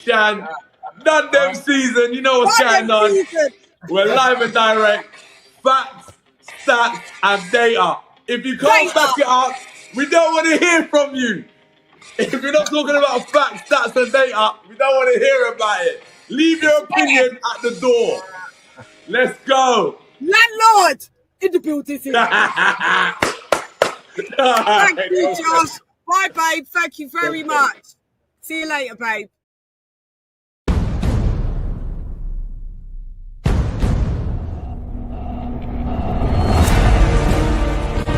Shan, none them season. You know what's going on. We're live and direct. Facts, stats, and data. If you can't back it up, we don't want to hear from you. If you're not talking about facts, stats, and data, we don't want to hear about it. Leave your opinion at the door. Let's go. Landlord in the building. Thank you, Josh. Bye, babe. Thank you very much. See you later, babe.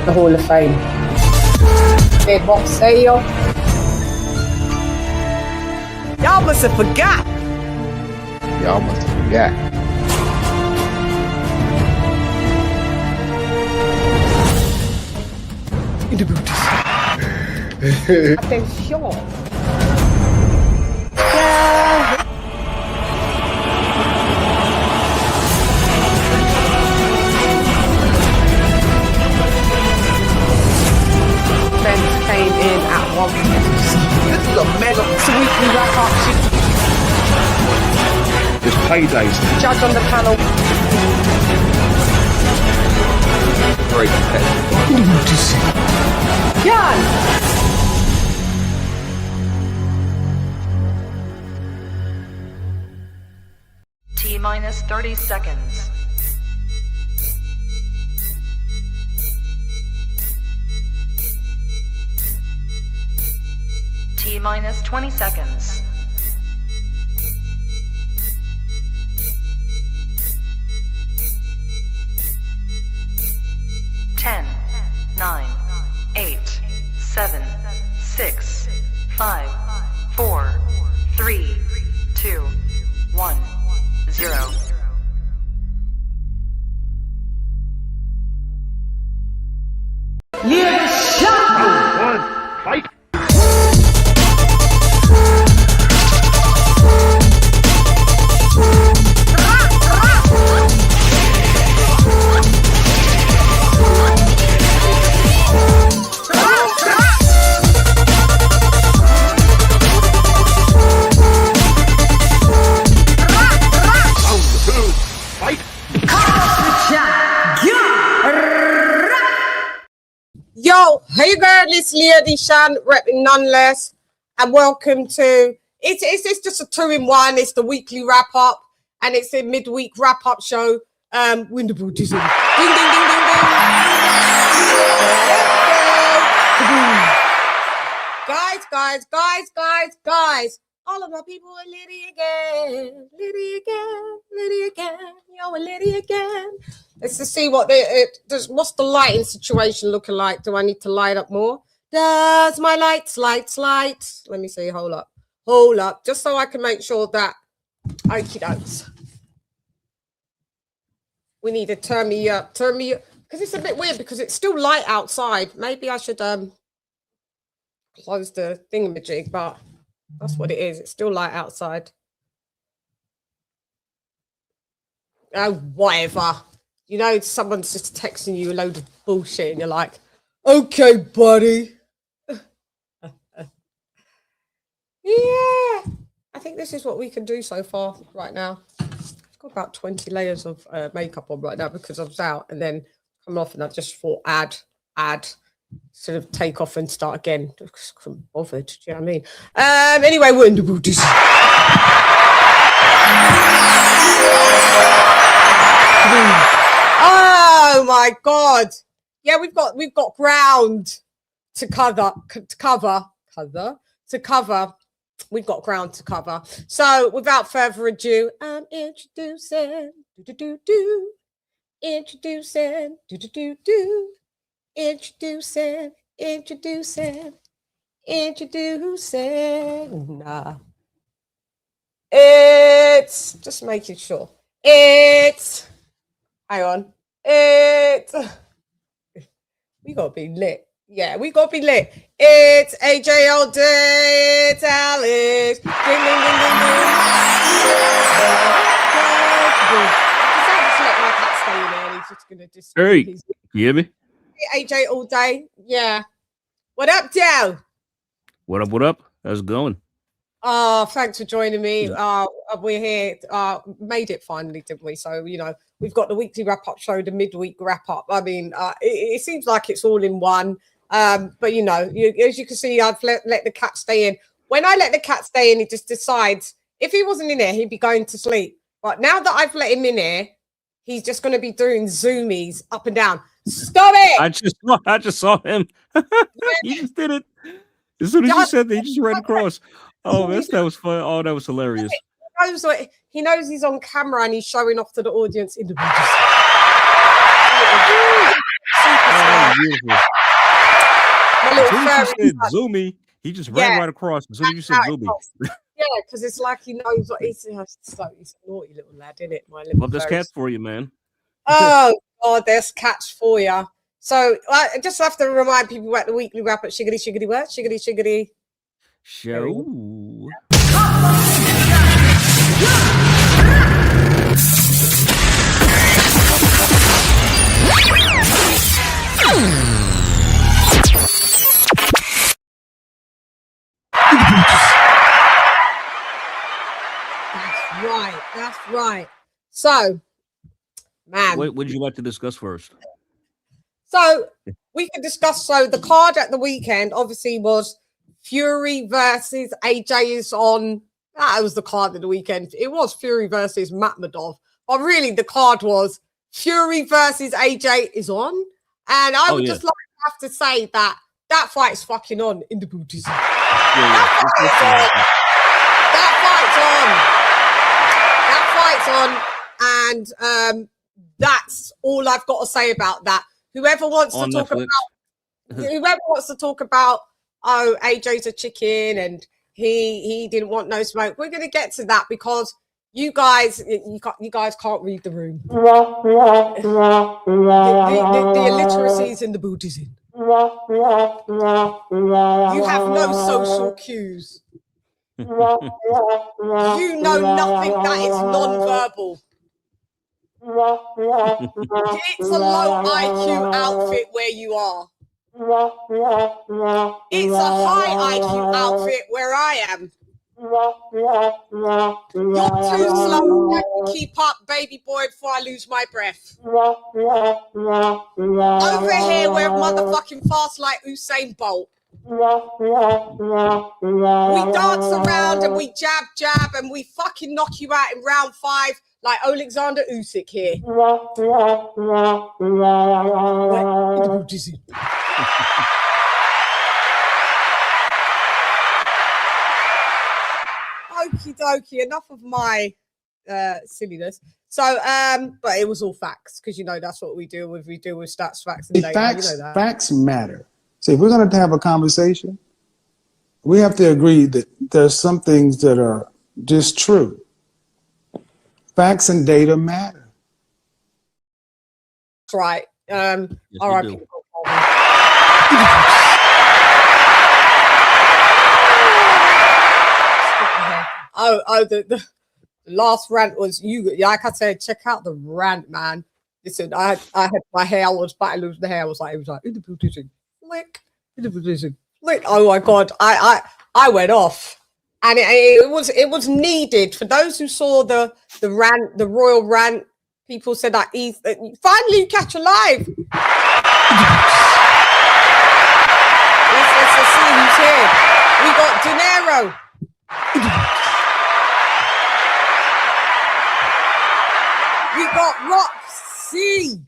The Hall of Fame. Big box sale. Y'all must have forgot. Y'all must have forgot. In the building. Attention. Yeah. Ben came in at 1. This is a mega weekly wrap up. It's paydays. Judge on the panel. Very competitive. Jan. T-minus 30 seconds. T-minus 20 seconds. Ten, 9, 8, 7, 6, 5, 4, 3, 2, 1, 0. Yeah, shot. Fight. Yo, hey girl, it's Lady Shan, repping Noneless, and welcome to it's just a 2-in-1. It's the weekly wrap up, and it's a midweek wrap up show. Window Buddhism. Ding ding ding ding ding. Guys. All of my people are Liddy again. Yo, Liddy again. Let's just see what what's the lighting situation looking like. Do I need to light up more? Does my light? Let me see. Hold up. Just so I can make sure that okie dokes. We need to turn me up because it's a bit weird because it's still light outside. Maybe I should close the thingamajig, but that's what it is. It's still light outside. Oh, whatever. You know, someone's just texting you a load of bullshit and you're like, okay, buddy. Yeah. I think this is what we can do so far right now. I've got about 20 layers of makeup on right now because I was out and then come off and I just thought add, sort of take off and start again. Just couldn't bother, do you know what I mean? Anyway, we're in the booties. Oh my God. Yeah, we've got ground to cover. We've got ground to cover. So without further ado, I'm introducing. It's just making sure. Hang on. We gotta be lit. Yeah, we gotta be lit. It's AJLD. It's Alex. Ding, ding, ding, ding, ding. Just let my cat stay in there. He's just gonna just. Hey, you hear me? AJ all day. Yeah. What up, Joe? What up? How's it going? Oh, thanks for joining me. We're here. Made it finally, didn't we? So, you know, we've got the weekly wrap-up show, the midweek wrap-up. I mean, it seems like it's all in one. But, you know, as you can see, I've let the cat stay in. When I let the cat stay in, he just decides if he wasn't in there, he'd be going to sleep. But now that I've let him in there, he's just going to be doing zoomies up and down. Stop it! I just saw him. He just did it. As soon as you said that, he just ran across. Oh, that was fun. Oh, that was hilarious. He knows he's on camera and he's showing off to the audience in the Zoomy. He just ran right across as soon as you said Zoomy. Yeah, because it's like he knows what he's a naughty little lad, isn't it? My little well, there's cats for you, man. Oh God, there's cats for you. So I just have to remind people about the weekly wrap up. Shiggity, shiggity, what? Shiggity, shiggity. Show. That's right. So, man. What would you like to discuss first? So, we can discuss. So, the card at the weekend obviously was Fury versus AJ is on. That was the card of the weekend. It was Fury versus Makhmudov. But really, the card was Fury versus AJ is on. And I would just like to have to say that fight's fucking on in the booties. That fight's on. And that's all I've got to say about that. Whoever wants to talk about oh, AJ's a chicken and he didn't want no smoke. We're going to get to that because you guys can't read the room. The illiteracy is in the Buddhism. You have no social cues. You know nothing that is non-verbal. It's a low IQ outfit where you are. It's a high IQ outfit where I am. You're too slow to keep up, baby boy, before I lose my breath. Over here, we're motherfucking fast like Usain Bolt. We dance around and we jab, and we fucking knock you out in round 5 like Alexander Usyk here. Okie dokie, enough of my silliness. So, but it was all facts because you know that's what we deal with. We deal with stats, facts, and data. Facts, you know that. Facts matter. So if we're going to have a conversation, we have to agree that there's some things that are just true. Facts and data matter. That's right. Yes, all right. The last rant was you. Like I said, check out the rant, man. Listen, I had my hair. I was about to lose the hair. It was like in the position, flick, in the position, flick. Oh my God, I went off, and it was needed for those who saw the rant, the royal rant. People said that finally you catch a live. Let's see who's here. We got Dinero. We got Roxy.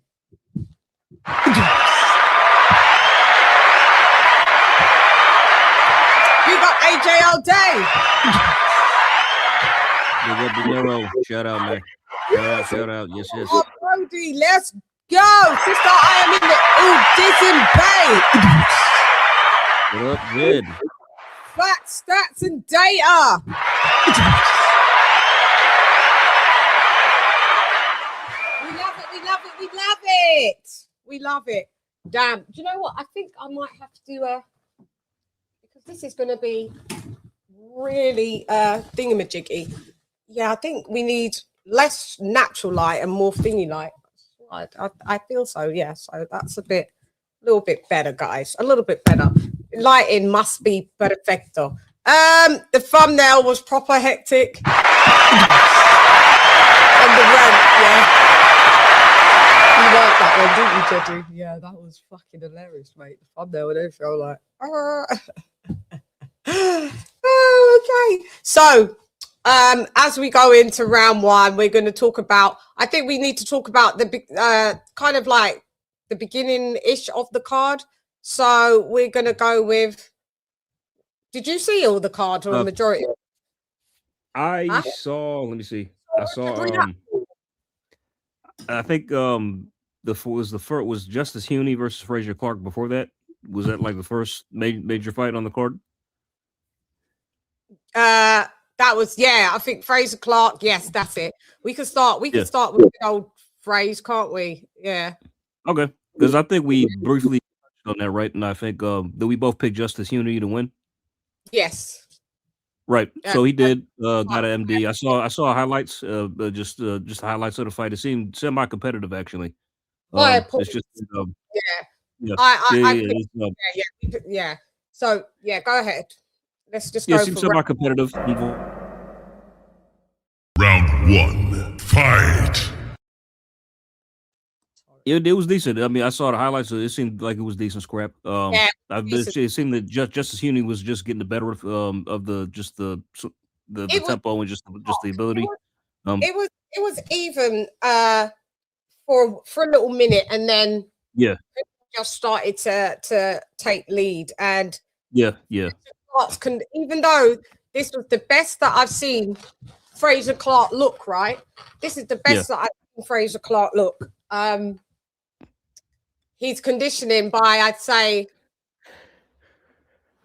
We got AJ all day. We got Dinero. Shout out, man. Shout out. Yes. Oh, Brody, let's go. Sister, I am in the Bay. What up, good? Facts, stats, and data. We love it. Damn. Do you know what? I think I might have to do because this is going to be really thingamajiggy. Yeah, I think we need less natural light and more thingy light. I feel so, yeah. So that's a little bit better, guys. A little bit better. Lighting must be perfecto. The thumbnail was proper hectic. And the rant, yeah. You liked that one, didn't you, Jeddy? Yeah, that was fucking hilarious, mate. The thumbnail and everything, I was like, oh, okay. So, as we go into round one, we're going to talk about, I think we need to talk about the kind of like the beginning-ish of the card. So we're going to go with, did you see all the cards or a majority? I saw, let me see. I saw, I think the first was Justice Huey versus Frazier Clark. Before that, was that like the first major fight on the card? That was, yeah, I think Frazier Clark. Yes, that's it. We can start with the old phrase, can't we? Yeah. Okay, because I think we briefly touched on that, right? And I think that we both picked Justice Huey to win. Yes. Right. So he did got an MD. I saw highlights, just highlights of the fight. It seemed semi-competitive, actually. It's just yeah. So yeah, go ahead. Let's just go. Yeah, seems semi-competitive. Round one, fight. It was decent. I mean, I saw the highlights. It seemed like it was decent scrap. It seemed that Justice Huey was just getting the better of the tempo and just the ability. It was even for a little minute, and then just started to take lead, and even though this was the best that I've seen Frazier Clark look, right? This is the best that I've seen Frazier Clark look. He's conditioning by, I'd say,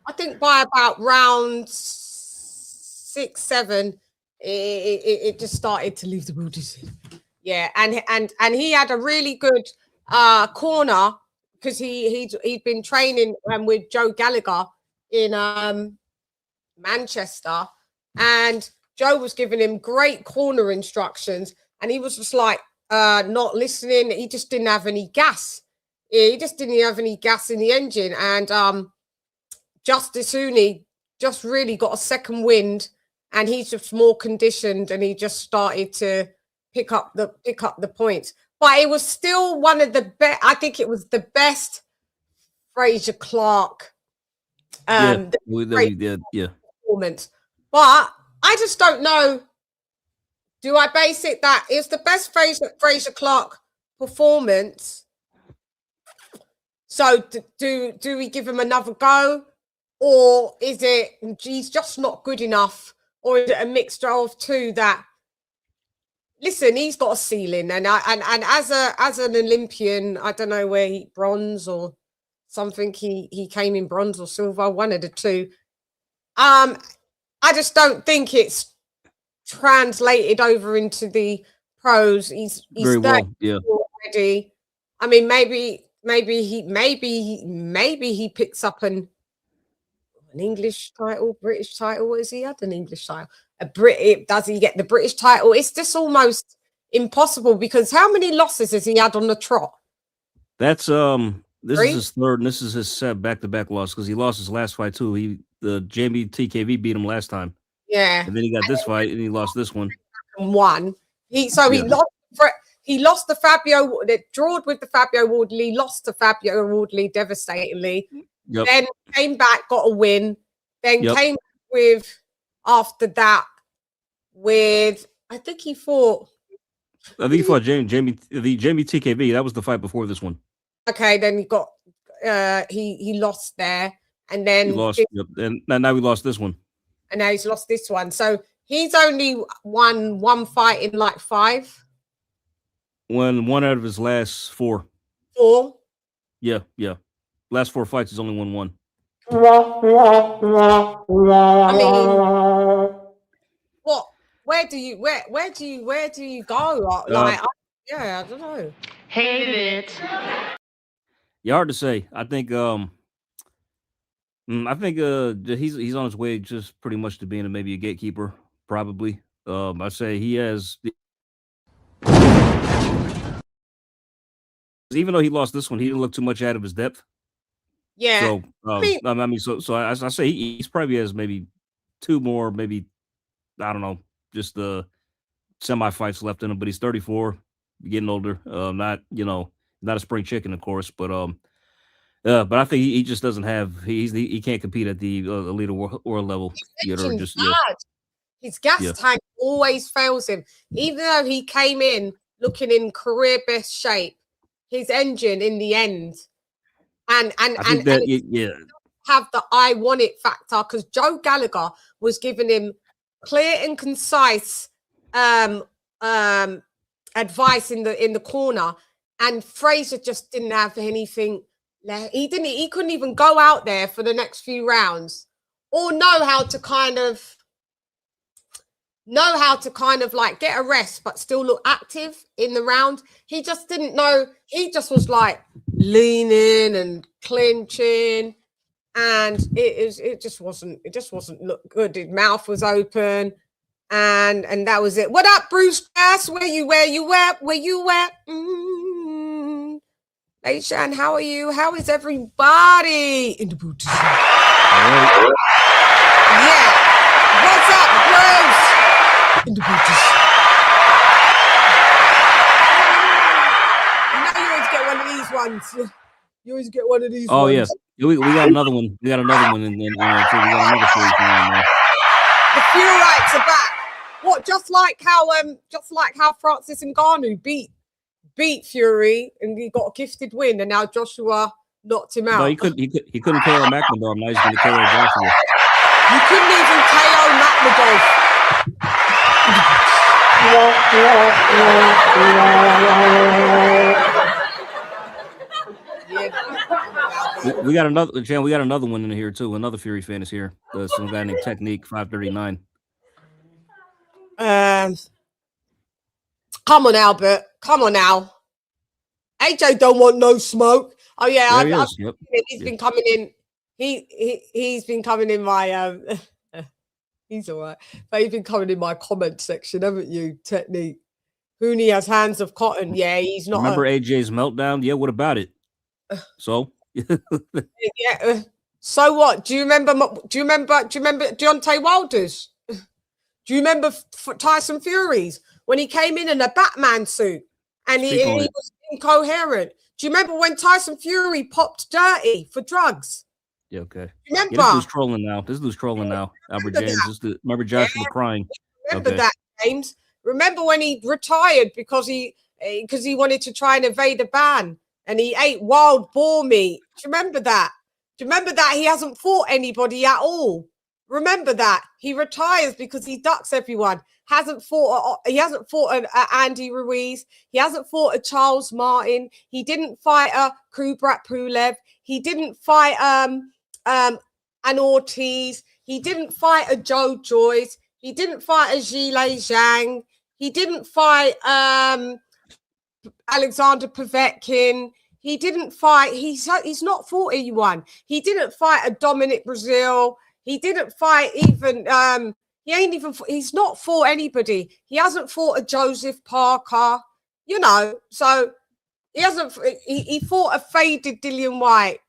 I think by about round 6, 7, it just started to leave the wilderness. Yeah, and he had a really good corner because he'd been training with Joe Gallagher in Manchester, and Joe was giving him great corner instructions, and he was just like not listening. He just didn't have any gas. He just didn't have any gas in the engine, and Justice Huey just really got a second wind, and he's just more conditioned, and he just started to pick up the points. But it was still one of the best. I think it was the best Frazier Clark performance. But I just don't know. Do I base it that it's the best Frazier Clark performance? So do we give him another go, or is it he's just not good enough, or is it a mixture of two? That listen, he's got a ceiling, and as an Olympian, I don't know where he bronze or something. He came in bronze or silver, one of the two. I just don't think it's translated over into the pros. He's very well, already. I mean, maybe he picks up an English title, British title. What has he had? An English title. Does he get the British title? It's just almost impossible, because how many losses has he had on the trot? That's this is his third, and this is his back-to-back loss, because he lost his last fight too. The Jamie TKV beat him last time. Yeah. And then he got this fight, and he lost this one. And won. He lost the Fabio, drawed with the Fabio Wardley, lost to Fabio Wardley devastatingly. Yep. Then came back, got a win. Then came with, after that, with, I think he fought Jamie TKV. That was the fight before this one. Okay, then he got he lost there, and then he lost, and now he lost this one. And now he's lost this one. So he's only won one fight in like 5. One out of his last 4. 4? Yeah. Last 4 fights, he's only won 1. I mean, what? Where do you go? Like, I don't know. Hate it. Yeah, hard to say. I think he's on his way just pretty much to being maybe a gatekeeper, probably. I say he has. Even though he lost this one, he didn't look too much out of his depth. Yeah. So I say he's probably has maybe 2 more, maybe, I don't know, just the semi fights left in him. But he's 34, getting older. Not not a spring chicken, of course, but I think he just doesn't have. He can't compete at the elite world level yet, or just His gas tank always fails him, even though he came in looking in career best shape. His engine in the end, and have the I want it factor, because Joe Gallagher was giving him clear and concise advice in the corner, and Fraser just didn't have anything. He couldn't even go out there for the next few rounds or know how to kind of like get a rest but still look active in the round. He just didn't know. He just was like leaning and clinching, and it just wasn't look good. His mouth was open, and that was it. What up, Bruce Cass? Where you at? Hey, Shan, how are you? How is everybody in the boots? Yeah. What's up, Bruce? In the boots. You always get one of these ones. You always get one of these ones. Oh, yes. We got another one. We got another one. And we got another series going on. The Furites are back. What? Just like how Francis Ngannou beat Fury and he got a gifted win, and now Joshua knocked him out. No, he couldn't KO Makhmudov. Now he's going to KO Joshua. You couldn't even KO Makhmudov. We got another, Jan. We got another one in here too. Another Fury fan is here. Some guy named Technique 539. Come on, Albert. Come on now. AJ don't want no smoke. Oh yeah, he's been coming in. He's been coming in my he's all right. But he's been coming in my comment section, haven't you? Technique. Hooney has hands of cotton. Yeah, he's not. Remember AJ's meltdown? Yeah, what about it? So yeah. So what? Do you remember Deontay Wilder's? Do you remember Tyson Fury's when he came in a Batman suit and he was incoherent? Do you remember when Tyson Fury popped dirty for drugs? Yeah, okay. Remember? Yeah, this dude's trolling now. Albert James. Remember Joshua crying? Remember that, James? Remember when he retired because he wanted to try and evade a ban and he ate wild boar meat? Do you remember that? Do you remember that he hasn't fought anybody at all? Remember that he retires because he ducks everyone. He hasn't fought Andy Ruiz. He hasn't fought a Charles Martin. He didn't fight a Kubrat Pulev. He didn't fight an Ortiz. He didn't fight a Joe Joyce. He didn't fight a Zhilei Zhang. He didn't fight Alexander Povetkin. He didn't fight. He's not fought anyone. He didn't fight a Dominic Brazil. He didn't fight even. He's not fought anybody. He hasn't fought a Joseph Parker. So he hasn't. He fought a faded Dillian White.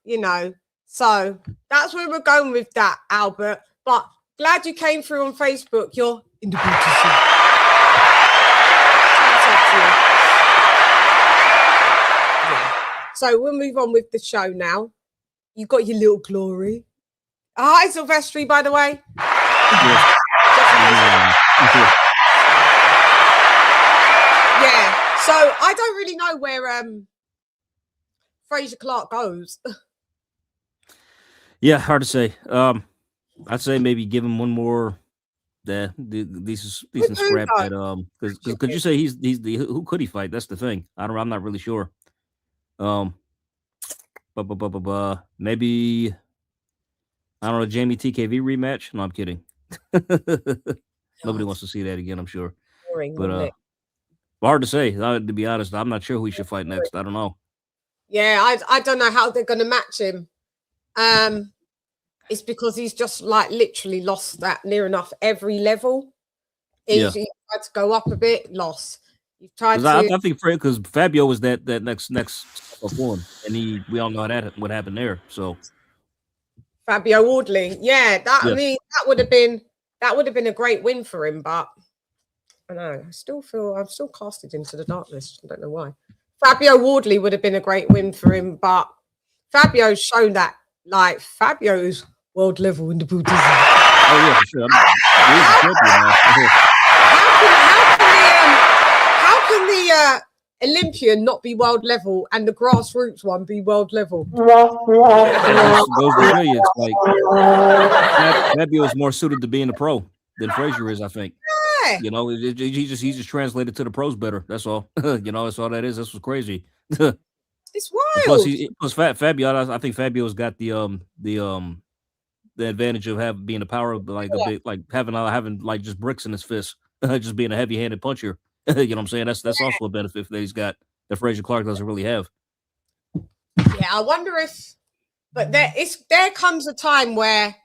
So that's where we're going with that, Albert. But glad you came through on Facebook. You're in the beauty. So we'll move on with the show now. You got your little glory. Hi, Silvestri, by the way. Yeah. So I don't really know where Fraser Clark goes. Yeah, hard to say. I'd say maybe give him one more decent scrap at because could you say he's the who could he fight? That's the thing. I'm not really sure. Maybe I don't know, Jamie TKV rematch. No, I'm kidding. Nobody wants to see that again, I'm sure. Boring, but hard to say. To be honest, I'm not sure who he should fight next. I don't know. Yeah, I don't know how they're going to match him. It's because he's just like literally lost that near enough every level. He tried to go up a bit, lost. He tried to. I think because Fabio was that next one, and we all know what happened there. So Fabio Wardley, I mean that would have been that would have been a great win for him. But I know I still feel I'm still casted into the darkness. I don't know why. Fabio Wardley would have been a great win for him, but Fabio's shown that like Fabio's world level in the Buddhism. Oh yeah, for sure. How can the Olympian not be world level and the grassroots one be world level? Goes to show you, it's like Fabio is more suited to being a pro than Frazier is, I think. Yeah. You know, he just translated to the pros better. That's all. You know, that's all that is. That's what's crazy. It's wild. Plus Fabio, I think Fabio's got the advantage of being a power like a bit like having like just bricks in his fist, just being a heavy-handed puncher. You know what I'm saying? That's also a benefit that he's got that Frazier Clark doesn't really have. Yeah, I wonder if, but there comes a time where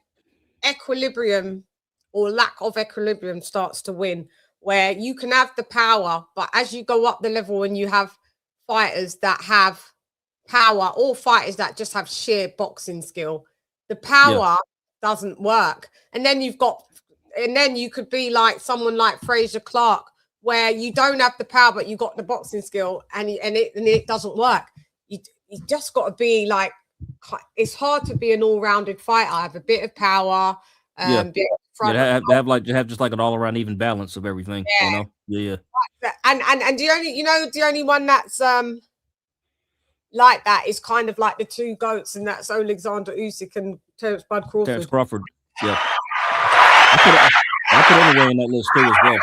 equilibrium or lack of equilibrium starts to win, where you can have the power, but as you go up the level and you have fighters that have power or fighters that just have sheer boxing skill, the power doesn't work. And then you could be like someone like Frazier Clark, where you don't have the power, but you got the boxing skill and it doesn't work. You just got to be like, it's hard to be an all-rounded fighter. Have a bit of power, have just like an all-around even balance of everything. Yeah. You know, And the only one that's like that is kind of like the two goats, and that's Alexander Usyk and Terence Bud Crawford. Terence Crawford, yeah. I put anyway in that list too as well.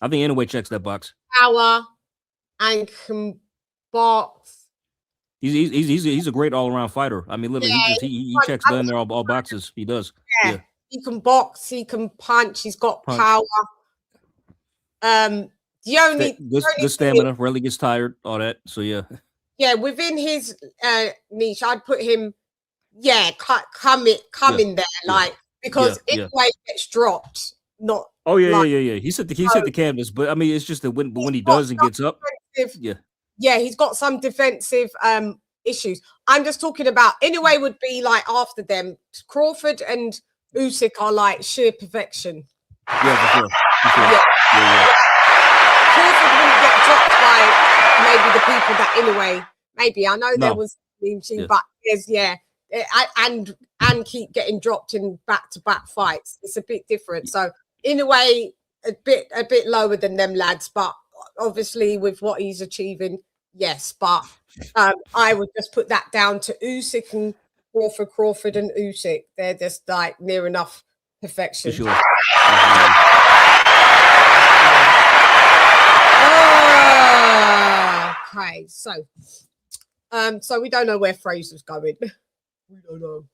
I think anyway checks that box. Power and can box. He's a great all around fighter. I mean, literally, he checks down there all boxes. He does. Yeah. He can box. He can punch. He's got power. Good stamina. Rarely gets tired. All that. So yeah. Yeah, within his niche, I'd put him. Yeah, come in there, like because anyway gets dropped. Not. Oh yeah. He set the canvas, but I mean, it's just that when he does and gets up, he's got some defensive issues. I'm just talking about anyway would be like after them. Crawford and Usyk are like sheer perfection. Yeah, for sure. Crawford wouldn't get dropped by maybe the people that anyway. Maybe I know there was but there's and keep getting dropped in back-to-back fights. It's a bit different. So in a way, a bit lower than them lads, but obviously with what he's achieving, yes. But I would just put that down to Usyk and Crawford and Usyk. They're just like near enough perfection. Sure. Okay, so we don't know where Frazier's going. We don't know.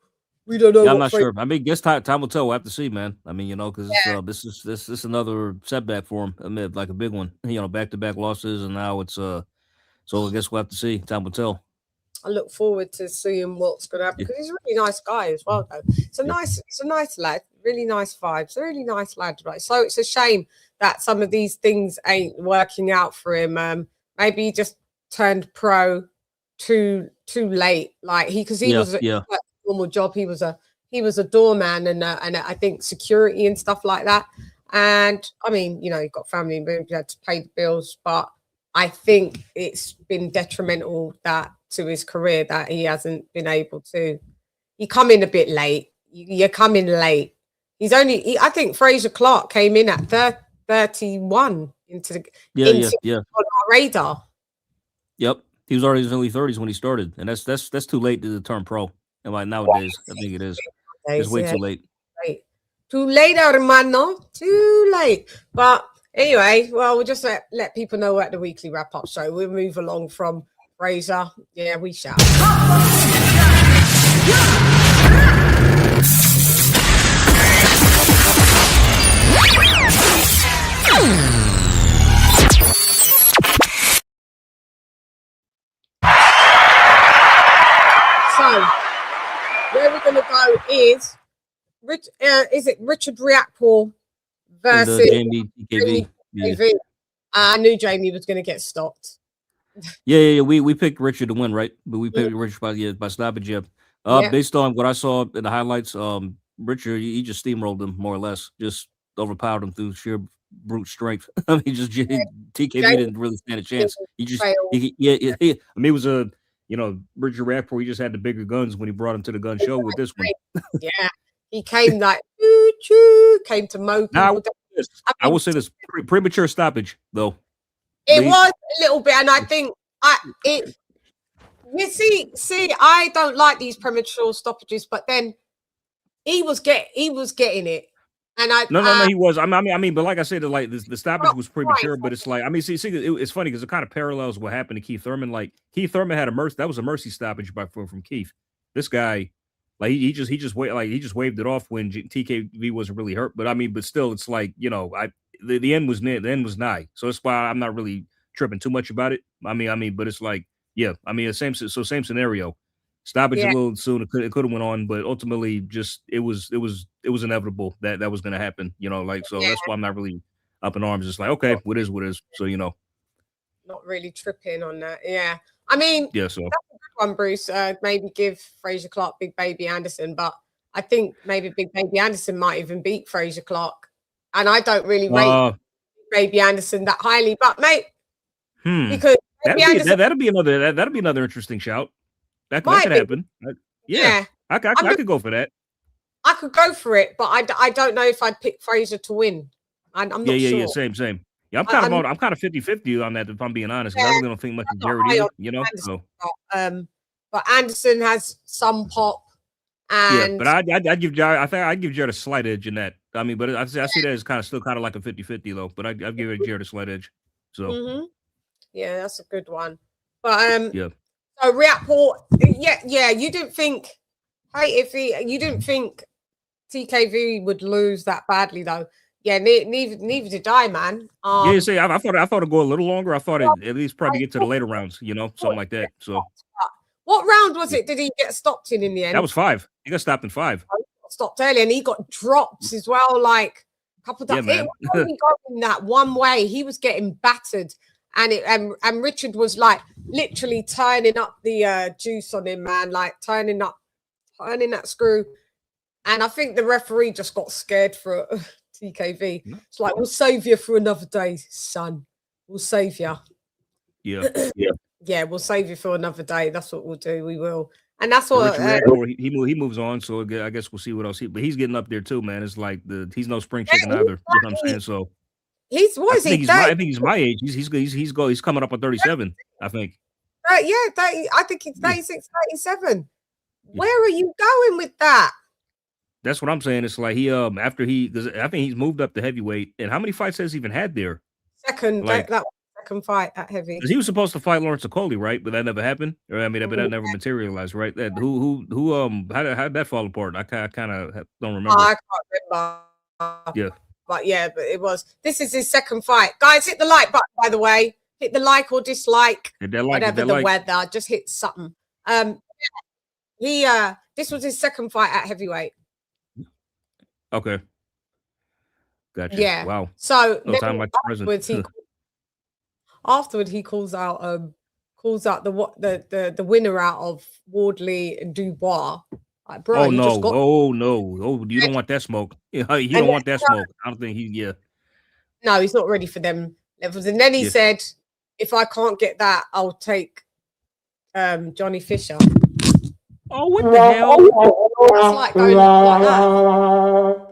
Yeah, I'm not sure. I mean, guess time will tell. We'll have to see, man. I mean, because this is another setback for him. Amid like a big one. Back-to-back losses, and now it's so I guess we'll have to see. Time will tell. I look forward to seeing what's going to happen because he's a really nice guy as well. Though it's a nice lad, really nice vibes, a really nice lad, right? So it's a shame that some of these things ain't working out for him. Maybe he just turned pro too late, like he was a normal job. He was a doorman and I think security and stuff like that. And I mean, he got family and he had to pay the bills, but I think it's been detrimental to his career that he hasn't been able to. You come in a bit late. You come in late. I think Frazier Clark came in at 31 into our radar. Yep, he was already in his early 30s when he started, and that's too late to turn pro. And like nowadays, I think it is. It's way too late. Too late, hermano. Too late. But anyway, well, we'll just let people know at the weekly wrap-up show. We'll move along from Frazier. Yeah, we shall. So, where we're going to go is it Richard Riakporhe versus Jamie TKV? Yeah. I knew Jamie was going to get stopped. Yeah. We picked Richard to win, right? But we picked Richard by stoppage. Yeah. Based on what I saw in the highlights, Richard, he just steamrolled him more or less, just overpowered him through sheer brute strength. I mean, TKV didn't really stand a chance. I mean, it was a Richard Rapport. He just had the bigger guns when he brought him to the gun show with this one. Yeah, he came like choo choo, came to mow people. I will say this premature stoppage though. It was a little bit, and I think you see, I don't like these premature stoppages, but then he was getting it. And no, he was. I mean, but like I said, like the stoppage was premature. But it's like, I mean, see, it's funny because it kind of parallels what happened to Keith Thurman. Like Keith Thurman had that was a mercy stoppage from Keith. This guy, like he just waved it off when TKV wasn't really hurt. But I mean, but still, it's like the end was near, the end was nigh. So that's why I'm not really tripping too much about it. I mean, but it's like, yeah, I mean, same scenario. Stoppage a little soon. It could have went on, but ultimately, just it was inevitable that was going to happen. So that's why I'm not really up in arms. It's like, okay, what is. So not really tripping on that. Yeah, I mean, so that's a good one, Bruce. Maybe give Fraser Clark Big Baby Anderson, but I think maybe Big Baby Anderson might even beat Fraser Clark, and I don't really rate Baby Anderson that highly. But mate, because that'll be another interesting shout. That could happen. I could go for that. I could go for it, but I don't know if I'd pick Fraser to win. I'm not sure. Yeah, same. Yeah, I'm kind of 50-50 on that, if I'm being honest. I really don't think much of Jared either, So. But Anderson has some pop, and but I'd give Jared. I think I'd give Jared a slight edge in that. I mean, but I see that as still kind of like a 50-50 though. But I'd give Jared a slight edge. So yeah, that's a good one. But So Rapport, you didn't think, you didn't think TKV would lose that badly though. Yeah, neither did I, man. I thought it'd go a little longer. I thought it'd at least probably get to the later rounds, something like that. So, what round was it? Did he get stopped in the end? That was 5. He got stopped in 5. He got stopped early, and he got dropped as well. Like a couple of times. Yeah, man. It was only going that one way. He was getting battered. And Richard was like literally turning up the juice on him, man, like turning that screw. And I think the referee just got scared for TKV. It's like, we'll save you for another day, son. We'll save you. Yeah, we'll save you for another day. That's what we'll do. We will. And that's what he moves on. So I guess we'll see what else but he's getting up there too, man. It's like he's no spring chicken either. You know what I'm saying? So. He's what is he? I think he's my age. He's coming up on 37. I think. 30. I think he's 36, 37. Where are you going with that? That's what I'm saying. It's like because I think he's moved up to heavyweight. And how many fights has he even had there? Second, that was second fight at heavy. Because he was supposed to fight Lawrence Okoli, right? But that never happened. Or I mean, but that never materialized, right? That how did that fall apart? I kind of don't remember. I can't remember. Yeah. But this is his second fight. Guys, hit the like button, by the way. Hit the like or dislike. Whatever the weather. Just hit something. This was his second fight at heavyweight. Okay. Gotcha. Yeah. Wow. So no time like the afterward he calls out the winner out of Wardley and Dubois. Like, bro, you don't want that smoke. You don't want that smoke. I don't think No, he's not ready for them levels. And then he said, if I can't get that, I'll take Johnny Fisher. Oh, what the hell? It's like going like that.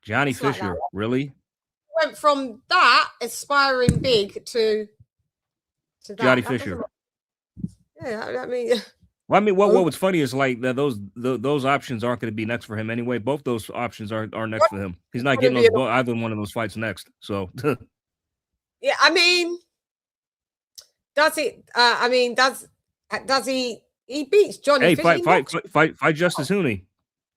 Johnny Fisher, like really? Went from that aspiring big to that. Johnny Fisher. I mean. Well, I mean, what was funny is like that those options aren't going to be next for him anyway. Both those options are next for him. He's not getting either one of those fights next. So, yeah, I mean, does it? Does he? He beats Johnny. Hey, fight Justice Hooney.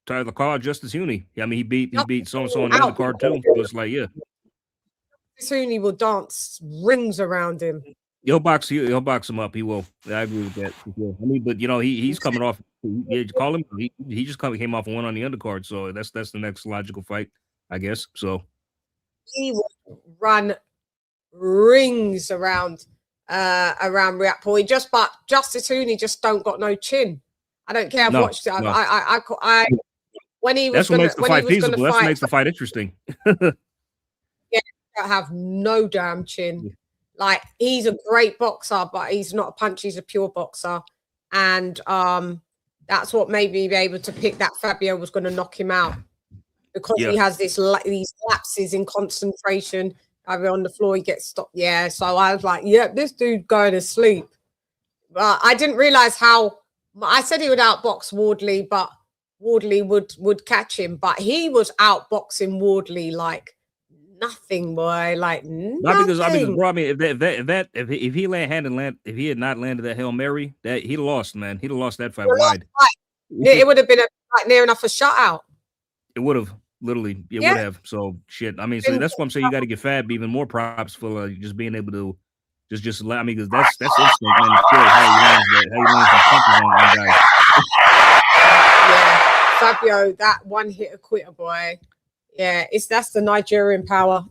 Tyler call Justice Hooney. I mean, he beat so and so on the other card too. So it's like, yeah, Justice Hooney will dance rings around him. He'll box him up. He will. I agree with that. I mean, but he's coming off. Yeah, call him. He just came off one on the undercard, so that's the next logical fight, I guess. So he will run rings around Rapport. But Justice Hooney just don't got no chin. I don't care. I've No, watched it. no. I when he was That's what gonna makes the when he fight was gonna feasible. That's what fight, makes the fight interesting. don't have no damn chin. Like he's a great boxer, but he's not a puncher. He's a pure boxer, and that's what made me be able to pick that Fabio was going to knock him out because he has these lapses in concentration. Either on the floor, he gets stopped. Yeah, so I was like, "Yeah, this dude going to sleep." But I didn't realize how. I said he would outbox Wardley, but Wardley would catch him. But he was outboxing Wardley like nothing, boy. Like nothing. Not because bro, I mean, if he if he had not landed that Hail Mary, that he'd lost, man. He'd have lost that fight wide. It would have been near enough a shutout. It would have literally, would have. So shit. I mean, so that's what I'm saying. You got to give Fab even more props for just being able to just let. I mean, because that's instinct, man. How he lands the punches on guys. Yeah, Fabio, that one hit a quitter, boy. Yeah, that's the Nigerian power.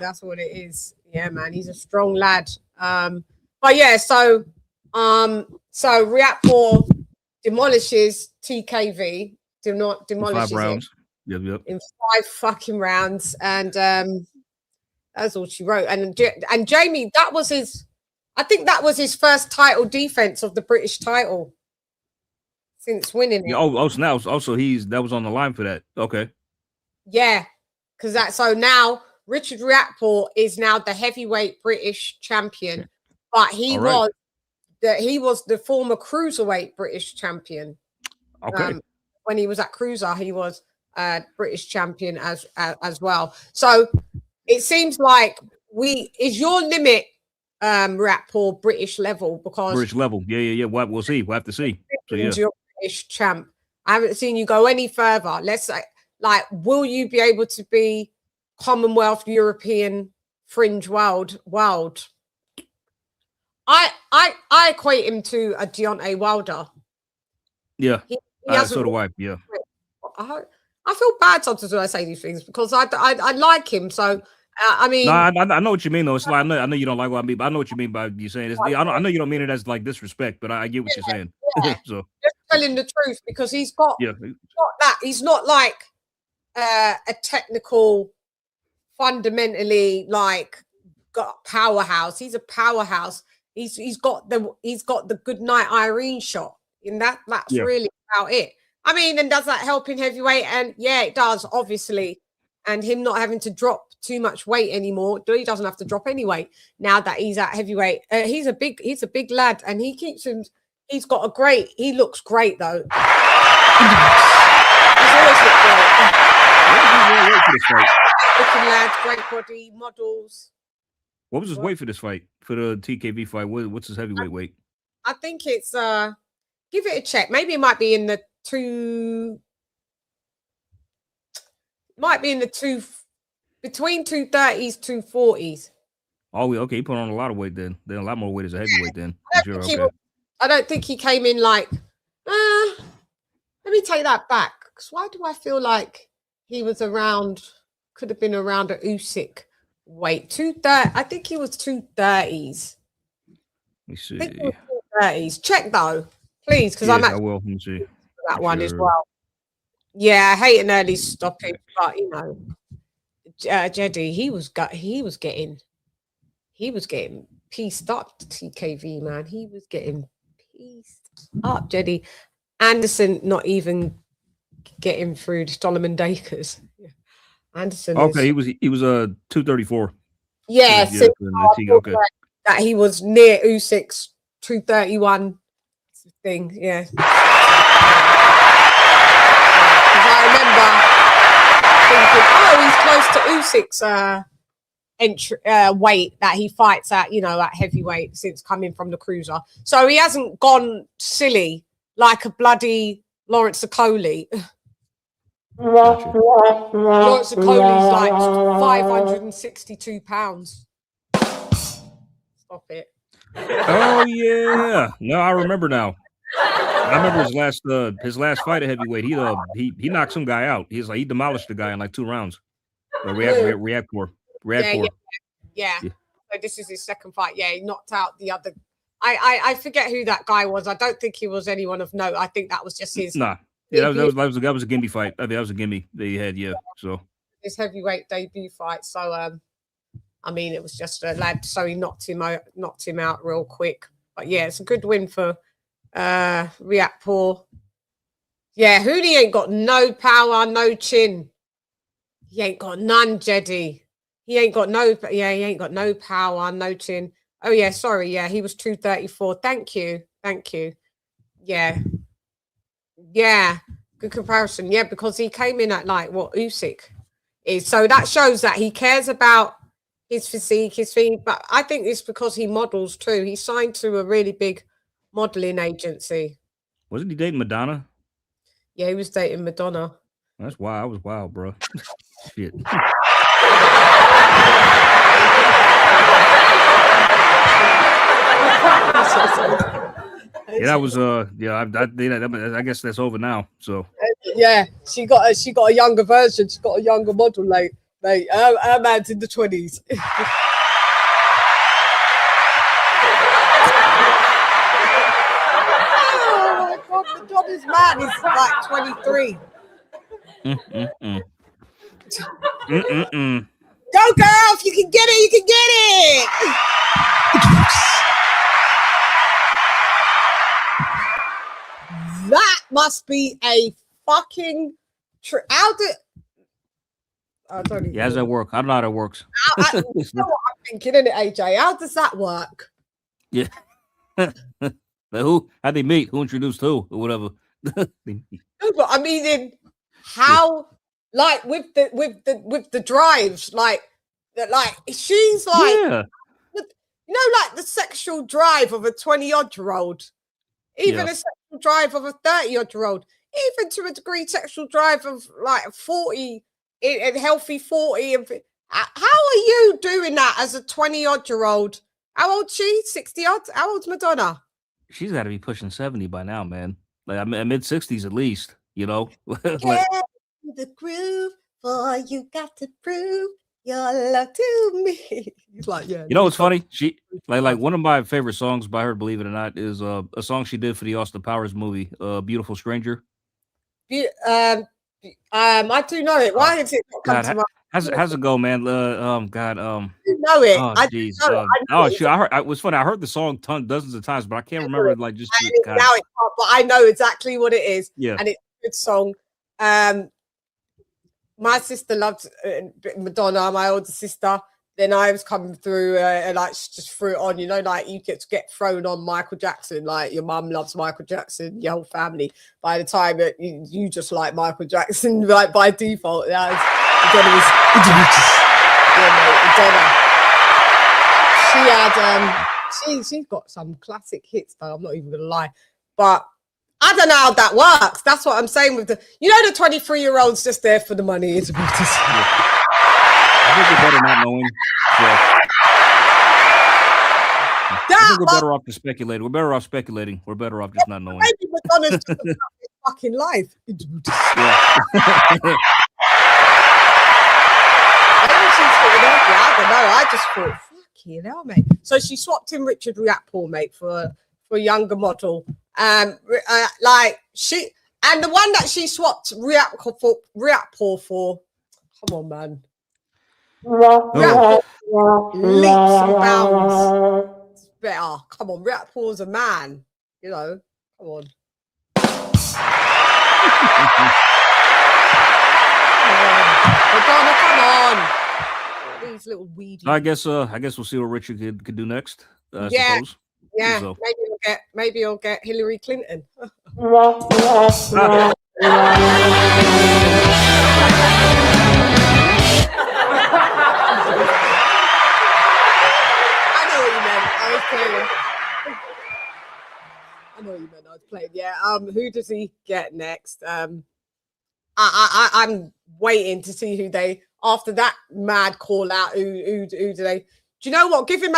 That's what it is. Yeah, man, he's a strong lad. But yeah, so Riakporhe demolishes TKV. Demolishes 5 rounds. It Yep. in 5 fucking rounds, and that's all she wrote. And Jamie, that was his. I think that was his first title defense of the British title since winning it. Yeah, so now that was on the line for that. Okay. Yeah, because so now Richard Riakporhe is now the heavyweight British champion, but he was the former cruiserweight British champion. Okay. When he was at cruiser, he was British champion as well. So it seems like is your limit. Riakporhe British level because British level, yeah. We'll see. We'll have to see. So yeah, you're British champ. I haven't seen you go any further. Let's say, like, will you be able to be Commonwealth, European, fringe world? I equate him to a Deontay Wilder. Yeah, so do I. Yeah, I feel bad sometimes when I say these things because I like him. So. I mean, no, I know what you mean though. It's like I know you don't like what I mean, but I know what you mean by you saying this. I know you don't mean it as like disrespect, but I get what you're saying. So just telling the truth because he's got that. He's not like a technical, fundamentally like got powerhouse. He's a powerhouse. He's got the good night Irene shot. And that's really about it. I mean, and does that help in heavyweight? And yeah, it does, obviously. And him not having to drop too much weight anymore. He doesn't have to drop any weight now that he's at heavyweight. He's a big lad, and he looks great though. He's always looked great. Looking lads, great body, models. What was his weight for this fight? For the TKV fight? What's his heavyweight weight? I think it's give it a check. Maybe it might be in the between 230s, 240s. Oh, okay. He put on a lot of weight then. Then a lot more weight as a heavyweight then. I don't think he came in like, let me take that back. Because why do I feel like he was could have been around a Usyk weight? 230. I think he was 230s. Let me see. 230s. Check though, please, because I will. Let me see. That one as well. Yeah, I hate an early stopping, but you know, Jeddy, he was getting pieced up to TKV, man. He was getting pieced up, Jeddy. Anderson not even getting through the Solomon Dakers. Yeah. Anderson. Okay, he was 234. Yeah, so okay. That he was near Usyk's 231 thing. Yeah. I remember thinking, he's close to Usyk's weight that he fights at, at heavyweight since coming from the cruiser. So he hasn't gone silly like a bloody Lawrence Okoli. Lawrence Okoli's like 562 pounds. Stop it. Oh yeah, no, I remember now. I remember his last fight at heavyweight. He knocked some guy out. He demolished the guy in like 2 rounds. Riakporhe. Yeah. So this is his second fight. Yeah, he knocked out the other. I forget who that guy was. I don't think he was anyone of note. I think that was just his. Nah. Yeah, that was a gimme fight. I mean, that was a gimme that he had. Yeah. So his heavyweight debut fight. So I mean, it was just a lad. So he knocked him out real quick. But yeah, it's a good win for Riakporhe. Yeah, Hoodie ain't got no power, no chin. He ain't got none, Jeddy. He ain't got no power, no chin. Oh yeah, sorry. Yeah, he was 234. Thank you. Yeah. Good comparison. Yeah, because he came in at like what Usyk is. So that shows that he cares about his physique, but I think it's because he models too. He signed to a really big modeling agency. Wasn't he dating Madonna? Yeah, he was dating Madonna. That's wild. I was wild, bro. Shit. Yeah, that was I guess that's over now. So yeah, she got a younger version. She got a younger model, mate. Her man's in the 20s. Oh my God, Madonna's man is like 23. Go, girl! If you can get it, you can get it. That must be a fucking how did I don't even yeah, how's that work? I don't know how that works. You know what I'm thinking, isn't it, AJ? How does that work? Yeah. How'd they meet? Who introduced who or whatever? No, but I mean, how like with the drives, like she's like, yeah. You know, like the sexual drive of a 20-odd-year-old, even a sexual drive of a 30-odd-year-old, even to a degree, sexual drive of like 40, a healthy 40. How are you doing that as a 20-odd-year-old? How old she? 60-odd? How old's Madonna? She's got to be pushing 70 by now, man. Like mid 60s at least, you know. The groove, for you got to prove your love to me. He's like, yeah. You know what's funny? She like one of my favorite songs by her, believe it or not, is a song she did for the Austin Powers movie, "Beautiful Stranger." I do know it. Why is it not come to my? How's it go, man? God, you know it. Oh, jeez. Oh, shoot. I was funny. I heard the song dozens of times, but I can't remember like just. Now it, but I know exactly what it is. Yeah, and it's a good song. My sister loved Madonna, my older sister. Then I was coming through and like just threw it on, you know, like you get thrown on Michael Jackson, like your mum loves Michael Jackson, your whole family. By the time that you just like Michael Jackson, like by default, Madonna was Madonna. She's got some classic hits though. I'm not even gonna lie, but I don't know how that works. That's what I'm saying with the 23-year-old's just there for the money. It's about to say. I think we're better not knowing. I think we're better off to speculate. We're better off speculating. We're better off just not knowing. Maybe Madonna's just about his fucking life. I don't know. I just thought, fucking hell, mate. So she swapped in Richard Riakporhe, mate, for a younger model. Like she and the one that she swapped Riakporhe for. Come on, man. Leaps and bounds. It's better. Come on, Riakporhe's a man. You know, come on. Madonna, come on. These little weedy. I guess we'll see what Richard could do next. I suppose. Yeah, so. Maybe he'll get Hillary Clinton. I know what you meant. I was playing. Yeah. Who does he get next? I'm waiting to see who they after that mad call out. Who do they? Do you know what? Give him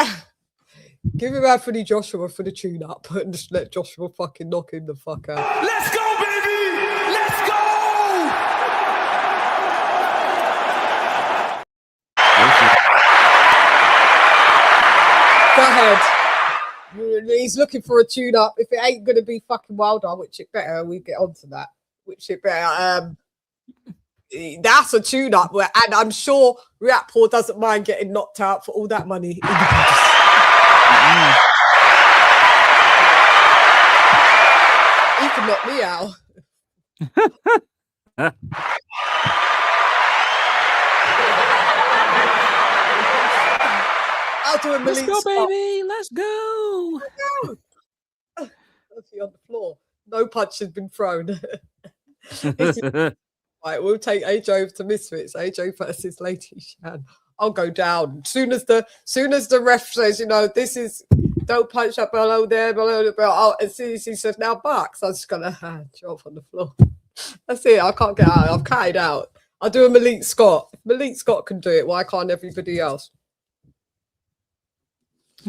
Anthony Joshua for the tune up and just let Joshua fucking knock him the fuck out. Let's go, baby! Let's go! head. He's looking for a tune-up. If it ain't gonna be fucking Wilder, which it better, we get onto that. Which it better. That's a tune-up, and I'm sure Riakporhe doesn't mind getting knocked out for all that money. He can knock me out. I'll do a Let's go, baby. Let's go. On the floor. No punch has been thrown. Right, we'll take AJ over to Misfits. AJ versus Lady Shan. I'll go down. Soon as the ref says, you know, this is don't punch up below there, below the belt. Oh, as soon as he says now box, I'm just gonna drop on the floor. That's it. I can't get out. I've carried out. I'll do a Malik Scott. If Malik Scott can do it, why can't everybody else?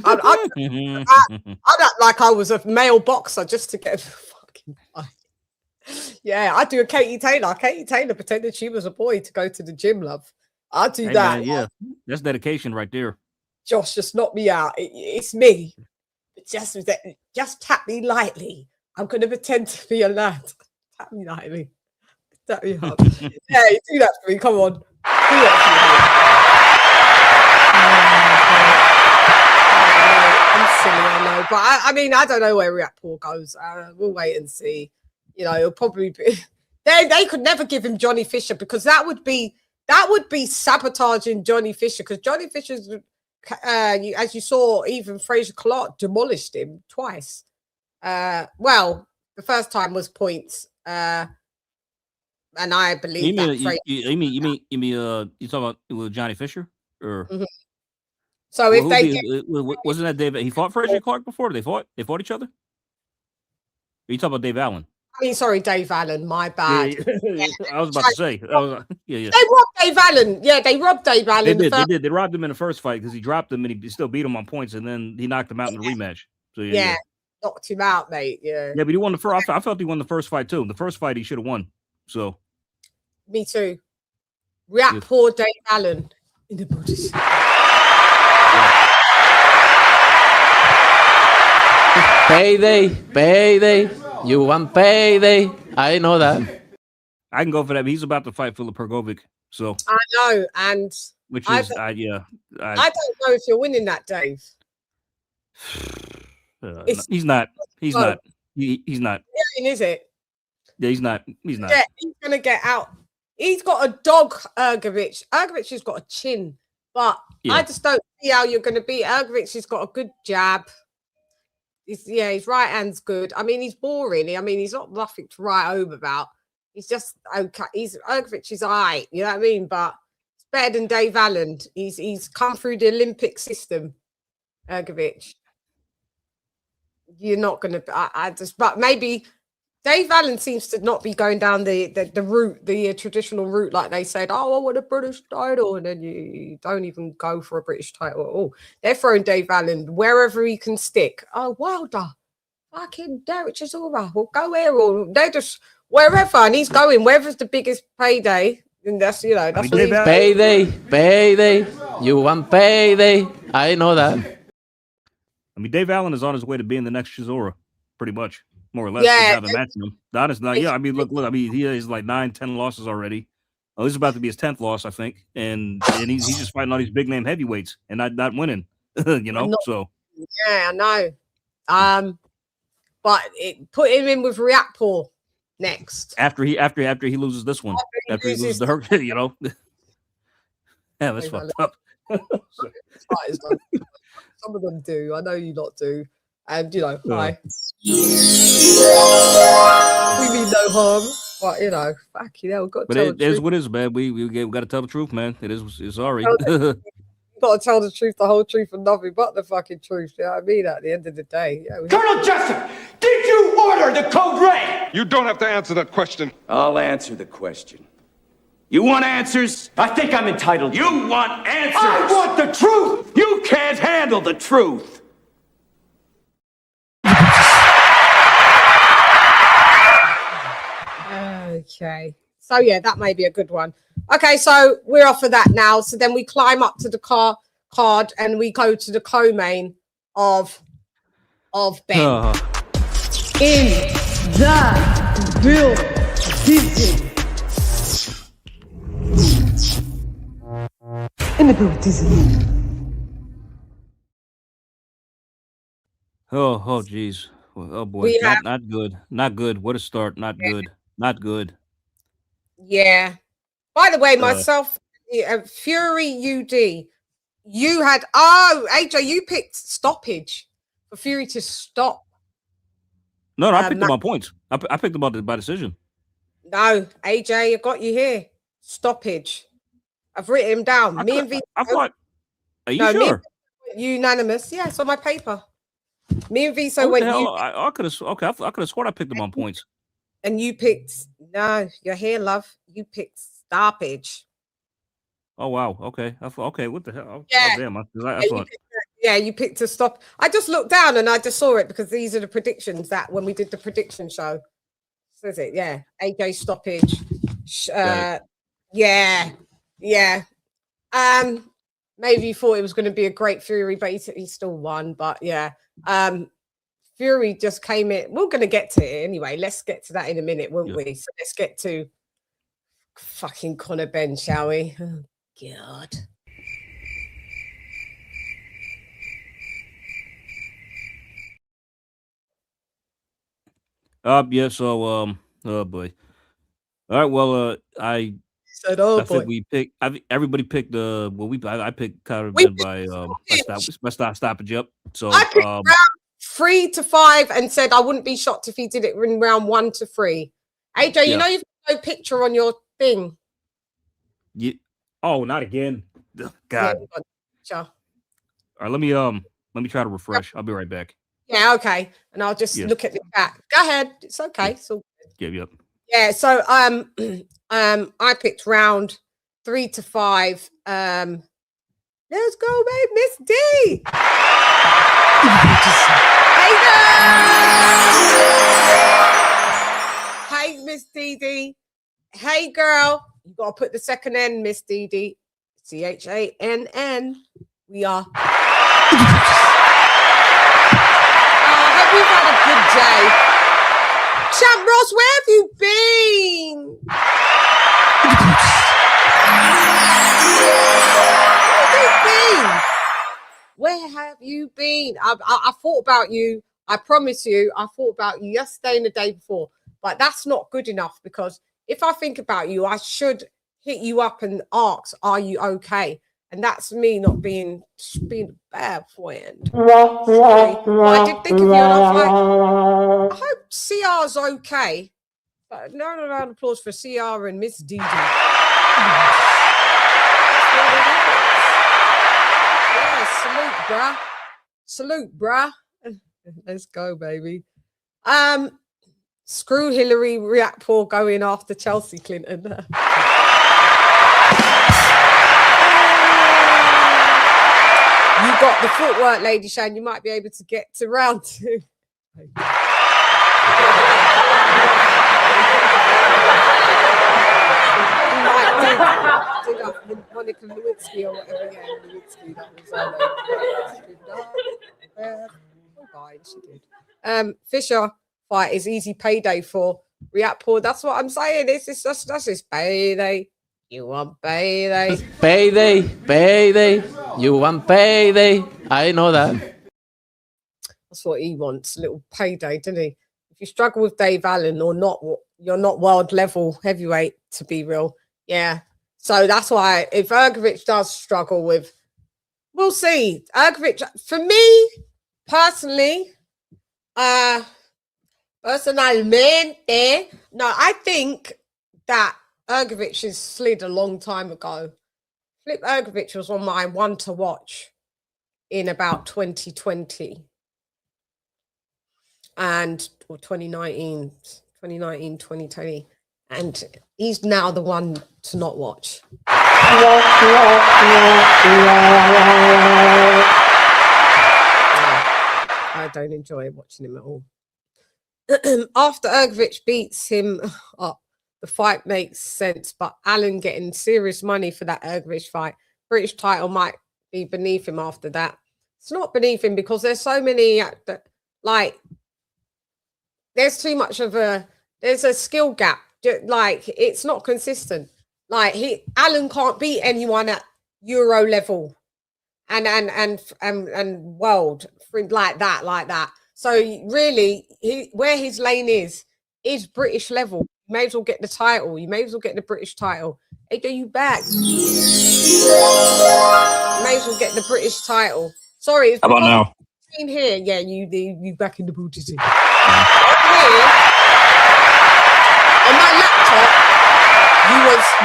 I'd act like I was a male boxer just to get a fucking fight. Yeah, I'd do a Katie Taylor. Katie Taylor pretended she was a boy to go to the gym, love. I'd do that. Man, yeah, that's dedication right there. Josh, just knock me out. It's me. Just tap me lightly. I'm going to pretend to be a lad. Tap me lightly. Tap me up. Yeah, do that for me. Come on. Do that for me. I'm silly, I know. But I mean, I don't know where Riakporhe goes. We'll wait and see. You know, it'll probably be. They could never give him Johnny Fisher because that would be sabotaging Johnny Fisher because Johnny Fisher's. As you saw, even Fraser Clark demolished him twice. Well, the first time was points, and I believe you mean you talking about with Johnny Fisher or? Mm-hmm. So if wasn't that Dave? He fought Fraser Clark before. They fought each other. Are you talking about Dave Allen? I mean, sorry, Dave Allen. My bad. Yeah. I was about to say. Yeah. They robbed Dave Allen. Yeah, they robbed Dave Allen. They did. They robbed him in the first fight because he dropped him and he still beat him on points, and then he knocked him out in the rematch. So yeah, knocked him out, mate. Yeah. Yeah, but he won the first. I felt he won the first fight too. The first fight he should have won. So. Me too. Riakporhe, Dave Allen in the bodies. Payday. You want payday. I know that. I can go for that. But he's about to fight Filip Pergovic. So I know, and which is I don't know if you're winning that, Dave. He's not. He's not. He's not. Yeah, is it? Yeah, he's not. He's not. Yeah, he's gonna get out. He's got a dog, Ergovic. Ergovic has got a chin, but I just don't see how you're going to beat Ergovic. He's got a good jab. His right hand's good. I mean, he's boring. I mean, he's not nothing to write home about. He's just okay. Ergovic is all right, you know what I mean? But it's better than Dave Allen. He's come through the Olympic system, Ergovic. You're not going to. But maybe Dave Allen seems to not be going down the route, the traditional route, like they said, oh, I want a British title, and then you don't even go for a British title at all. They're throwing Dave Allen wherever he can stick. Oh, Wilder, fucking Derek Chisora, we'll go here, or they're just wherever, and he's going wherever's the biggest payday, and that's that's what he's payday. You want payday? I know that. I mean, Dave Allen is on his way to being the next Chisora, pretty much. More or less, matching him. That is not. Yeah, I mean, look. I mean, he has like 9-10 losses already. Oh, this is about to be his 10th loss, I think, and he's just fighting all these big name heavyweights and not winning. So yeah, I know. But put him in with Riakporhe next after he loses this one. After he loses the yeah, that's fucked up. Some of them do. I know you lot do. And hi. We mean no harm, but fuck got. But it is what it is, man. We got to tell the truth, man. It's sorry. You got to tell the truth, the whole truth, and nothing but the fucking truth. You know what I mean? At the end of the day, Colonel Jessup, did you order the code red? You don't have to answer that question. I'll answer the question. You want answers? I think I'm entitled. You want answers? I want the truth. You can't handle the truth. Okay. So that may be a good one. Okay, so we're off of that now. So then we climb up to the card and we go to the co-main. of Ben. In the building. In the building. Oh, geez. Oh boy, We have, not good, not good. What a start. Not good, not good. yeah. By the way, Uh, myself, Fury UD, you had, AJ, you picked stoppage for Fury to stop. no, I picked them on points. I picked them by decision. No, AJ, I got you here. Stoppage. I've written him down. Me and V. I thought. Are you no, sure? Unanimous. Yeah, it's on my paper. Me and Viso What the went. hell? I could have. Okay, I could have sworn I picked them on points. And you picked. No, you're here, love. You picked stoppage. Oh wow. Okay. Okay. What the hell? Yeah. Oh, damn. I thought. You picked a stop. I just looked down and I just saw it because these are the predictions that when we did the prediction show. So is it? Yeah. AJ stoppage. Yeah. Maybe you thought it was going to be a great Fury, but he still won. But yeah. Fury just came in. We're going to get to it anyway. Let's get to that in a minute, won't we? So let's get to fucking Conor Benn, shall we? Oh, God. Yeah. So oh boy. All right. Well, I said, "Oh I boy." think we picked. Everybody picked. I picked Conor Benn by stoppage. Yep. So I picked round 3 to 5 and said I wouldn't be shocked if he did it in round 1 to 3. AJ, you know you've got no picture on your thing. Yeah. Oh, not again. God. Yeah, all right. Let me try to refresh. I'll be right back. Yeah. Okay. And I'll just look at the chat. Go ahead. It's okay. It's all good. Yep. Yeah. So I picked round 3 to 5. Let's go, babe, Miss D. Hey, Miss Dee. Hey, girl. You gotta put the second N, Miss Dee. CHANN. We are. Hope you've had a good day. Champ Ross, where have you been? Where have you been? I thought about you. I promise you, I thought about you yesterday and the day before. But that's not good enough because if I think about you, I should hit you up and ask, are you okay? And that's me not being a bad friend. I did think of you and I was like, I hope CR's okay. But no round of applause for CR and Miss Dee. Salute, bruh. Let's go, baby. Screw Hillary react poor going after Chelsea Clinton. You got the footwork, Lady Shan. You might be able to get to round 2. Dig up Monica Lewinsky or whatever. Yeah, Lewinsky. That was she did. Fisher fight is easy payday for Riatpour. That's what I'm saying. That's just payday. You want payday? Payday. You want payday? I know that. That's what he wants. A little payday, doesn't he? If you struggle with Dave Allen or not, you're not world level heavyweight, to be real. Yeah. So that's why if Ergovic does struggle with, we'll see. Ergovic, for me, personally, personalmente, no, I think that Ergovic has slid a long time ago. Flip Ergovic was on my one to watch in about 2020 or 2019, 2020. And he's now the one to not watch. I don't enjoy watching him at all. After Ergovic beats him up, the fight makes sense, but Allen getting serious money for that Ergovic fight. British title might be beneath him after that. It's not beneath him because there's so many, like, there's too much of there's a skill gap. Like, it's not consistent. Like, Alan can't beat anyone at Euro level and world like that. So really, where his lane is British level. You may as well get the title. You may as well get the British title. Hey, are you back? You may as well get the British title. Sorry, it's how about now? In here, yeah, you back in the booty. On my laptop,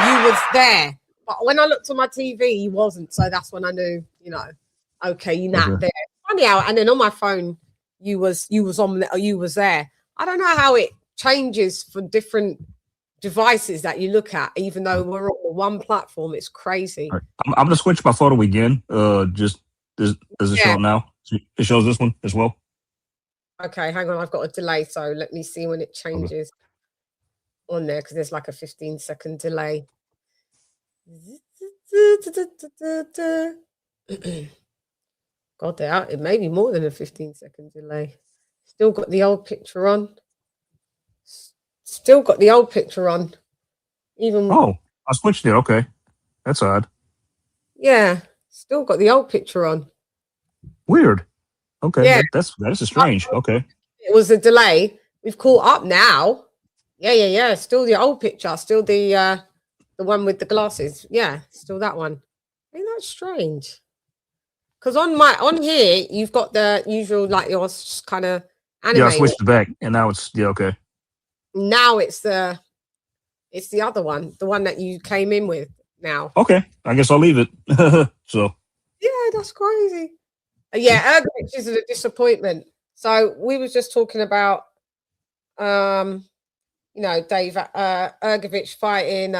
you was there, but when I looked on my TV, you wasn't. So that's when I knew, okay, you're not there. Funny how, and then on my phone, you was there. I don't know how it changes for different devices that you look at, even though we're on one platform. It's crazy. Right. I'm gonna switch my photo again. Just does it show up now? It shows this one as well. Okay, hang on. I've got a delay, so let me see when it changes on there because there's like a 15-second delay. God, it may be more than a 15-second delay. Still got the old picture on. Even I switched it. Okay, that's odd. Yeah, still got the old picture on. Weird. Okay, yeah. That's strange. Okay, it was a delay. We've caught up now. Yeah. Still the old picture. Still the one with the glasses. Yeah, still that one. Ain't that strange? Because on here you've got the usual, like, yours kind of animated. Yeah, I switched it back, and now it's okay. Now it's the other one, the one that you came in with now. Okay, I guess I'll leave it. So yeah, that's crazy. Yeah, Ergovich is a disappointment. So we was just talking about Dave Ergovich fighting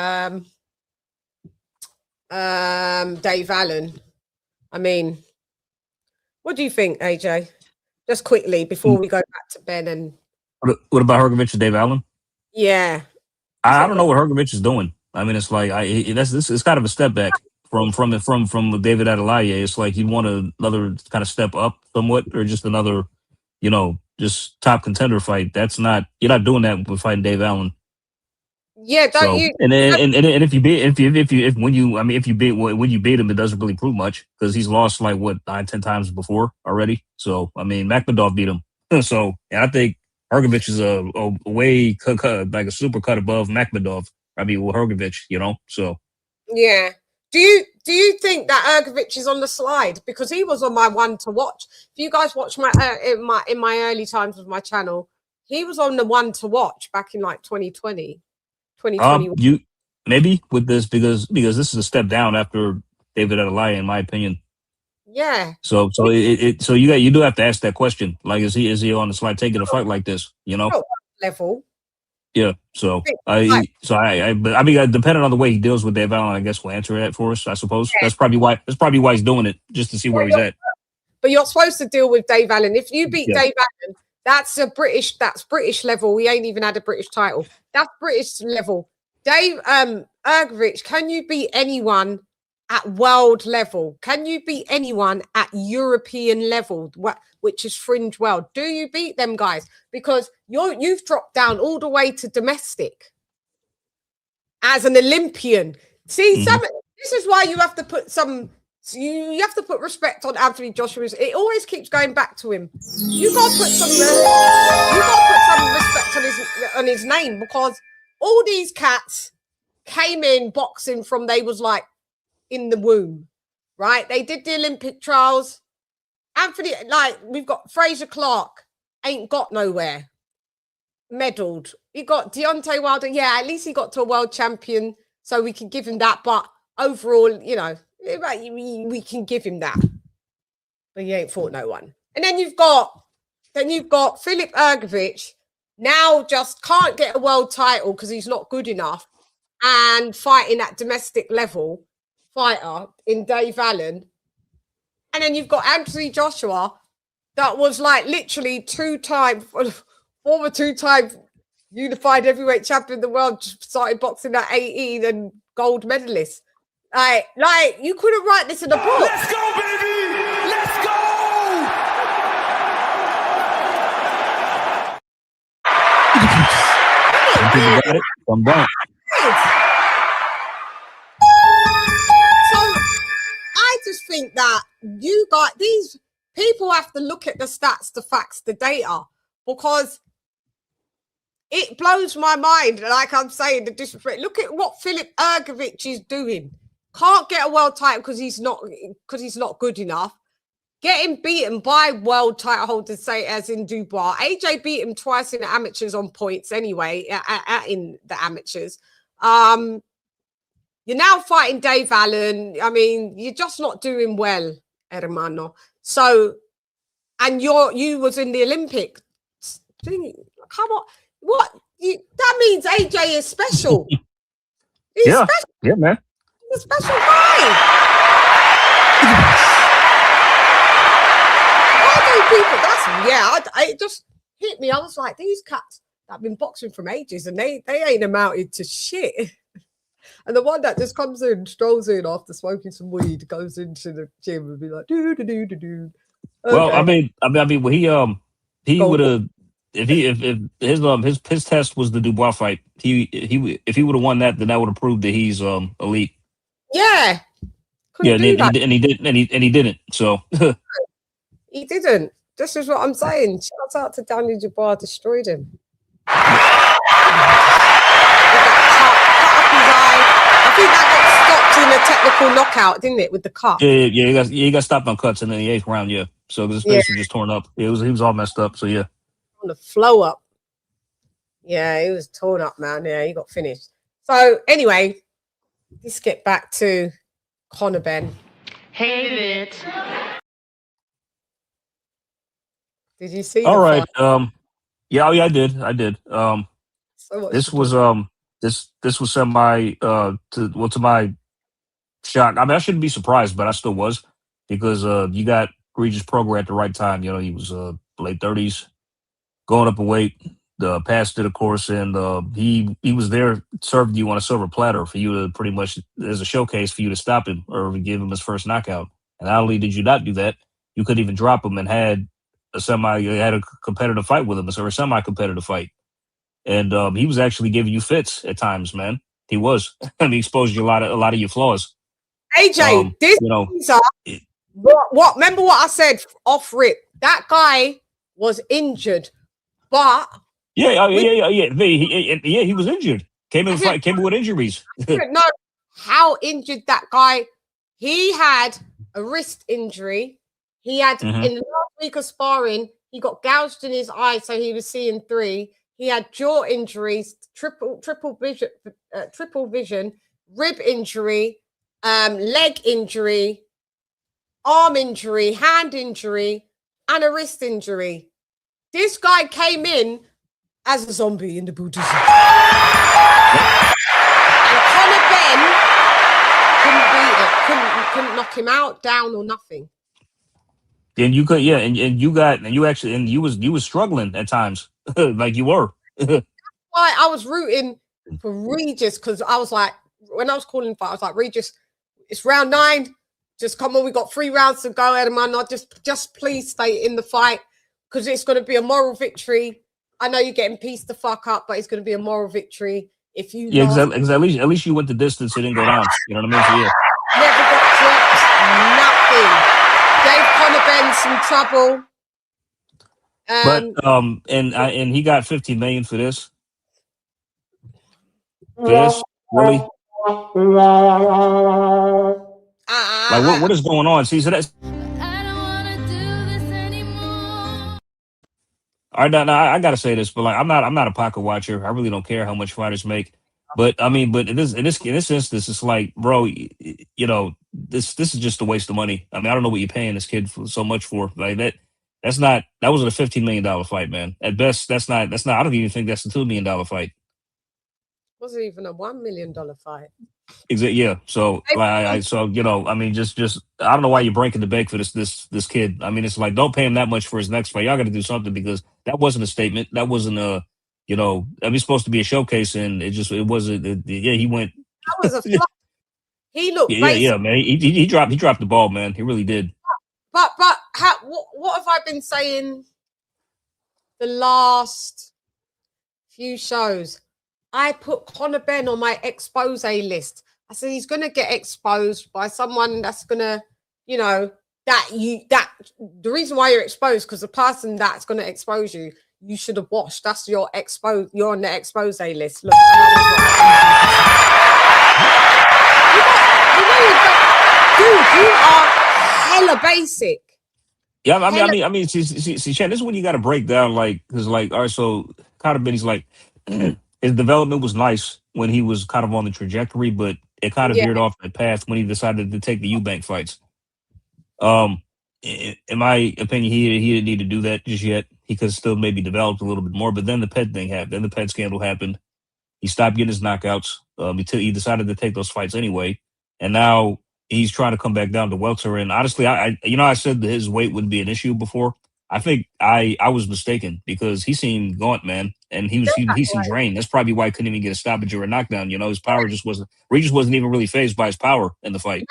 Dave Allen. I mean, what do you think, AJ? Just quickly before we go back to Ben and what about Hergovich and Dave Allen? Yeah, I don't know what Hergovich is doing. I mean, it's like it's kind of a step back from David Adelaya. It's like you want another kind of step up somewhat, or just another, just top contender fight. You're not doing that with fighting Dave Allen. Yeah, you? And if you beat when you beat him, it doesn't really prove much because he's lost like 9-10 times before already. So I mean, Makhmudov beat him. So and I think Hergovich is a way cut, like a super cut above Makhmudov. I mean, with Hergovich, So yeah. Do you think that Ergovich is on the slide? Because he was on my one to watch. If you guys watch my in my early times with my channel, he was on the one to watch back in like 2020, 2021. You maybe with this because this is a step down after David Adelaya, in my opinion. Yeah. So you do have to ask that question. Like, is he on the slide taking a fight like this? Level. Yeah. So depending on the way he deals with Dave Allen, I guess we'll answer that for us. I suppose that's probably why he's doing it, just to see where he's at. But you're supposed to deal with Dave Allen. If you beat Dave Allen, that's British level. We ain't even had a British title. That's British level. Dave Ergovich, can you beat anyone at world level? Can you beat anyone at European level, which is fringe world? Do you beat them guys? Because you've dropped down all the way to domestic as an Olympian. See, this is why you have to put you have to put respect on Anthony Joshua's. It always keeps going back to him. You got to put some respect on his name, because all these cats came in boxing from they was like in the womb, right? They did the Olympic trials. Anthony, like, we've got Fraser Clark, ain't got nowhere. Medalled. You got Deontay Wilder. Yeah, at least he got to a world champion, so we can give him that. But overall, we can give him that. But he ain't fought no one. And then you've got Philip Ergovich, now just can't get a world title because he's not good enough, and fighting at domestic level fighter in Dave Allen. And then you've got Anthony Joshua, that was like literally former two-time unified heavyweight champion of the world, started boxing at 18 and gold medalist. Like you couldn't write this in a book. Let's go, baby! Let's go! people got it, some don't. So I just think that you got these people have to look at the stats, the facts, the data, because it blows my mind. Like I'm saying, the disrespect. Look at what Filip Ergovic is doing. Can't get a world title because he's not good enough. Getting beaten by world title holders, say as in Dubois. AJ beat him twice in the amateurs on points anyway, in the amateurs. You're now fighting Dave Allen. I mean, you're just not doing well, hermano. So, and you was in the Olympics. Come on, what? That means AJ is special. He's special. Yeah, man. He's a special guy. It just hit me. I was like, these cats that have been boxing from ages and they ain't amounted to shit. And the one that just comes in, strolls in after smoking some weed, goes into the gym and be like, do. Okay. Well, I mean, well, he would have if his test was the Dubois fight. If he would have won that, then that would have proved that he's elite. Yeah. And he didn't. So he didn't. This is what I'm saying. Shout out to Daniel Dubois, destroyed him. I think that got stopped in a technical knockout, didn't it, with the cut? Yeah, he got stopped on cuts in the 8th round, yeah. So his face was just torn up. He was all messed up, so yeah. On the flow up. Yeah, he was torn up, man. Yeah, he got finished. So anyway, let's get back to Conor Benn. Hate it. Did you see? All right. Yeah, I did. So this was semi to my shock. I mean, I shouldn't be surprised, but I still was, because you got Regis Prograis at the right time. You know, he was late 30s, going up in weight, passed it, of course, and he was there, served you on a silver platter for you to pretty much, as a showcase for you to stop him or give him his first knockout. And not only did you not do that, you couldn't even drop him, and had a competitive fight with him, or a semi-competitive fight. And he was actually giving you fits at times, man. He was. I mean, he exposed you a lot of your flaws. AJ, what? Remember what I said off rip? That guy was injured, but He was injured. Came in with injuries. No, how injured that guy? He had a wrist injury. He had in the last week of sparring, he got gouged in his eye, so he was seeing 3. He had jaw injuries, triple vision, rib injury, leg injury, arm injury, hand injury, and a wrist injury. This guy came in as a zombie in the Buddhism. And Conor Benn couldn't beat it, couldn't knock him out, down, or nothing. And you could, you was struggling at times, like you were. Why I was rooting for Regis, because I was like, when I was calling fight, I was like, Regis, it's round 9. Just come on, we got 3 rounds to go, hermano. Just please stay in the fight, because it's going to be a moral victory. I know you're getting pieced the fuck up, but it's going to be a moral victory if you. Yeah, exactly. At least you went the distance. It didn't go down. You know what I mean? So, yeah. Never got dropped. Nothing. Gave Conor Benn some trouble. But and he got $15 million for this. For this, really? Like what is going on? See, so that's. All right, now I gotta say this, but like I'm not a pocket watcher. I really don't care how much fighters make. But I mean, but in this instance, it's like, bro, you know, this is just a waste of money. I mean, I don't know what you're paying this kid so much for. Like that wasn't a $15 million fight, man. At best, that's not. I don't even think that's a $2 million fight. Wasn't even a $1 million fight. Exactly. Yeah. So you know, I mean, just I don't know why you're breaking the bank for this kid. I mean, it's like, don't pay him that much for his next fight. Y'all got to do something, because that wasn't a statement. That wasn't a. You know, I mean, supposed to be a showcase, and it wasn't. He went. That was a flop. He looked. Yeah, man. He dropped the ball, man. He really did. But what have I been saying the last few shows? I put Conor Benn on my expose list. I said he's going to get exposed by someone that's going to, you know, that the reason why you're exposed, because the person that's going to expose you, you should have watched. That's your expose. You're on the expose list. Look, dude, you are hella basic. Yeah, I mean, see, Chan, this is when you got to break down, like, because, like, all right, so Conor Benny's like, his development was nice when he was kind of on the trajectory, but it kind of veered off that path when he decided to take the Eubank fights. In my opinion, he didn't need to do that just yet. He could still maybe developed a little bit more, but then the pet thing happened. Then the pet scandal happened. He stopped getting his knockouts. He decided to take those fights anyway, and now he's trying to come back down to welter. And honestly, I said that his weight wouldn't be an issue before. I think I was mistaken because he seemed gaunt, man, and he seemed drained. That's probably why he couldn't even get a stoppage or a knockdown. You know, his power just wasn't even really phased by his power in the fight.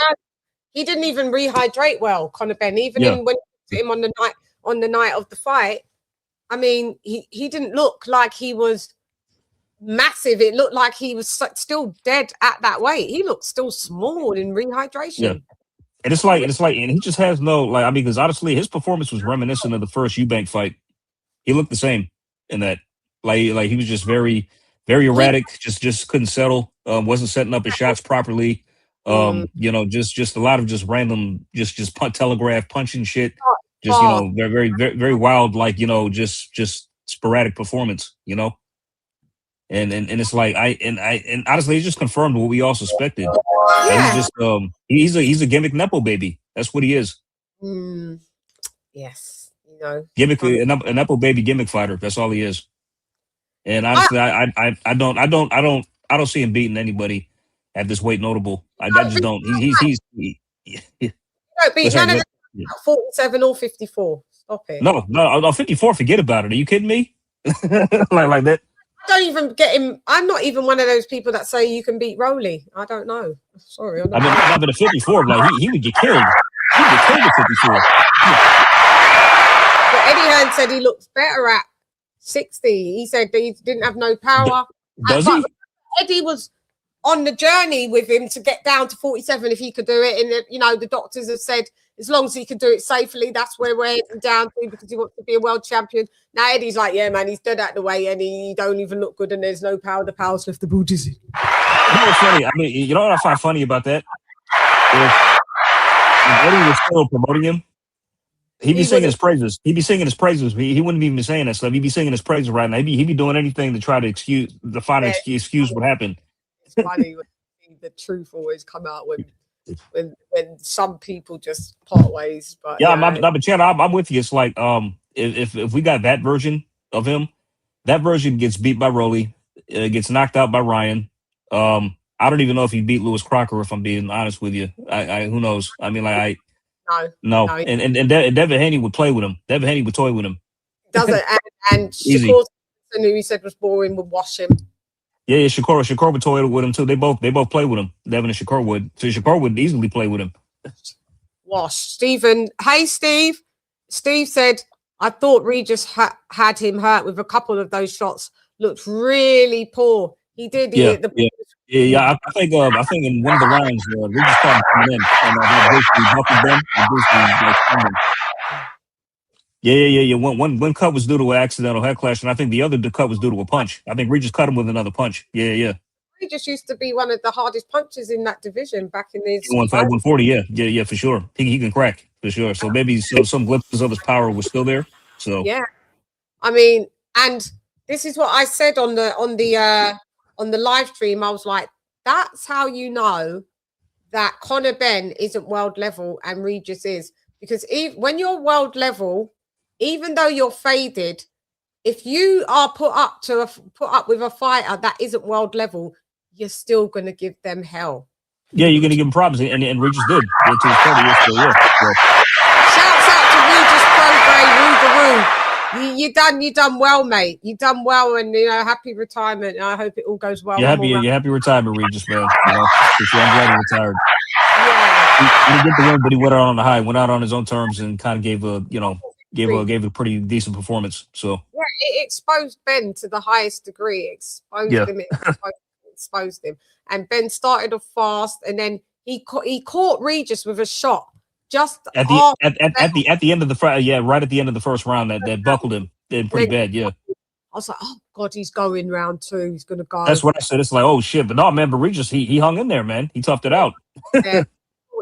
He didn't even rehydrate well, Conor Benn. Even when you put him on the night of the fight, I mean, he didn't look like he was massive. It looked like he was still dead at that weight. He looked still small in rehydration. Yeah. And it's like, and he just has no, like, I mean, because honestly, his performance was reminiscent of the first Eubank fight. He looked the same in that. Like he was just very, very erratic, just couldn't settle, wasn't setting up his shots properly. You know, just a lot of just random, just telegraph punching shit. Just, you know, very, very, very wild, like, you know, just sporadic performance, you know? And it's like and honestly, he just confirmed what we all suspected. And he's just he's a gimmick nepo baby. That's what he is. Yes, you know, Gimmick a nepo baby gimmick fighter. That's all he is. And honestly, I don't see him beating anybody at this weight notable. I just don't. He's don't beat none of them 47 or 54. Stop it. No, 54. Forget about it. Are you kidding me? like that. I don't even get him. I'm not even one of those people that say you can beat Rolly. I don't know. Sorry. I mean, but at 54, like he would get killed. He would get killed at 54. But Eddie Hearn said he looks better at 60. He said that he didn't have no power. Does he? Eddie was on the journey with him to get down to 47 if he could do it. And, you know, the doctors have said as long as he can do it safely, that's where we're heading down to because he wants to be a world champion. Now Eddie's like, yeah, man, he's dead out the way and he don't even look good and there's no power. The power's left the boot, is it? You know what's funny? I mean, you know what I find funny about that? If Eddie was still promoting him, he'd be singing his praises. He'd be singing his praises. He wouldn't even be saying that stuff. He'd be singing his praises right now. He'd be doing anything to try to excuse what happened. It's funny when the truth always come out when some people just part ways. But but Chad, I'm with you. It's like if we got that version of him, that version gets beat by Rolly, gets knocked out by Ryan. I don't even know if he beat Lewis Crocker. If I'm being honest with you, I who knows? I mean, like no. And Devin Haney would play with him. Devin Haney would toy with him. Doesn't and Shakur, who he said was boring, would wash him. Yeah, Shakur would toy with him too. They both play with him. Devin and Shakur would. So Shakur would easily play with him. Wash. Stephen. Hey, Steve. Steve said, I thought Regis had him hurt with a couple of those shots. Looked really poor. He did. I think in one of the rounds, Regis caught him coming in and basically buckled them and basically Yeah. One cut was due to an accidental head clash, and I think the other cut was due to a punch. I think Regis cut him with another punch. Yeah. Regis used to be one of the hardest punchers in that division back in his 140. Yeah, for sure. He can crack for sure. So maybe some glimpses of his power was still there. So yeah, I mean, and this is what I said on the live stream. I was like, that's how you know that Conor Benn isn't world level and Regis is, because when you're world level, even though you're faded, if you are put up with a fighter that isn't world level, you're still going to give them hell. Yeah, you're going to give them problems, and Regis did. To his credit, so. Shouts out to Regis Prograis, you done well, mate. You done well, and happy retirement. I hope it all goes well. You're happy retirement, Regis, man. I'm glad he retired. Yeah, he didn't get the win, but he went out on the high, went out on his own terms, and kind of gave gave a pretty decent performance. So yeah, it exposed Ben to the highest degree. It exposed him, and Ben started off fast, and then he caught Regis with a shot just at the end of the right at the end of the first round that buckled him pretty bad. Yeah, I was like, oh God, he's going round 2. He's gonna go. That's what I said. It's like, oh shit, but no, man, but Regis he hung in there, man. He toughed it out. Yeah.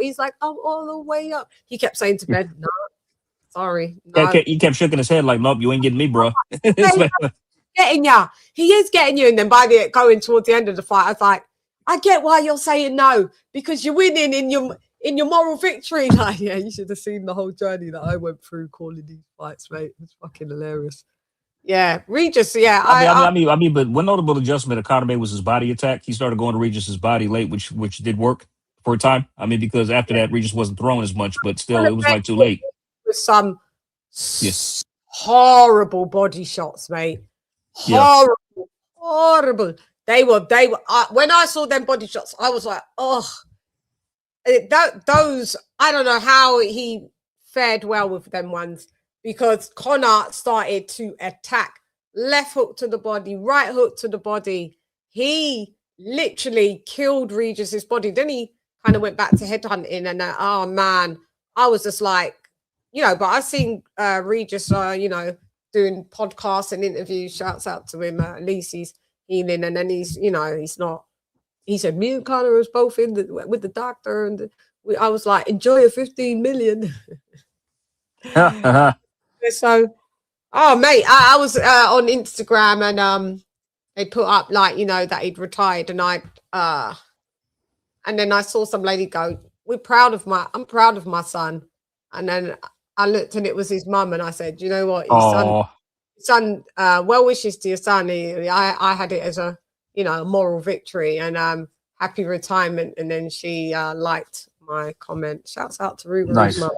He's like, I'm all the way up. He kept saying to Ben, no, sorry. No. He kept shaking his head like, nope, you ain't getting me, bro. Getting ya. He is getting you. And then going towards the end of the fight, I was like, I get why you're saying no, because you're winning in your moral victory. Like, yeah, you should have seen the whole journey that I went through calling these fights, mate. It's fucking hilarious. Yeah, Regis. Yeah, I mean, but one notable adjustment of Conor Benn was his body attack. He started going to Regis's body late, which did work for a time. I mean, because after that, Regis wasn't throwing as much, but still, it was like too late. With some horrible body shots, mate. Horrible. They were. When I saw them body shots, I was like, oh, those. I don't know how he fared well with them ones, because Conor started to attack, left hook to the body, right hook to the body. He literally killed Regis's body. Then he kind of went back to headhunting, and oh man, I was just like, but I've seen Regis, doing podcasts and interviews. Shouts out to him. At least he's healing, and then he's not. He said me and Conor was both with the doctor, and I was like, enjoy a 15 million. So, oh mate, I was on Instagram, and they put up that he'd retired, and and then I saw some lady go, I'm proud of my son. And then I looked, and it was his mum, and I said, you know what, son, well wishes to your son. I had it as a moral victory, and happy retirement. And then she liked my comment. Shouts out to Ruben. Nice. Mum.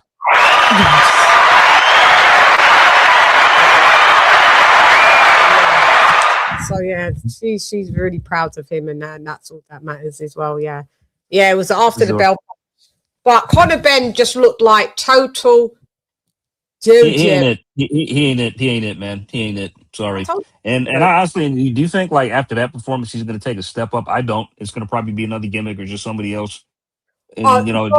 So yeah, she's really proud of him, and that's all that matters as well. Yeah, it was after the bell, but Conor Benn just looked like total. He ain't it, man. He ain't it. Sorry. And I honestly, do you think like after that performance he's going to take a step up? I don't. It's going to probably be another gimmick or just somebody else. And Ryan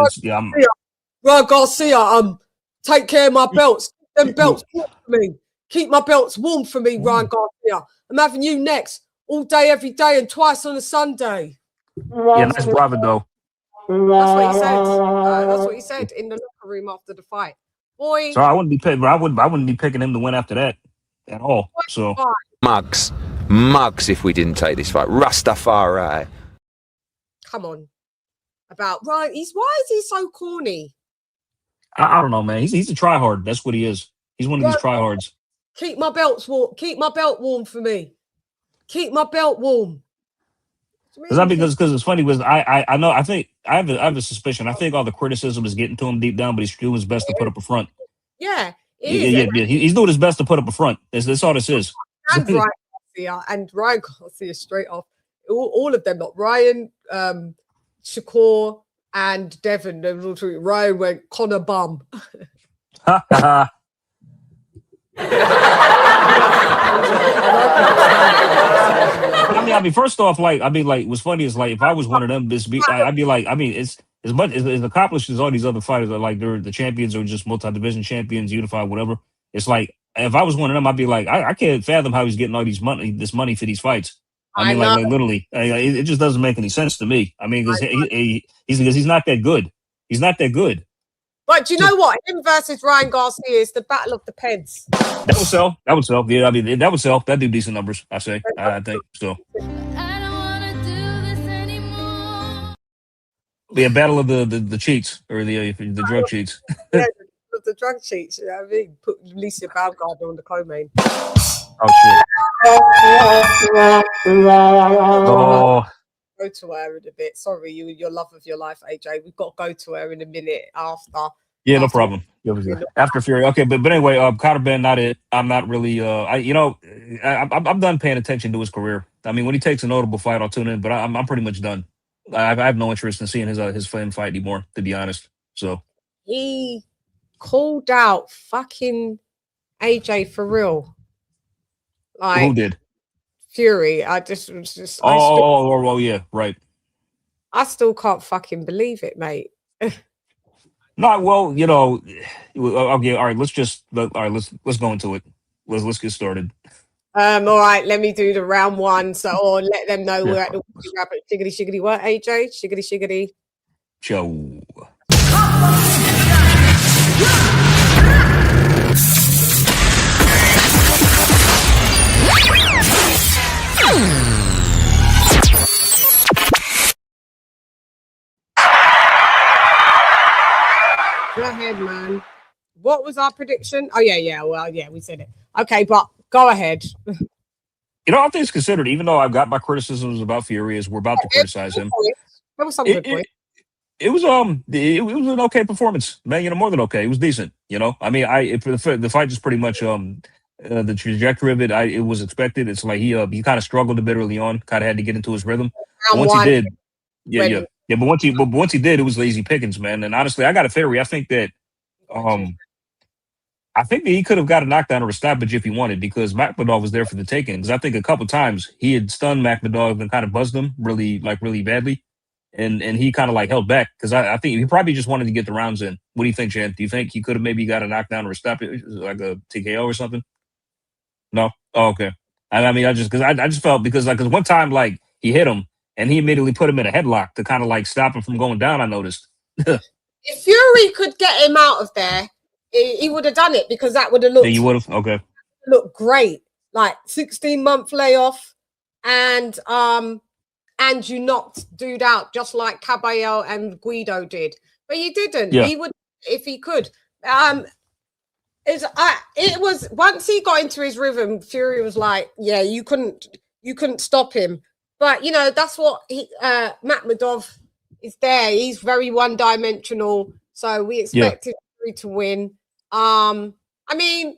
Garcia, take care of my belts. Them belts warm for me. Keep my belts warm for me, Ryan Garcia. I'm having you next all day, every day, and twice on a Sunday. Yeah, nice bravado. That's what he said. That's what he said in the locker room after the fight. Boy, so I wouldn't be picking. I wouldn't be picking him to win after that at all. So mugs, if we didn't take this fight, Rastafari. Come on, about Ryan. Why is he so corny? I don't know, man. He's a tryhard. That's what he is. He's one of these tryhards. Keep my belts warm. Keep my belt warm for me. Keep my belt warm. Because it's funny because I know I think I have a suspicion. I think all the criticism is getting to him deep down, but he's doing his best to put up a front. Yeah, he's doing his best to put up a front. That's all this is. And Ryan Garcia straight off. All of them, like Ryan, Shakur, and Devin. Ryan went Conor bum. I mean, first off, what's funny is like if I was one of them, I'd be like, I mean, it's as much as accomplished as all these other fighters are, like they're the champions or just multi-division champions, unified, whatever. It's like if I was one of them, I'd be like, I can't fathom how he's getting all this money for these fights. I mean, like literally, it just doesn't make any sense to me. I mean, because he's not that good. He's not that good. But do you know what? Him versus Ryan Garcia is the battle of the peds. That would sell. Yeah, I mean, that would sell. That'd do decent numbers, I say. I think so. Yeah, battle of the cheats or the drug cheats. Yeah, the drug cheats. You know what I mean? Put Alicia Baumgartner on the co-main. Oh shit. Oh. Go to her in a bit. Sorry, your love of your life, AJ. We've got to go to her in a minute after. Yeah, no problem. After Fury. Okay, but anyway, Conor Benn, not it. I'm not really. I'm done paying attention to his career. I mean, when he takes a notable fight, I'll tune in. But I'm pretty much done. I have no interest in seeing his flame fight anymore, to be honest. So he called out fucking AJ for real. Like Who did? Fury. I Yeah, right. I still can't fucking believe it, mate. No, well, you know, okay, all right. Let's go into it. Let's get started. All right, let me do the round one. So, or let them know Yeah. we're at the rabbit. Shiggity, shiggity, what, AJ? Shiggity, shiggity. Show. Go ahead, man. What was our prediction? Oh, yeah. Well, yeah, we said it. Okay, but go ahead. You know, all things considered, even though I've got my criticisms about Fury, as we're about to criticize him, There was some good points. It was an okay performance, man. You know, more than okay. It was decent. You know, I mean, the fight is pretty much the trajectory of it. It was expected. It's like he kind of struggled a bit early on. Kind of had to get into his rhythm. Once he did, yeah. But once he did, it was lazy pickings, man. And honestly, I got a theory. I think that he could have got a knockdown or a stoppage if he wanted, because Makhmudov was there for the taking. Because I think a couple times he had stunned Makhmudov and kind of buzzed him really badly. And he kind of like held back, because I think he probably just wanted to get the rounds in. What do you think, Jan? Do you think he could have maybe got a knockdown or a stoppage, like a TKO or something? No? Oh, okay. I mean, I just felt, because one time, like, he hit him and he immediately put him in a headlock to kind of like stop him from going down, I noticed. If Fury could get him out of there, he would have done it, because that would have looked. Yeah, you would have? Okay. Looked great. Like 16-month layoff, and you knocked dude out just like Caballero and Guido did. But you didn't. Yeah. He would, if he could. It was once he got into his rhythm, Fury was like, yeah, you couldn't stop him. But you know, that's what Makhmudov is there. He's very one-dimensional. So we expected Fury to win. I mean,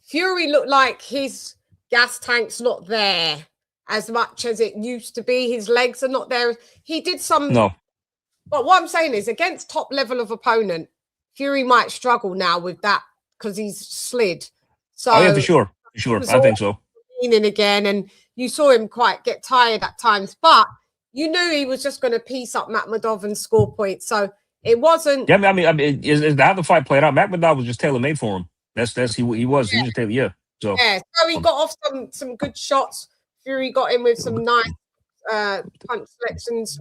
Fury looked like his gas tank's not there as much as it used to be. His legs are not there. He did some. No. But what I'm saying is, against top level of opponent, Fury might struggle now with that, because he's slid. So yeah, for sure. I think so. Leaning again, and you saw him quite get tired at times, but you knew he was just going to piece up Makhmudov and score points. So it wasn't. Yeah, I mean, is how the fight played out. Makhmudov was just tailor made for him. He was. He just tailor. So he got off some good shots. Fury got in with some nice punch selections.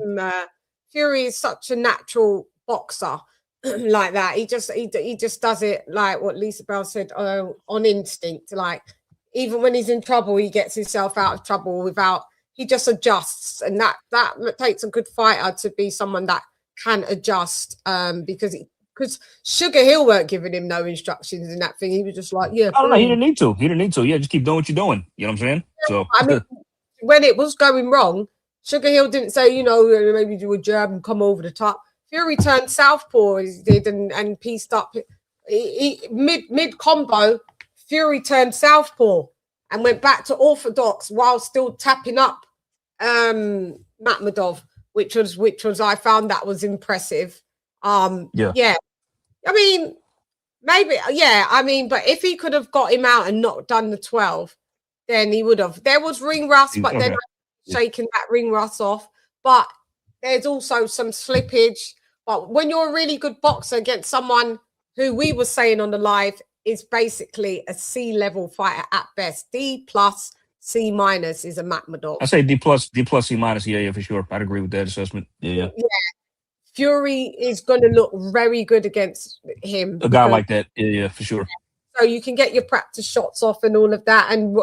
Fury is such a natural boxer like that. He just does it like what Lisa Bell said, on instinct. Like, even when he's in trouble, he gets himself out of trouble he just adjusts, and that takes a good fighter to be someone that can adjust, because Sugar Hill weren't giving him no instructions in that thing. He was just like, yeah. I don't know. He didn't need to. Yeah, just keep doing what you're doing. You know what I'm saying? So I mean, when it was going wrong, Sugar Hill didn't say, maybe do a jab and come over the top. Fury turned southpaw, he did, and pieced up. Mid combo, Fury turned southpaw and went back to orthodox while still tapping up Makhmudov, which was I found that was impressive. Yeah. I mean, maybe, yeah. I mean, but if he could have got him out and not done the 12, then he would have. There was ring rust, but then shaking that ring rust off. But there's also some slippage. But when you're a really good boxer against someone who we were saying on the live is basically a C-level fighter at best, D+, C- is a Makhmudov. I say D+, C-. Yeah, for sure. I'd agree with that assessment. Yeah. Fury is going to look very good against him. A guy like that, yeah, for sure. So you can get your practice shots off and all of that, and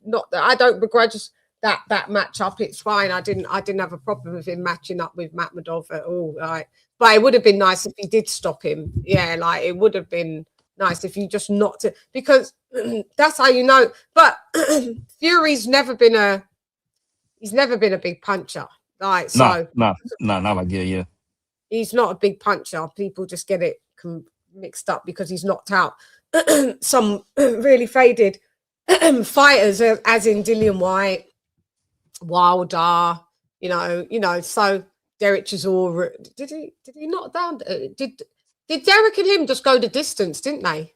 not that I don't begrudge that matchup. It's fine. I didn't have a problem with him matching up with Makhmudov at all. Right, but it would have been nice if he did stop him. Yeah, like it would have been nice if you just knocked it, because that's how you know. But Fury's never been a big puncher. Like so, not like yeah. He's not a big puncher. People just get it mixed up because he's knocked out some really faded fighters, as in Dillian White, Wilder, so Derek Chisora. Did he knock down? Did Derek and him just go the distance, didn't they?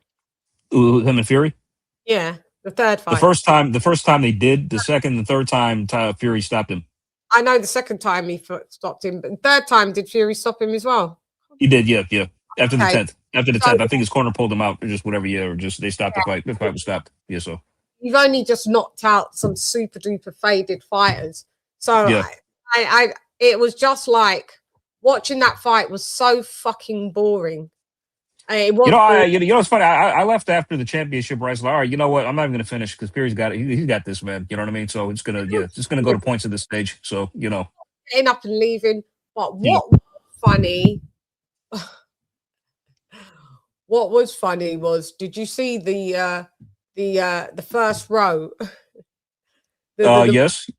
Him and Fury. Yeah, the third fight. The first time they did. The second, the third time, Fury stopped him. I know the second time he stopped him, but the third time did Fury stop him as well? He did, yeah. After the 10th, I think his corner pulled him out, or just whatever, or just they stopped the fight. The fight was stopped. Yeah, so you've only just knocked out some super duper faded fighters. So yeah. It was just like watching that fight was so fucking boring. It was it's funny. I left after the championship. Where I was like, all right, you know what? I'm not even going to finish because Fury's got it. He's got this, man. You know what I mean? So it's gonna go to points at this stage. So getting up and leaving. But what was funny? What was funny was, did you see the first row? Yes.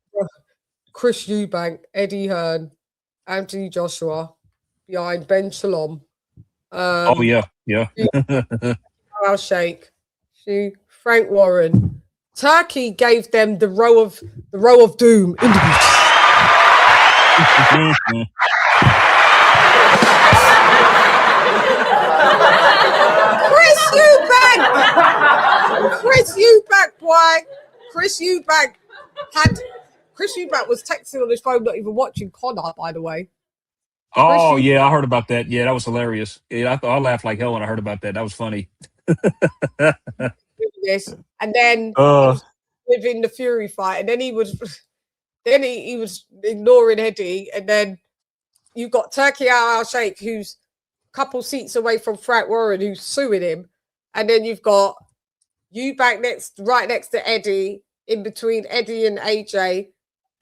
Chris Eubank, Eddie Hearn, Anthony Joshua behind Ben Shalom. Yeah. Al Sheikh, Frank Warren. Turkey gave them the row of doom interview. Chris Eubank, boy. Chris Eubank was texting on his phone, not even watching Conor, by the way. Oh, yeah, I heard about that. Yeah, that was hilarious. Yeah, I laughed like hell when I heard about that. That was funny. Yes. And then within the Fury fight, and then he was ignoring Eddie, and then you've got Turkey Al Sheikh, who's a couple seats away from Frank Warren, who's suing him, and then you've got Eubank right next to Eddie, in between Eddie and AJ.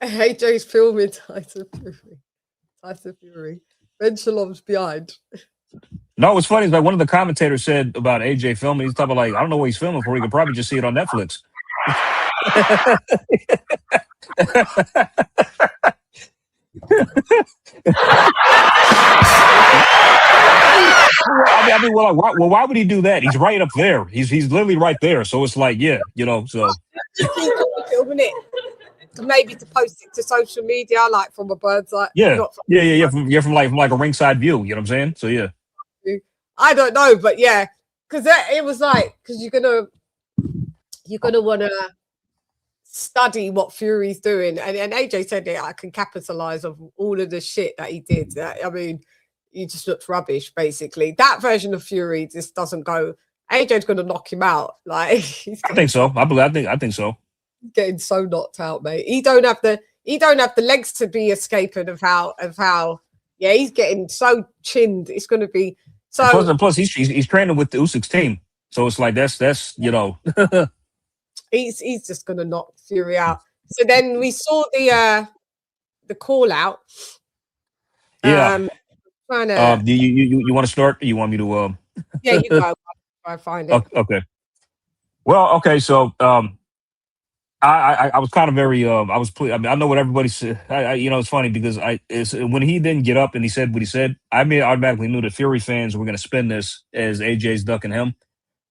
AJ's filming Tyson Fury. Ben Shalom's behind. No, what's funny is like one of the commentators said about AJ filming, he's talking like, I don't know what he's filming for. He could probably just see it on Netflix. Why would he do that? He's right up there. He's literally right there. So it's like, yeah, so. Maybe to post it to social media, like from a bird's eye. Yeah. From like a ringside view. You know what I'm saying? So yeah. I don't know, but yeah, because it was like, because you're gonna want to study what Fury's doing, and AJ said that I can capitalize on all of the shit that he did. I mean, he just looked rubbish. Basically, that version of Fury just doesn't go. AJ's gonna knock him out. Like I think so. I think so. Getting so knocked out, mate. He don't have the legs to be escaping of how yeah, he's getting so chinned. It's going to be so. Plus he's training with the Usyk's team, so it's like that's he's just going to knock Fury out. So then we saw the call out. Yeah. Do you want to start? Or you want me to? Yeah, you go. I find it. Okay. Well, okay, so I was kind of very I was I know what everybody said. It's funny because when he didn't get up and he said what he said, I automatically knew that Fury fans were going to spin this as AJ's ducking him.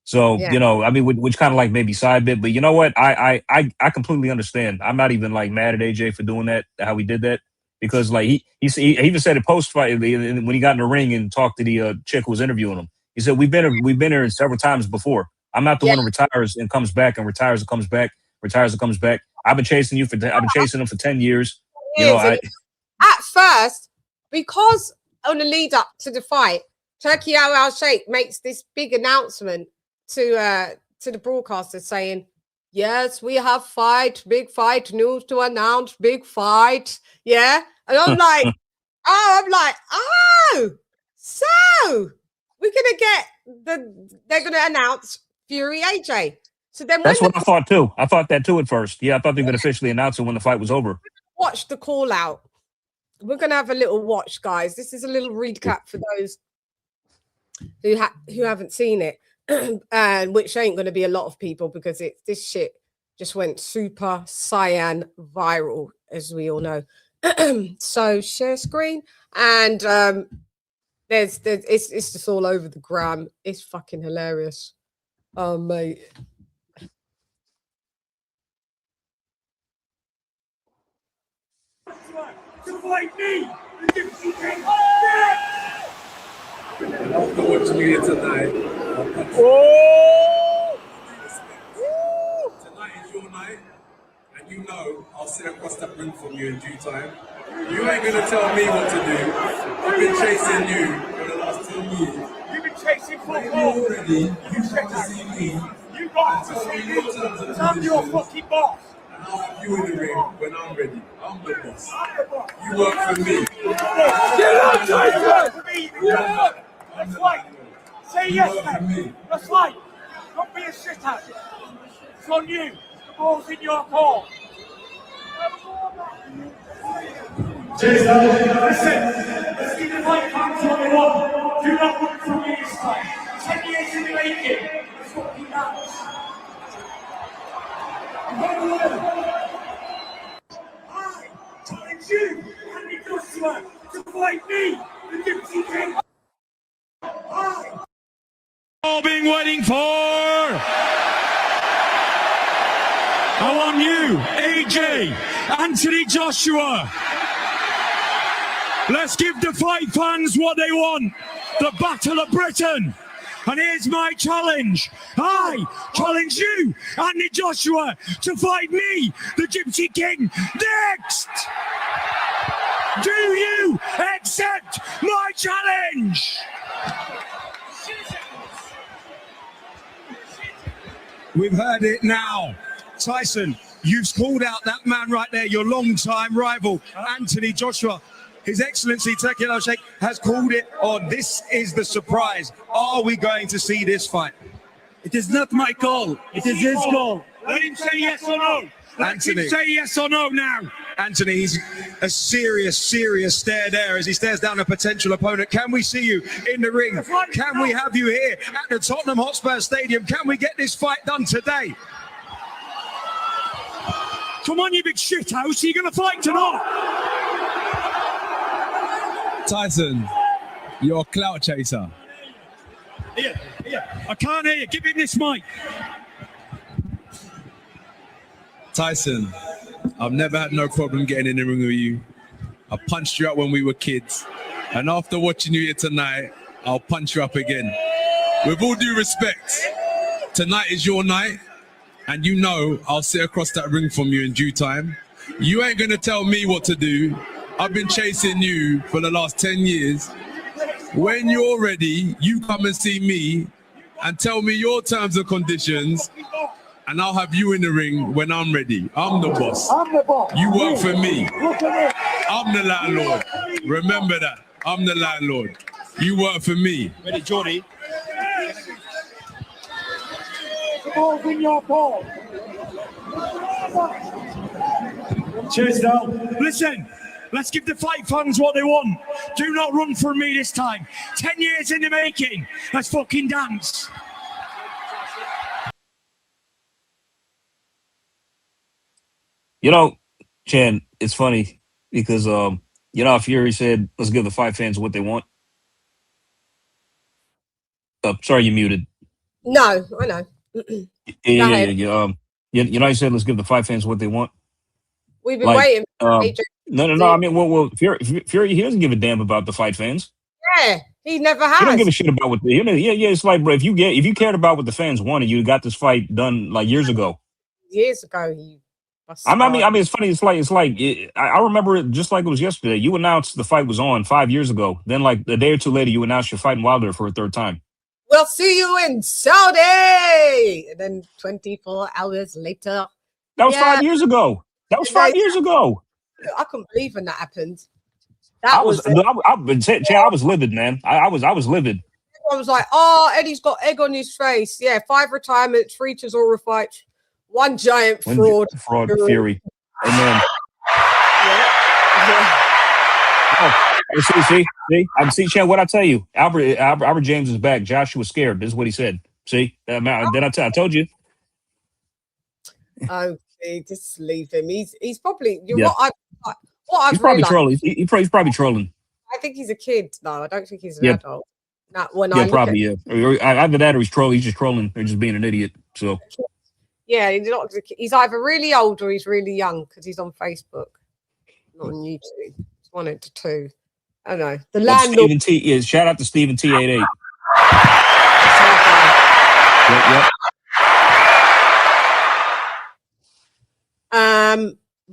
So which kind of like maybe side bit, but you know what? I completely understand. I'm not even like mad at AJ for doing that, how he did that, because like he even said it post fight when he got in the ring and talked to the chick who was interviewing him. He said we've been here several times before. I'm not the one who retires and comes back and retires and comes back. Retires and comes back. I've been chasing him for 10 years. At first, because on the lead up to the fight, Turkey Al Sheikh makes this big announcement to the broadcaster saying, "Yes, we have big fight news to announce, big fight." Yeah, and I'm like, so we're they're gonna announce Fury AJ. So then that's what I thought too. I thought that too at first. Yeah, I thought they would officially announce it when the fight was over. Watch the call out. We're gonna have a little watch, guys. This is a little recap for those who haven't seen it, and which ain't gonna be a lot of people because this shit just went super cyan viral, as we all know. So share screen, and it's just all over the gram. It's fucking hilarious. Oh mate. Like me. I don't know what you needed tonight. Oh! you know I'll sit across that ring from you in due time. You ain't gonna tell me what to do. I've been chasing you for the last 10 years. You've been chasing When football. you're ready, you come to see me. You got to see me. I'm your fucking boss. And I'll have you in the ring when I'm ready. I'm the boss. You work for me. That's right. Say yes, mate. That's right. Don't be a shithead. It's on you. The ball's in your court. Listen, let's give the right fans what they want. Do not run from me this time. 10 years in the making. That's what he does. I challenge you, Andy Joshua, to fight me, the Gypsy King. All been waiting for. I want you, AJ, Anthony Joshua. Let's give the fight fans what they want. The Battle of Britain. And here's my challenge. I challenge you, Anthony Joshua, to fight me, the Gypsy King, next. Do you accept my challenge? We've heard it now. Tyson, you've called out that man right there, your long-time rival, Anthony Joshua. His Excellency Tequila Sheikh has called it, or this is the surprise. Are we going to see this fight? It is not my call. It is his call. Let him say yes or no. Anthony, say yes or no now. Anthony, he's a serious stare there as he stares down a potential opponent. Can we see you in the ring? Can we have you here at the Tottenham Hotspur Stadium? Can we get this fight done today? Come on, you big shithouse. Are you going to fight tonight? Tyson, you're a clout chaser. Yeah. I can't hear you. Give him this mic. Tyson, I've never had no problem getting in the ring with you. I punched you up when we were kids. And after watching you here tonight, I'll punch you up again. With all due respect, tonight is your night. And you know I'll sit across that ring from you in due time. You ain't gonna tell me what to do. I've been chasing you for the last 10 years. When you're ready, you come and see me and tell me your terms and conditions, and I'll have you in the ring when I'm ready. I'm the boss. I'm the boss. You work for me. Look at it. I'm the landlord. Remember that. I'm the landlord. You work for me. Ready, Jordy? The ball's in your ball. Cheers, Dal. Listen, let's give the fight fans what they want. Do not run from me this time. 10 years in the making. Let's fucking dance. You know, Chan, it's funny because, you know, Fury said, let's give the fight fans what they want. Sorry, you muted. No, I know. Yeah. You know, he said, let's give the fight fans what they want. We've been waiting for AJ. No. I mean, well, Fury, he doesn't give a damn about the fight fans. Yeah, he never has. He don't give a shit about what. Yeah. It's like, bro, if you cared about what the fans wanted, you got this fight done like years ago. Years ago, he. I mean, it's funny. I remember it just like it was yesterday. You announced the fight was on 5 years ago. Then, like a day or two later, you announced you're fighting Wilder for a third time. We'll see you in Saudi. And then 24 hours later. That was 5 years ago. That was 5 years ago. I couldn't believe when that happened. I was livid, man. I was livid. I was like, oh, Eddie's got egg on his face. Yeah, 5 retirements, 3 Chisora fights, 1 giant fraud. Fraud, Fury. Amen. See. See, Chad, what I tell you? Albert James is back. Joshua was scared. This is what he said. See? Then I told you. Okay, just leave him. He's probably Yeah. He's probably trolling. He's probably trolling. I think he's a kid. No, I don't think he's an adult. Not when Either that or he's trolling. He's just trolling. They're just being an idiot. So yeah, he's either really old or he's really young because he's on Facebook, not on YouTube. It's 1 of the 2. I don't know. The landlord. Stephen T. Shout out to Stephen T88. Yep.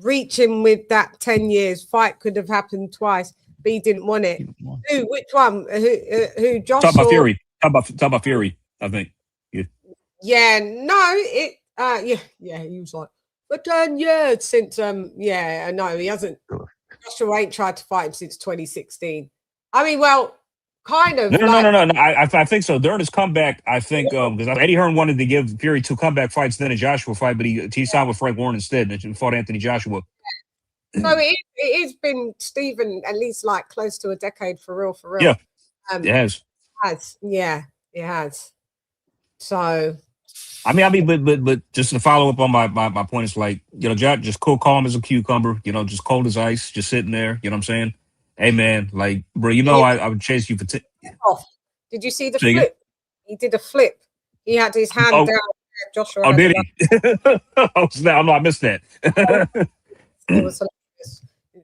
reaching with that 10 years. Fight could have happened twice, but he didn't want it. Who? Which one? Who? Josh? Talk about Fury. Talk about Fury. I think. Yeah. Yeah. No. Yeah. He was like, for 10 years since. Yeah. No, he hasn't. Joshua ain't tried to fight him since 2016. I mean, well, kind of. No. I think so. During his comeback, I think because Eddie Hearn wanted to give Fury 2 comeback fights, then a Joshua fight, but he signed with Frank Warren instead and fought Anthony Joshua. So it's been Stephen at least like close to a decade for real. Yeah, it has. Yeah, it has. So, I mean, but just to follow up on my point, is like, you know, just cool, calm as a cucumber, you know, just cold as ice, just sitting there. You know what I'm saying? Hey man, like, bro, you know, I would chase you for. Did you see the flip? He did a flip. He had his hand down. Joshua. Oh, did he? I missed that. It was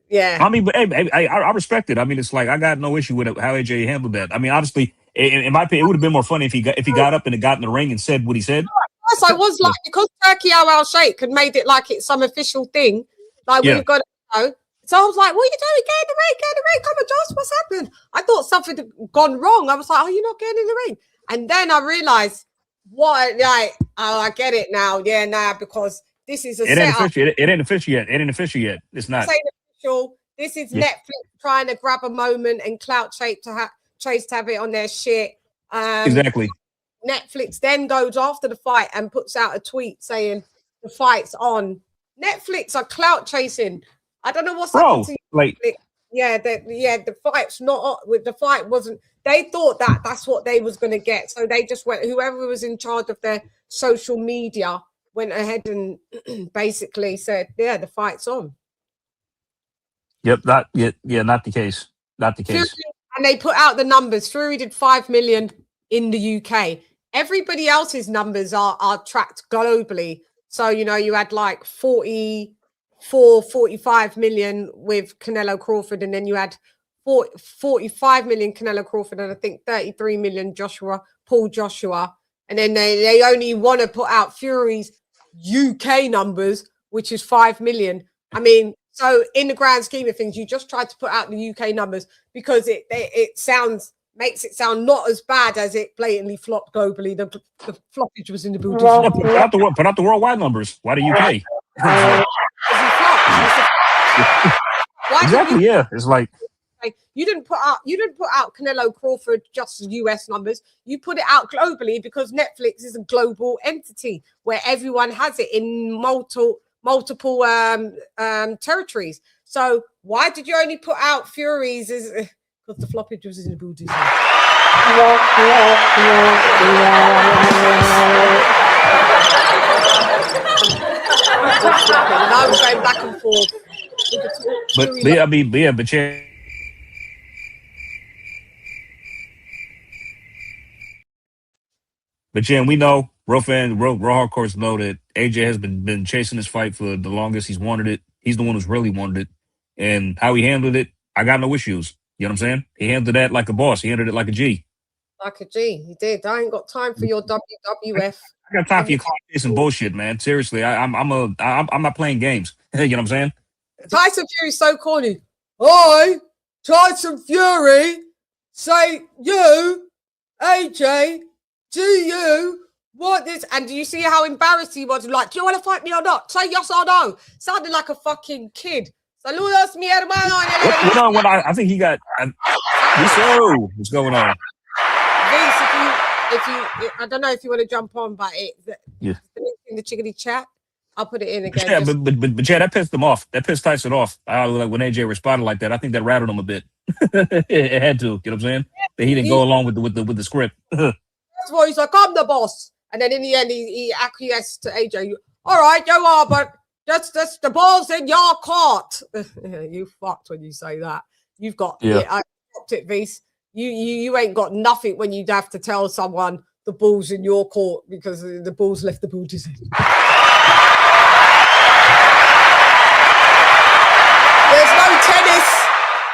yeah. I mean, but hey, I respect it. I mean, it's like I got no issue with how AJ handled that. I mean, obviously, in my opinion, it would have been more funny if he got up and got in the ring and said what he said. Yes, I was like, because Turkey Al Sheikh had made it like it's some official thing. Like we've got to know. So I was like, what are you doing? Get in the ring. Come on, Josh, what's happened? I thought something had gone wrong. I was like, oh, you're not getting in the ring. And then I realized I get it now. Yeah, now because this is a setup. It ain't official yet. It's not. This ain't official. This is Netflix trying to grab a moment and clout Chase to have it on their shit. Exactly. Netflix then goes after the fight and puts out a tweet saying the fight's on. Netflix are clout chasing. I don't know what's happening to like the fight's not with the fight wasn't. They thought that's what they was going to get, so they just went. Whoever was in charge of their social media went ahead and basically said, "Yeah, the fight's on." Yep, not the case. Not the case. Fury, and they put out the numbers. Fury did 5 million in the UK. Everybody else's numbers are tracked globally. So, you know, you had like 45 million with Canelo Crawford, and then you had 45 million Canelo Crawford, and I think 33 million Paul Joshua. And then they only want to put out Fury's UK numbers, which is 5 million. I mean, so in the grand scheme of things, you just tried to put out the UK numbers because it makes it sound not as bad as it blatantly flopped globally. The floppage was in the building. Put out the worldwide numbers. Why the UK? Exactly. Yeah, it's like you didn't put out Canelo Crawford just US numbers. You put it out globally because Netflix is a global entity where everyone has it in multiple territories. So why did you only put out Fury's? Because the floppage was in the building. Now I'm going back and forth. But Jen, we know, real hardcores know that AJ has been chasing this fight for the longest. He's wanted it. He's the one who's really wanted it. And how he handled it, I got no issues. You know what I'm saying? He handled that like a boss. He handled it like a G. Like a G. He did. I ain't got time for your WWF. I got time for your chasing bullshit, man. Seriously, I'm not playing games. You know what I'm saying? Tyson Fury's so corny. I, Tyson Fury, say you, AJ, do you want this? And do you see how embarrassed he was? Like, do you want to fight me or not? Say yes or no. Sounded like a fucking kid. Saludos, mi hermano. You know what? I think he got. What's going on? If you, I don't know if you want to jump on, but in the chickadee chat, I'll put it in again. Yeah, but yeah, that pissed him off. That pissed Tyson off. Like when AJ responded like that, I think that rattled him a bit. It had to. You know what I'm saying? That he didn't go along with the script. That's why he's like, I'm the boss. And then in the end, he acquiesced to AJ. All right, you are, but that's the ball's in your court. You fucked when you say that. You've got I dropped it, Vise. You ain't got nothing when you'd have to tell someone the ball's in your court because the ball's left the booties in.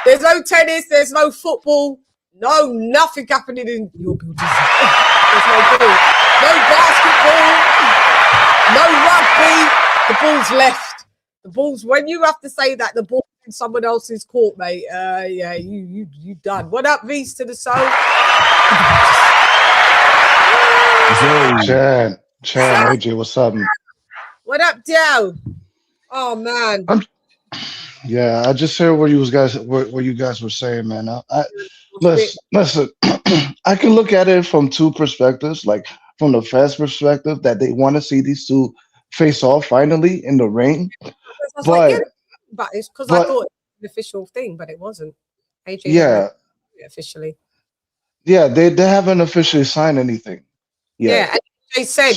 There's no tennis, there's no football, nothing happening in your building. There's no ball, no basketball, no rugby. The ball's left. The ball's when you have to say that the ball in someone else's court, mate. Yeah, you done. What up, V's to the soul? Chan, AJ, what's up? What up, Joe? Oh man. Yeah, I just heard what you guys were saying, man. Listen, I can look at it from two perspectives. Like from the Fed's perspective, that they want to see these two face off finally in the ring. But it's because I thought it was an official thing, but it wasn't. AJ didn't officially. Yeah, they haven't officially signed anything. Yeah, and AJ said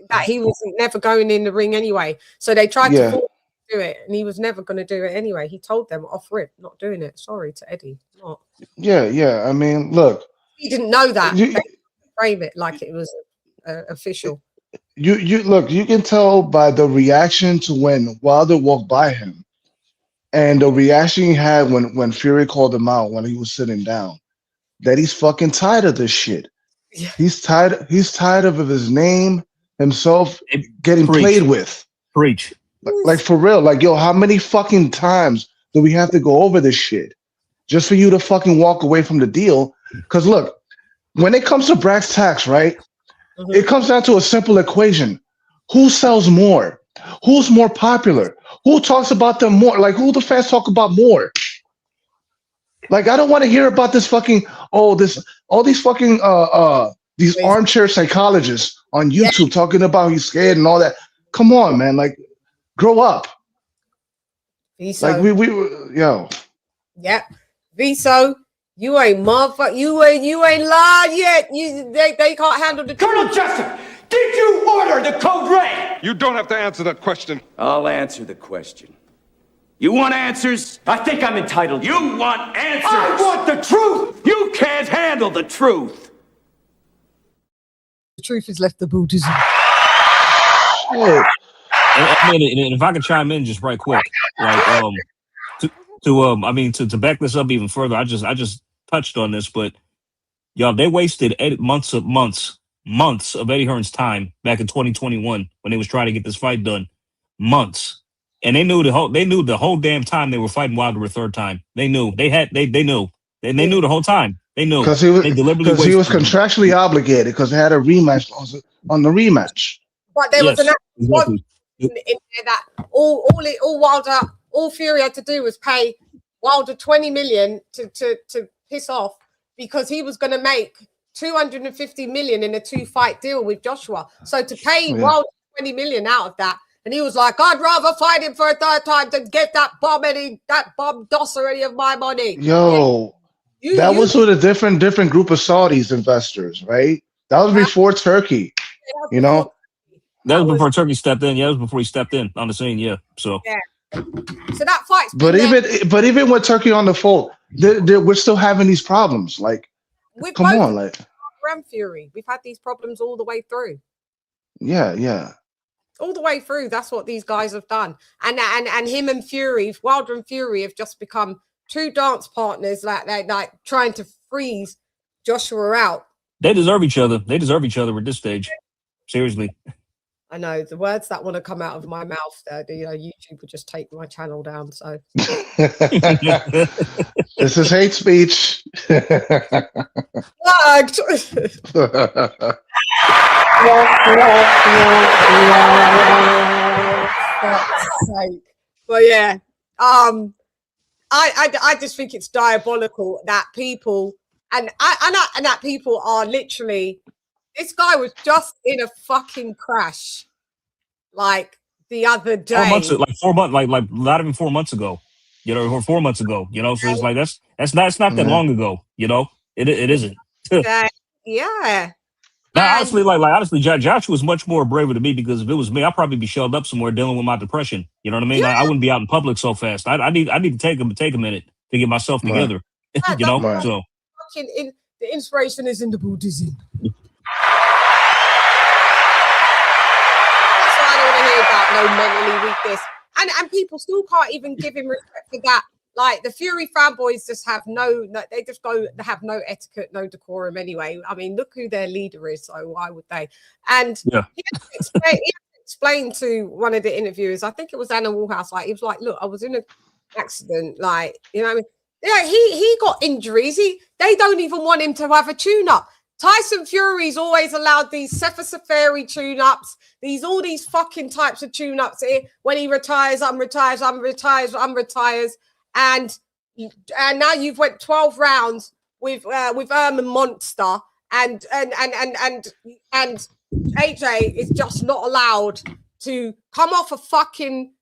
that he was never going in the ring anyway. So they tried to force him to do it, and he was never going to do it anyway. He told them off rip, not doing it. Sorry to Eddie, not. Yeah. I mean, look, he didn't know that. They frame it like it was official. You look, you can tell by the reaction to when Wilder walked by him, and the reaction he had when Fury called him out when he was sitting down, that he's fucking tired of this shit. Yeah. He's tired of his name, himself getting played with. Preach. Like for real. Like, yo, how many fucking times do we have to go over this shit just for you to fucking walk away from the deal? Because look, when it comes to brass tacks, right? It comes down to a simple equation. Who sells more? Who's more popular? Who talks about them more? Like, who the fans talk about more? Like, I don't want to hear about this fucking all these fucking these armchair psychologists on YouTube talking about he's scared and all that. Come on, man. Like, grow up. Viso. Like we yo. Yep. Viso, you ain't motherfucker. You ain't lied yet. They can't handle the Colonel Jessup, did you order the code red? You don't have to answer that question. I'll answer the question. You want answers? I think I'm entitled. You want answers? I want the truth. You can't handle the truth. The truth has left the Buddhism. I mean, if I could chime in just right quick, like to back this up even further, I just touched on this, but y'all, they wasted months of Eddie Hearn's time back in 2021 when they was trying to get this fight done. Months. And they knew the whole damn time they were fighting Wilder a third time. They knew. They knew. And they knew the whole time. They knew. Because he was contractually obligated because they had a rematch on the rematch. But there was an in there that all Fury had to do was pay Wilder 20 million to piss off because he was going to make 250 million in a 2-fight deal with Joshua. So to pay Wilder 20 million out of that, and he was like, I'd rather fight him for a third time than get that bomb dosser any of my money. Yo, that was with a different group of Saudis investors, right? That was before Turkey, you know? That was before Turkey stepped in. Yeah, it was before he stepped in on the scene. Yeah, so. Yeah. So that fight's but even with Turkey on the fold, we're still having these problems. Like, come on, like Fury, we've had these problems all the way through. Yeah. All the way through. That's what these guys have done. And him and Fury, Wilder and Fury, have just become two dance partners, like trying to freeze Joshua out. They deserve each other. They deserve each other at this stage. Seriously. I know the words that want to come out of my mouth. YouTube would just take my channel down. So this is hate speech. Flagged. But yeah, I just think it's diabolical that people and that people are literally. This guy was just in a fucking crash, like the other day. 4 months, like 4 months, like not even 4 months ago, or 4 months ago, So it's like that's not that long ago, It isn't. Yeah. Now, honestly, Joshua was much more braver than me because if it was me, I'd probably be shelled up somewhere dealing with my depression. You know what I mean? I wouldn't be out in public so fast. I need to take a minute to get myself together. Right. So the inspiration is in the Buddhism. No mentally weakness, and people still can't even give him respect for that. Like the Fury fanboys just have they have no etiquette, no decorum anyway. I mean, look who their leader is, so why would they? And he had to explained to one of the interviewers, I think it was Anna Woolhouse, like he was like, look, I was in an accident, like, you know what I mean? Yeah, he got injuries. They don't even want him to have a tune-up. Tyson Fury's always allowed these Seferi tune-ups, all these fucking types of tune-ups. When he retires, unretires. And now you've went 12 rounds with Erman Monster, and AJ is just not allowed to come off a fucking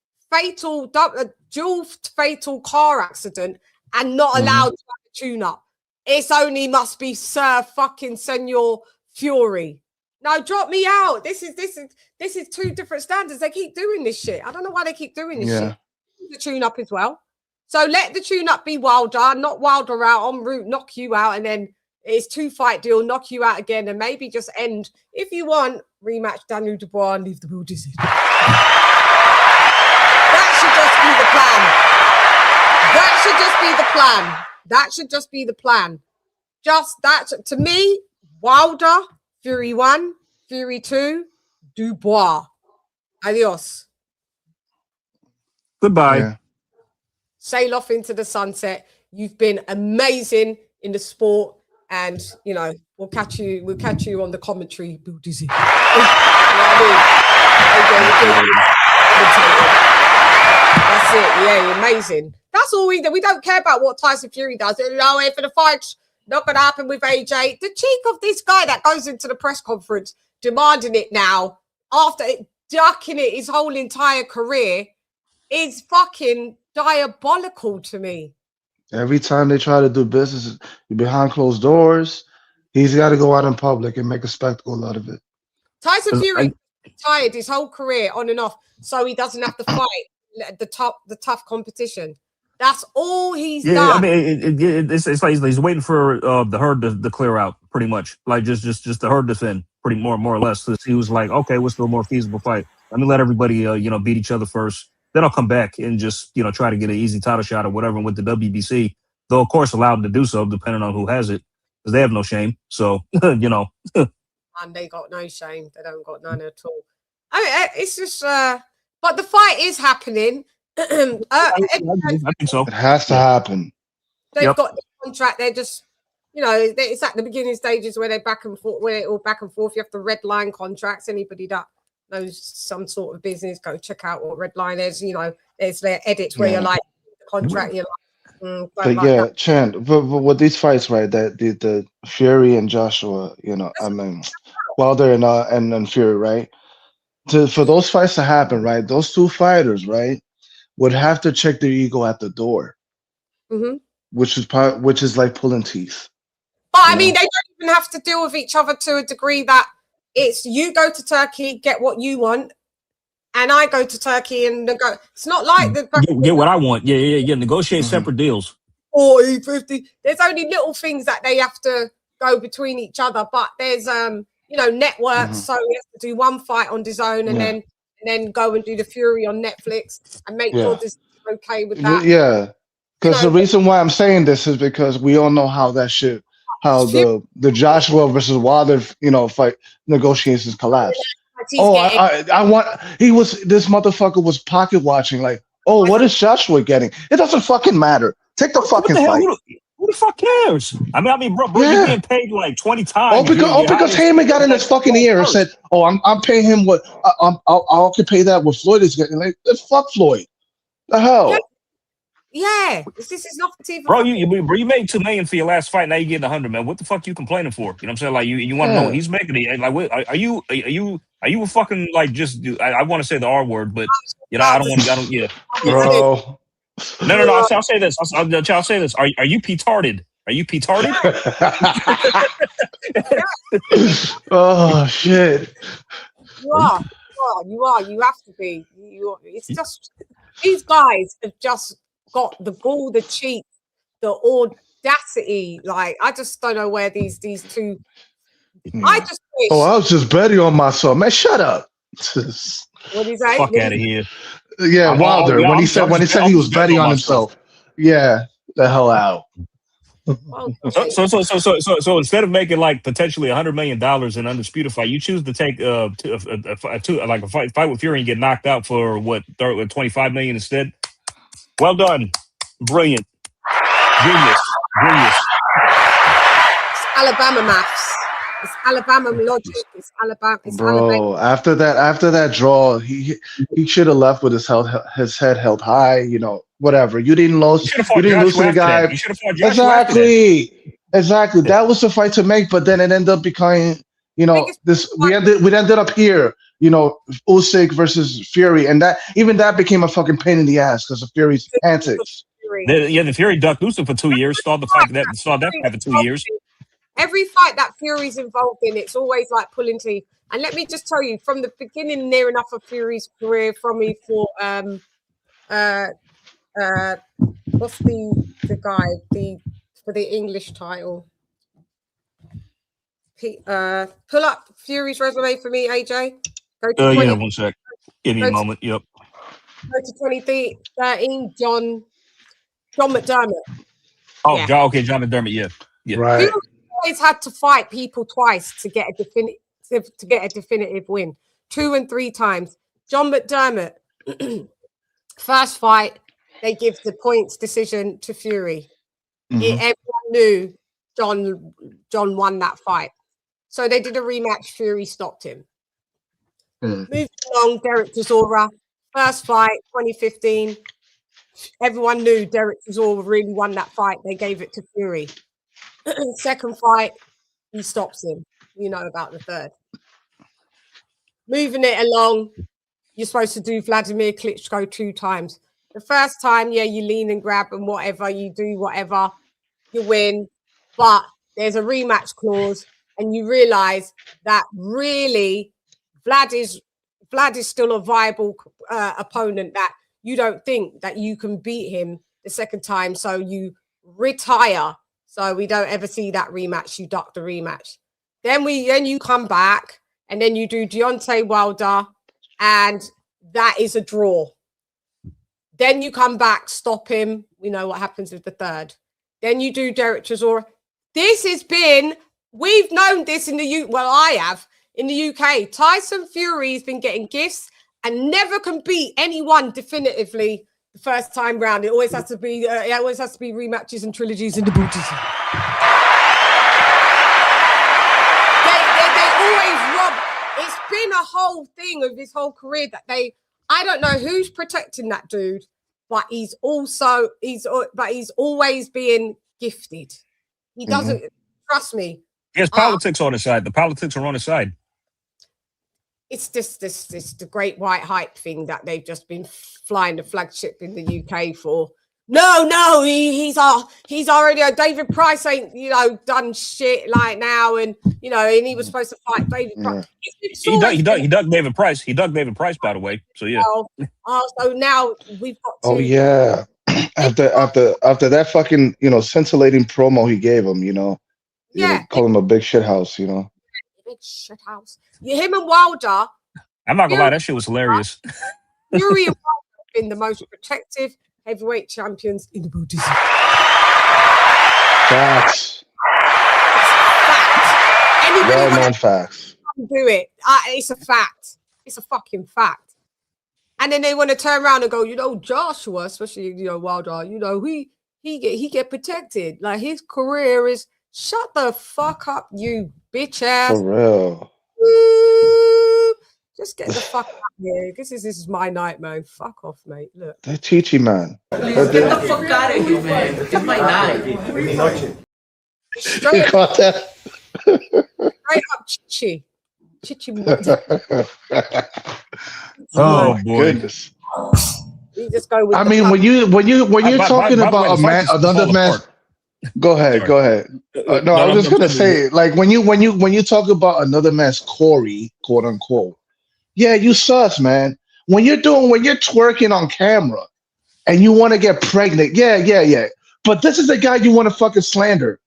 dual fatal car accident and not allowed to have a tune-up. It's only must be Sir fucking Senor Fury. No, drop me out. This is two different standards. They keep doing this shit. I don't know why they keep doing this shit. The tune-up as well. So let the tune-up be Wilder, not Wilder out en route, knock you out, and then it's 2-fight deal, knock you out again, and maybe just end, if you want, rematch Daniel Dubois and leave the Will Dizzy. That should just be the plan. That should just be the plan. That should just be the plan. Just that, to me, Wilder, Fury 1, Fury 2, Dubois. Adios. Goodbye. Yeah. Sail off into the sunset. You've been amazing in the sport, and you know we'll catch you on the commentary. Bill Dizzy. You know what I mean? That's it. Yeah, you're amazing. That's all we do. We don't care about what Tyson Fury does. No, for the fight's not going to happen with AJ. The cheek of this guy that goes into the press conference demanding it now after ducking it his whole entire career is fucking diabolical to me. Every time they try to do business behind closed doors, he's got to go out in public and make a spectacle out of it. Tyson Fury retired his whole career on and off, so he doesn't have to fight the tough competition. That's all he's done. I mean, it's like he's waiting for the herd to clear out, pretty much. Like just the herd to thin, pretty more or less. So he was like, okay, what's the more feasible fight? Let me let everybody beat each other first. Then I'll come back and just try to get an easy title shot or whatever with the WBC. Though of course allowed to do so depending on who has it, because they have no shame. So And they got no shame. They don't got none at all. I mean, it's just. But the fight is happening. I think so. It has to happen. They've got the contract. They're just, it's at the beginning stages where they're back and forth. Where all back and forth. You have the red line contracts. Anybody that knows some sort of business, go check out what red line is. There's their edits where you're like the contract. You're like, but yeah, that. Chan. But with these fights, right? That the Fury and Joshua, I mean, Wilder and Fury, right? For those fights to happen, right? Those two fighters, right, would have to check their ego at the door, which is like pulling teeth. But I mean, they don't even have to deal with each other to a degree that it's you go to Turkey, get what you want, and I go to Turkey and go. It's not like get what I want. Yeah. Negotiate separate deals. 40, 50. There's only little things that they have to go between each other, but there's networks. So we have to do one fight on DAZN and then go and do the Fury on Netflix and make sure this is okay with that. Yeah, because the reason why I'm saying this is because we all know how that shit, how the Joshua versus Wilder, fight negotiations collapsed. This motherfucker was pocket watching. Like, what is Joshua getting? It doesn't fucking matter. Take the fucking fight. Who the fuck cares? I mean, bro, you're getting paid like 20 times. Because Heyman got in his fucking ear and said, I'm paying him what I'll have to pay that what Floyd is getting. Like, fuck Floyd. The hell? Yeah. This is not for TV. Bro, you made $2 million for your last fight. Now you're getting 100, man. What the fuck you complaining for? You know what I'm saying? Like, you want to know what he's making? Like, what, are you a fucking like just? I want to say the R word, but I don't want to. Bro. No. I'll say this. I'll say this. Are you petarded? Are you petarded? Oh shit! You are. You have to be. It's just these guys have just got the ball, the cheek, the audacity. Like I just don't know where these two. I just wish. I was just betting on myself, man. Shut up. What is that? Fuck out of here. Yeah, Wilder. When he said he was betting on himself. Yeah, the hell out. So instead of making like potentially $100 million in undisputed fight, you choose to take a fight with Fury and get knocked out for what, 25 million instead. Well done, brilliant, genius. It's Alabama maths. It's Alabama logic. It's Alabama. Bro, after that draw, he should have left with his head held high. You know, whatever. You didn't lose. You didn't lose to the guy. Exactly. That was the fight to make, but then it ended up becoming, you know, this. We ended up here. You know, Usyk versus Fury, and that became a fucking pain in the ass because of Fury's antics. The Fury ducked Usyk for 2 years. Stalled that fight for 2 years. Every fight that Fury's involved in, it's always like pulling teeth. And let me just tell you, from the beginning, near enough of Fury's career, from he fought what's the guy for the English title? Pull up Fury's resume for me, AJ. Go to 1 sec. Give me a moment. Yep. Go to 2013. John McDermott. Oh, yeah. John McDermott. Yeah. Right. Always had to fight people twice to get a definitive win. 2 and 3 times. John McDermott, first fight, they give the points decision to Fury. Everyone knew John won that fight. So they did a rematch. Fury stopped him. Moving along, Derek Chisora, first fight, 2015. Everyone knew Derek Chisora really won that fight. They gave it to Fury. Second fight, he stops him. You know about the third. Moving it along, you're supposed to do Vladimir Klitschko 2 times. The first time, yeah, you lean and grab and whatever, you do whatever, you win. But there's a rematch clause, and you realize that really Vlad is still a viable opponent, that you don't think that you can beat him the second time, so you retire. So we don't ever see that rematch. You duck the rematch. Then you come back and then you do Deontay Wilder, and that is a draw. Then you come back, stop him. We know what happens with the third. Then you do Derek Chisora. We've known this in the UK. Well, I have in the UK. Tyson Fury has been getting gifts and never can beat anyone definitively the first time round. It always has to be rematches and trilogies in the booties. They always rob. It's been a whole thing of his whole career that I don't know who's protecting that dude, but he's always being gifted. He doesn't trust me. Yes, politics on his side. The politics are on his side. It's this the great white hype thing that they've just been flying the flagship in the UK for. No, he's already David Price ain't done shit like now, and and he was supposed to fight David Price. He dug David Price. He dug David Price, by the way. So yeah. So now we've got to. Oh yeah. After that fucking scintillating promo he gave him, call him a big shit house, Big shit house. Him and Wilder. I'm not gonna lie, that shit was hilarious. Fury and Wilder have been the most protective heavyweight champions in the Buddhism. Facts. Well-known facts. Do it. It's a fact. It's a fucking fact. And then they want to turn around and go, Joshua, especially Wilder, he get protected. Like his career is shut the fuck up, you bitch ass. For real. Just get the fuck out here. This is my night, man. Fuck off, mate. Look. That Chichi man. Please get the fuck out of here, man. It's my night. Straight up. Straight up Chichi. Chichi. Oh boy. Goodness. You just go with when you're talking about another man. Go ahead. No, I was just gonna say, like when you talk about another man's Corey, quote unquote, yeah, you sus, man. When you're twerking on camera and you want to get pregnant, yeah. But this is the guy you want to fucking slander,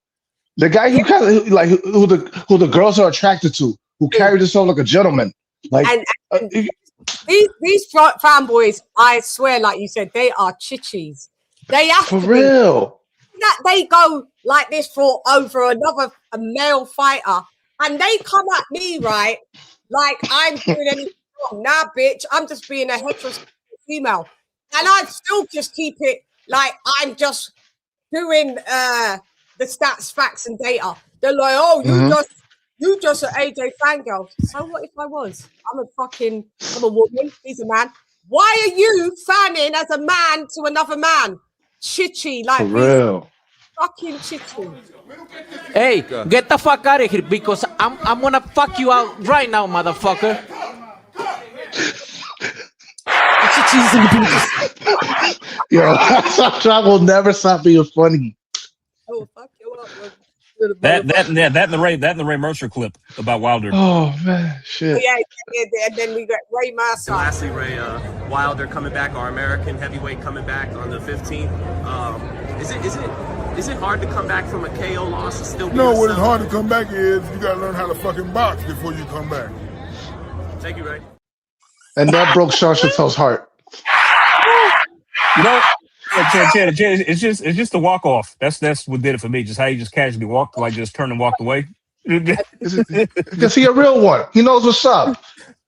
the guy who kind of like who the girls are attracted to, who carries himself like a gentleman. Like these fanboys, I swear, like you said, they are chichis. They have for to real. Be. that they go like this for over a male fighter, and they come at me, right? Like I'm doing anything wrong. Nah, bitch, I'm just being a heterosexual female. And I still just keep it like I'm just doing the stats, facts, and data. They're like, oh, you just an AJ fangirl. So what if I was? I'm a woman, he's a man. Why are you fanning as a man to another man? Chitchy, like For real. Fucking chitchy. Hey, get the fuck out of here because I'm gonna fuck you out right now, motherfucker. Yo, I will never stop being funny. Oh, fuck you up. That and the Ray Mercer clip about Wilder. Oh man, shit. Yeah, and then we got Ray Mercer. And lastly, Ray, Wilder coming back, our American heavyweight coming back on the 15th. Is it hard to come back from a KO loss and still be No, what yourself? is hard to come back is you gotta learn how to fucking box before you come back. Thank you, Ray. And that broke Sean Chattel's heart. You know, it's just a walk off. That's what did it for me. Just how you just casually walked, like just turned and walked away. Because he a real one. He knows what's up.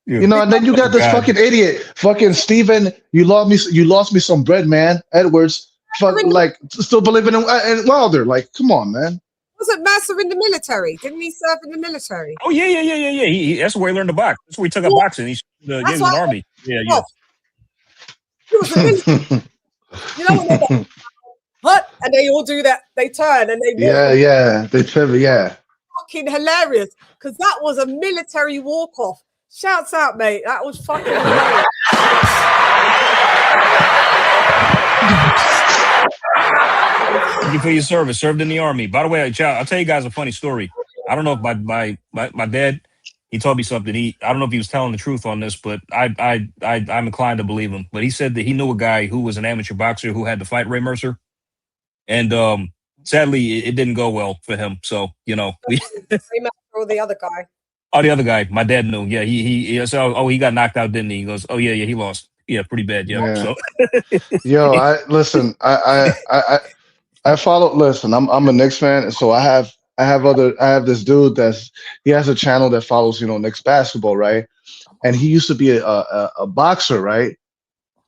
Yeah. You know, and then you got this fucking idiot, fucking Steven. You lost me some bread, man. Edwards, still believing in Wilder. Like, come on, man. Wasn't Mercer in the military? Didn't he serve in the military? Oh yeah. That's where he learned to box. That's where he took up boxing. He was in the army. Yeah. He was in the military. You know when they hut and they all do that, they turn and they walk. They pivot, fucking hilarious because that was a military walk-off. Shouts out, mate. That was fucking hilarious. Thank you for your service. Served in the army. By the way, I'll tell you guys a funny story. I don't know if my dad, he told me something. I don't know if he was telling the truth on this, but I'm inclined to believe him. But he said that he knew a guy who was an amateur boxer who had to fight Ray Mercer, and sadly, it didn't go well for him. So Ray Mercer or the other guy. Oh, the other guy, my dad knew. Yeah, he so he got knocked out, didn't he? He goes, oh yeah, he lost. Yeah, pretty bad. Yeah. So. Yo, I follow. Listen, I'm a Knicks fan, and so I have this dude he has a channel that follows Knicks basketball, right? And he used to be a boxer, right?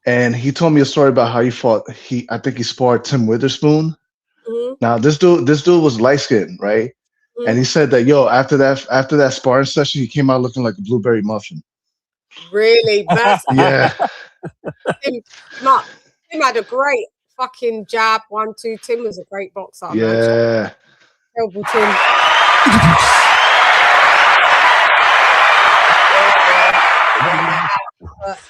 And he told me a story about how he fought. I think he sparred Tim Witherspoon. Mm-hmm. Now this dude was light skinned, right? Mm-hmm. And he said that after that sparring session, he came out looking like a blueberry muffin. Really? Yeah. Tim had a great fucking jab. 1-2. Tim was a great boxer. Yeah. Terrible Tim.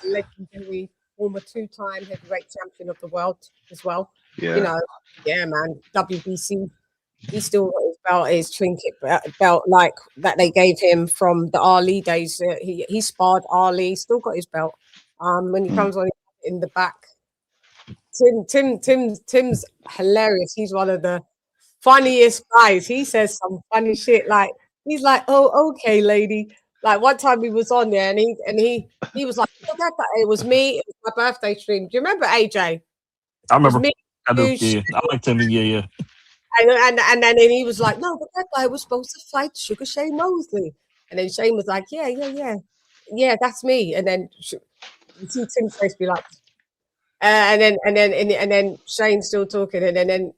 Legendary former 2-time heavyweight champion of the world as well. Yeah. Yeah, man. WBC. He still got his belt, his trinket belt, like that they gave him from the Ali days. He sparred Ali. Still got his belt. When he comes on in the back. Tim's hilarious. He's one of the funniest guys. He says some funny shit. Like he's like, "Oh, okay, lady." Like one time he was on there and he was like, "It was me. It was my birthday stream." Do you remember AJ? I remember. I do. Yeah, I like Tim. Yeah. And then he was like, "No, but that guy was supposed to fight Sugar Shane Mosley." And then Shane was like, "Yeah, that's me." And then you see Tim's face be like. And then Shane's still talking, and then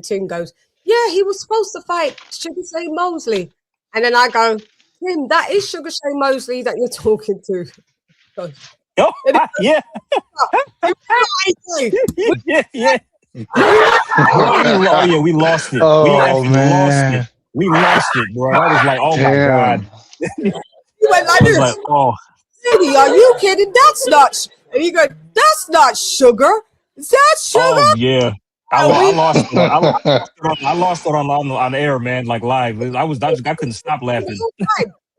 Tim goes, "Yeah, he was supposed to fight Sugar Shane Mosley," and then I go, "Tim, that is Sugar Shane Mosley that you're talking to." Oh, yeah. Yeah. Oh yeah, we lost it. Oh man, we lost it, bro. I was like, oh my god. He went like this. Like, oh, lady, are you kidding? That's not. And he goes, "That's not sugar. Is that sugar?" Oh yeah, I lost it. I lost it on air, man. Like live. I couldn't stop laughing.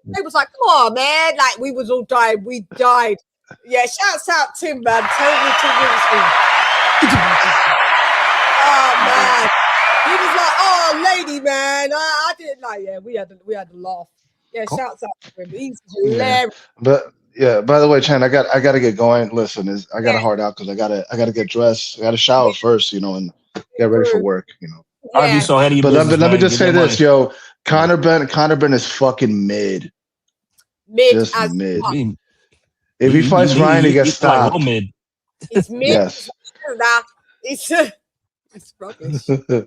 They was like, "Come on, man!" Like we was all dying. We died. Yeah, shouts out Tim, man. Terrible Tim Witherspoon. Oh man, he was like, "Oh, lady, man." I didn't like. Yeah, we had to laugh. Yeah, shouts out to him. He's hilarious. But yeah, by the way, Chan, I got to get going. Listen, I got a hard out because I gotta get dressed. I gotta shower first, and get ready for work. You know. I'd be so head of your But business, let me man. just Give say me this, money. yo. Conor Benn is fucking mid. Mid Just as mid. fuck. If he fights Ryan, he gets He's like stopped. low mid. He's mid. Yes. It's rubbish. All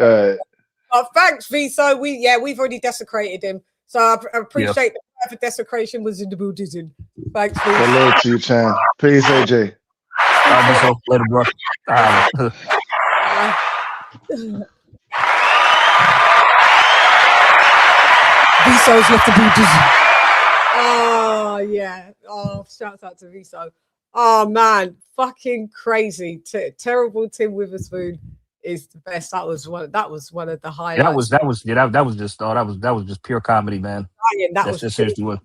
right. Thanks, Viso. We've already desecrated him. So I appreciate the private desecration was in the Buddhism. Thanks, Viso. Hello to you, Chan. Peace, AJ. I'll be so later, bro. Viso's left the Buddhism. Oh yeah. Oh, shouts out to Viso. Oh man, fucking crazy. Terrible Tim Witherspoon is the best. That was one of the highlights. That was just pure comedy, man. That was just seriously what.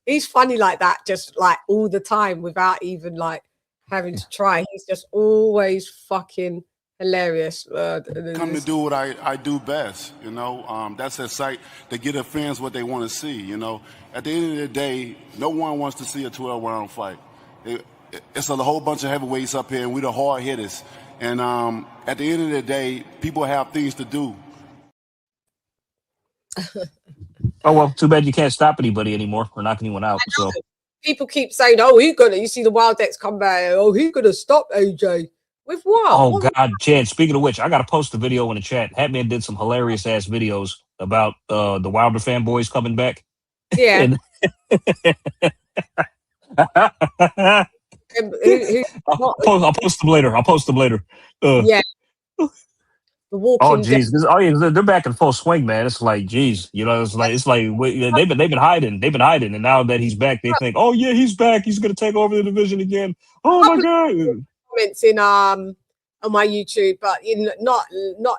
He's funny like that, just like all the time without even like having to try. He's just always fucking hilarious. Come to do what I do best, you know. That's a site to get the fans what they want to see, you know. At the end of the day, no one wants to see a 12-round fight. It's a whole bunch of heavyweights up here, and we're the hard hitters. And at the end of the day, people have things to do. Oh well, too bad you can't stop anybody anymore or knock anyone out. So people keep saying, "Oh, he's gonna." You see the Wild X come back. Oh, he's gonna stop AJ with what? Oh God, Chad. Speaking of which, I gotta post a video in the chat. Hatman did some hilarious ass videos about the Wilder fanboys coming back. Yeah. I'll post them later. Yeah. Oh geez, they're back in full swing, man. It's like, geez, you know, it's like they've been hiding, and now that he's back, they think, oh yeah, he's back, he's gonna take over the division again. Oh my God. Comments in on my YouTube, but not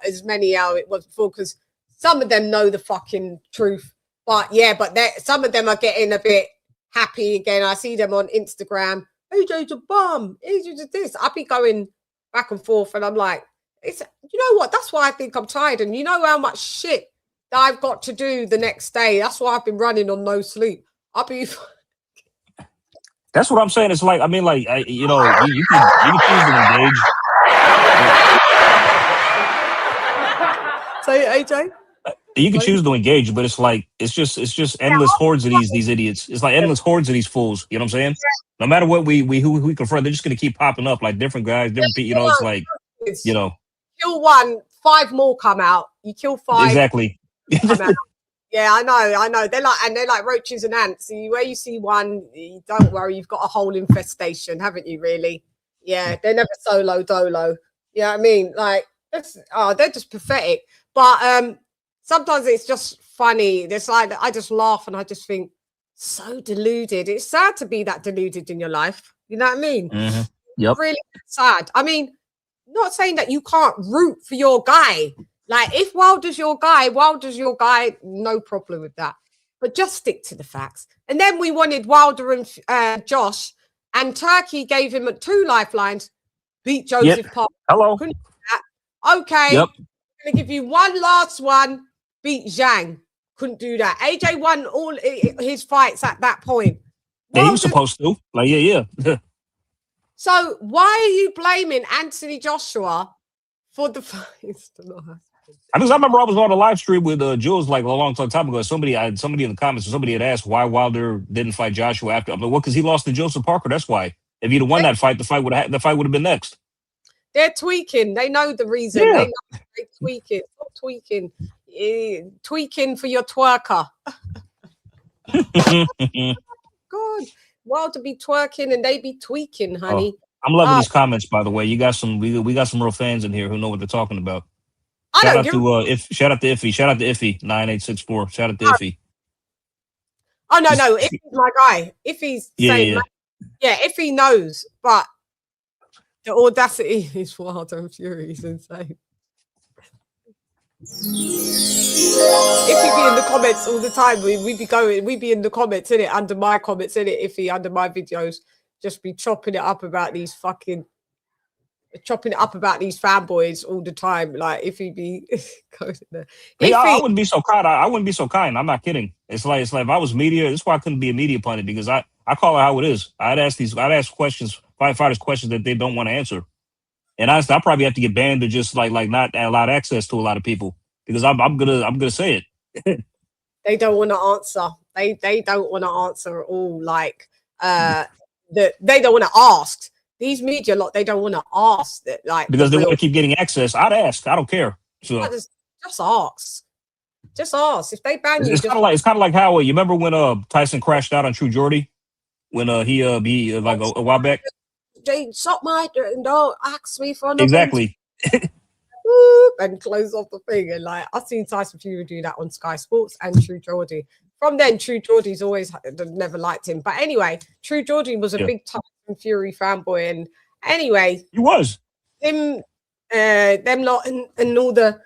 as many how it was before, because some of them know the fucking truth. But yeah, some of them are getting a bit happy again. I see them on Instagram. AJ's a bum. AJ's this. I'll be going back and forth, and I'm like, you know what? That's why I think I'm tired. And you know how much shit that I've got to do the next day. That's why I've been running on no sleep. That's what I'm saying. It's like, I mean, like, you can choose to engage. Say, AJ. You can choose to engage, but it's like it's just endless hordes of these idiots. It's like endless hordes of these fools. You know what I'm saying? No matter what who we confront, they're just gonna keep popping up like different guys, different people. You know, it's like, you know. Kill one, 5 more come out. You kill 5. Exactly. Come out. Yeah, I know. They're like roaches and ants. Where you see one, don't worry, you've got a whole infestation, haven't you? Really? Yeah, they're never solo dolo. You know what I mean? Like, they're just pathetic. But sometimes it's just funny. It's like I just laugh and I just think, so deluded. It's sad to be that deluded in your life. You know what I mean? Mm-hmm. Yep. Really sad. I mean, not saying that you can't root for your guy. Like, if Wilder's your guy, no problem with that. But just stick to the facts. And then we wanted Wilder and Josh, and Turkey gave him 2 lifelines, beat Joseph Parker. Hello. Okay. Yep. I'm going to give you one last one, beat Zhang. Couldn't do that. AJ won all his fights at that point. Yeah, he was supposed to. Like, yeah. So why are you blaming Anthony Joshua for the fights? I remember I was on a live stream with Jules like a long time ago. Somebody in the comments, somebody had asked why Wilder didn't fight Joshua after. I'm like, well, because he lost to Joseph Parker. That's why. If he'd have won that fight, the fight would have been next. They're tweaking. They know the reason. Yeah. They're tweaking. Stop tweaking. Tweaking for your twerker. God. Wilder be twerking and they be tweaking, honey. Oh, I'm loving these comments, by the way. You got some. We got some real fans in here who know what they're talking about. Shout out to Iffy. Shout out to Iffy 9864. Shout out to Iffy. Oh no, Iffy's my guy. Iffy's saying, yeah, Iffy knows, but the audacity is Wilder and Fury is insane. If you be in the comments all the time, we be in the comments, innit? Under my comments, innit? If he under my videos, just be chopping it up about these fanboys all the time. Like if he be going there. I wouldn't be so kind. I wouldn't be so kind. I'm not kidding. It's like if I was media, that's why I couldn't be a media pundit, because I call it how it is. I'd ask questions, fighters questions that they don't want to answer. And honestly, I probably have to get banned to just like not allowed access to a lot of people because I'm gonna say it. They don't want to answer. They don't want to answer at all. Like they don't want to ask. These media lot, they don't want to ask that, like, because they want to keep getting access. I'd ask. I don't care. So just ask. Just ask. If they ban you, it's kind of like how you remember when Tyson crashed out on True Geordie when he like a while back. They suck my don't ask me for another Exactly. and close off the thing. And like I've seen Tyson Fury do that on Sky Sports and True Geordie. From then, True Geordie's always never liked him. But anyway, True Geordie was a big Tyson Fury fanboy. And anyway, he was him, them lot, and all the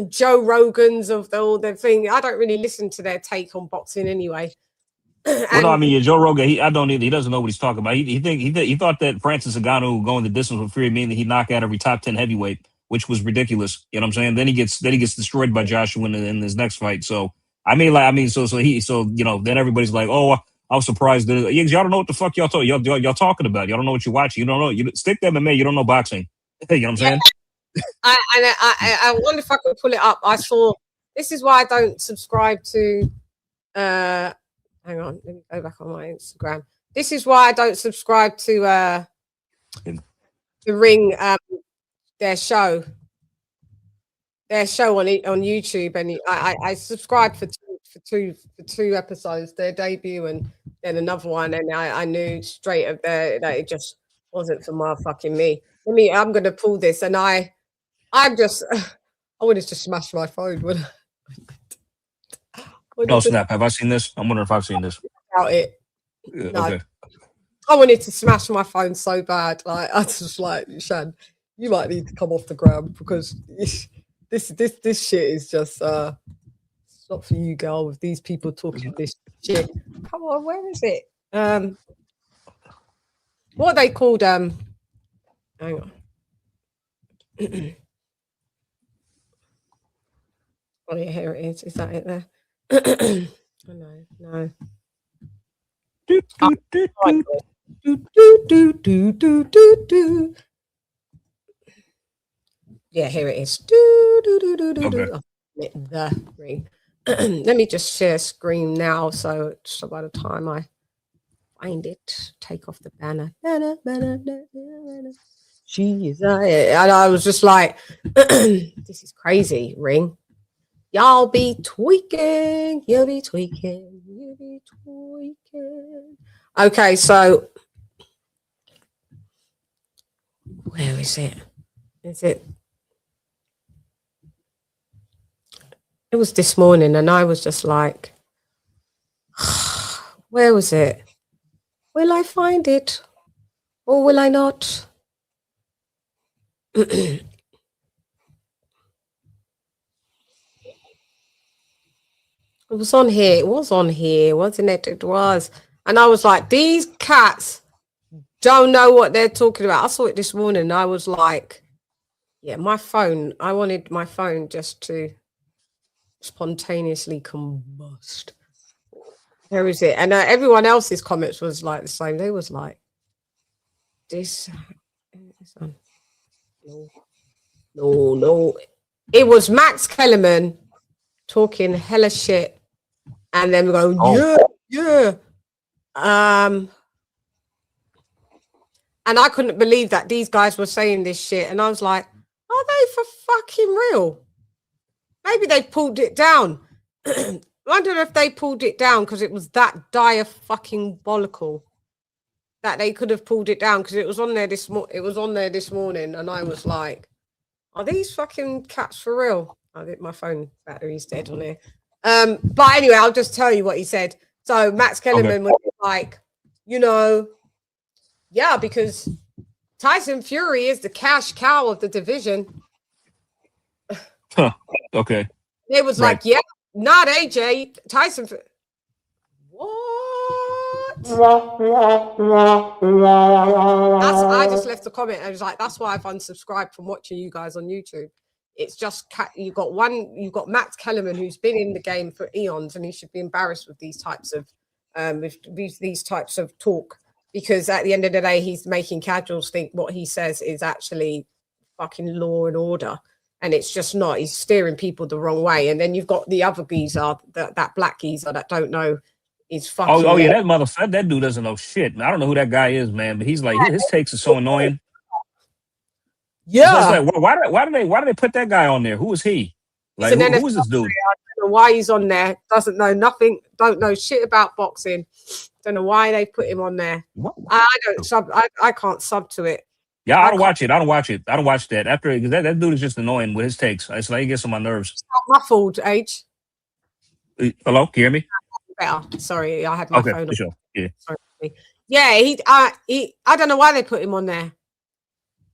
Joe Rogans of all the thing. I don't really listen to their take on boxing anyway. Well, no, I mean Joe Rogan. He doesn't know what he's talking about. He thought that Francis Ngannou going the distance with Fury mean that he'd knock out every top 10 heavyweight, which was ridiculous. You know what I'm saying? Then he gets destroyed by Joshua in his next fight. So then everybody's like, oh, I was surprised that y'all don't know what the fuck y'all talking about. Y'all don't know what you're watching. You don't know. You stick to MMA. You don't know boxing. You know what I'm saying? I wonder if I could pull it up. I saw. This is why I don't subscribe to. Hang on, let me go back on my Instagram. This is why I don't subscribe to the Ring, their show on YouTube, and I subscribed for two episodes, their debut and then another one, and I knew straight up there that it just wasn't for motherfucking me. I'm gonna pull this, and I wanted to smash my phone when Oh snap! Have I seen this? I'm wondering if I've seen this. About it. Yeah, No. okay. I wanted to smash my phone so bad. Like I just like, Shan, you might need to come off the ground because this shit is just it's not for you, girl, with these people talking this shit. Come on, where is it? What are they called? Hang on. Oh yeah, here it is. Is that it there? Oh, no. Yeah, here it is. The Ring. Let me just share screen now. So by the time I find it, take off the banner. She is, and I was just like, this is crazy, Ring. Y'all be tweaking. You'll be tweaking. You'll be tweaking. Okay, so where is it? Is it? It was this morning, and I was just like, where was it? Will I find it? Or will I not? It was on here. It was on here, wasn't it? It was. And I was like, these cats don't know what they're talking about. I saw it this morning. And I was like, yeah, my phone. I wanted my phone just to spontaneously combust. Where is it? And everyone else's comments was like the same. They was like, this one. No. It was Max Kellerman talking hella shit. And then we go, yeah. And I couldn't believe that these guys were saying this shit. And I was like, are they for fucking real? Maybe they pulled it down. I wonder if they pulled it down because it was that dire fucking bollical that they could have pulled it down because it was on there this morning, and I was like, are these fucking cats for real? I think my phone battery's dead on here. But anyway, I'll just tell you what he said. So Max Kellerman was like, yeah, because Tyson Fury is the cash cow of the division. Okay. It was like, yeah, not AJ. Tyson. What? I just left a comment. I was like, that's why I've unsubscribed from watching you guys on YouTube. It's just you've got Max Kellerman, who's been in the game for eons, and he should be embarrassed with these types of talk, because at the end of the day, he's making casuals think what he says is actually fucking Law and Order, and it's just not. He's steering people the wrong way. And then you've got the other geezer, that black geezer that don't know is fucking. Oh yeah, that motherfucker, that dude doesn't know shit. I don't know who that guy is, man, but he's like his takes are so annoying. Yeah. So it's like, why do they put that guy on there? Who is he? Like who is this dude? I don't know why he's on there. Doesn't know nothing. Don't know shit about boxing. Don't know why they put him on there. I don't sub. I can't sub to it. Yeah, I don't watch it. I don't watch it. I don't watch that. After that dude is just annoying with his takes. It's like he gets on my nerves. Muffled, Age. Hello, can you hear me? Better. Sorry, I had my phone on. Sure. Yeah. Sorry. Yeah, he. I don't know why they put him on there.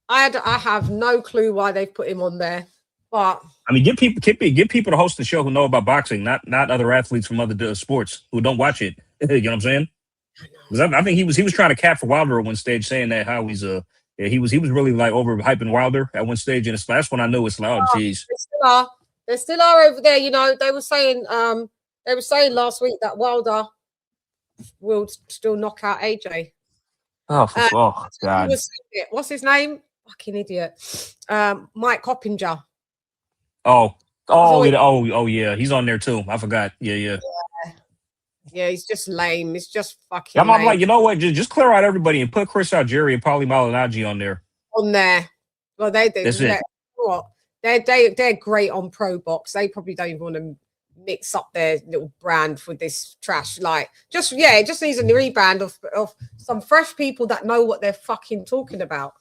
I have no clue why they put him on there. But I mean, get people to host the show who know about boxing, not other athletes from other sports who don't watch it. You know what I'm saying? Because I think he was trying to cap for Wilder at one stage, saying that how he's he was really like overhyping Wilder at one stage, and that's when I knew it's like, oh geez. They still are over there. You know, they were saying last week that Wilder will still knock out AJ. Oh God! What's his name? Fucking idiot. Mike Coppinger. Oh yeah, he's on there too. I forgot. Yeah, he's just lame. It's just fucking. I'm like, you know what? Just clear out everybody and put Chris Algieri and Paulie Malignaggi on there. On there. Well, That's it. What? They're great on pro box. They probably don't even want to mix up their little brand with this trash. Like, it just needs a rebrand of some fresh people that know what they're fucking talking about.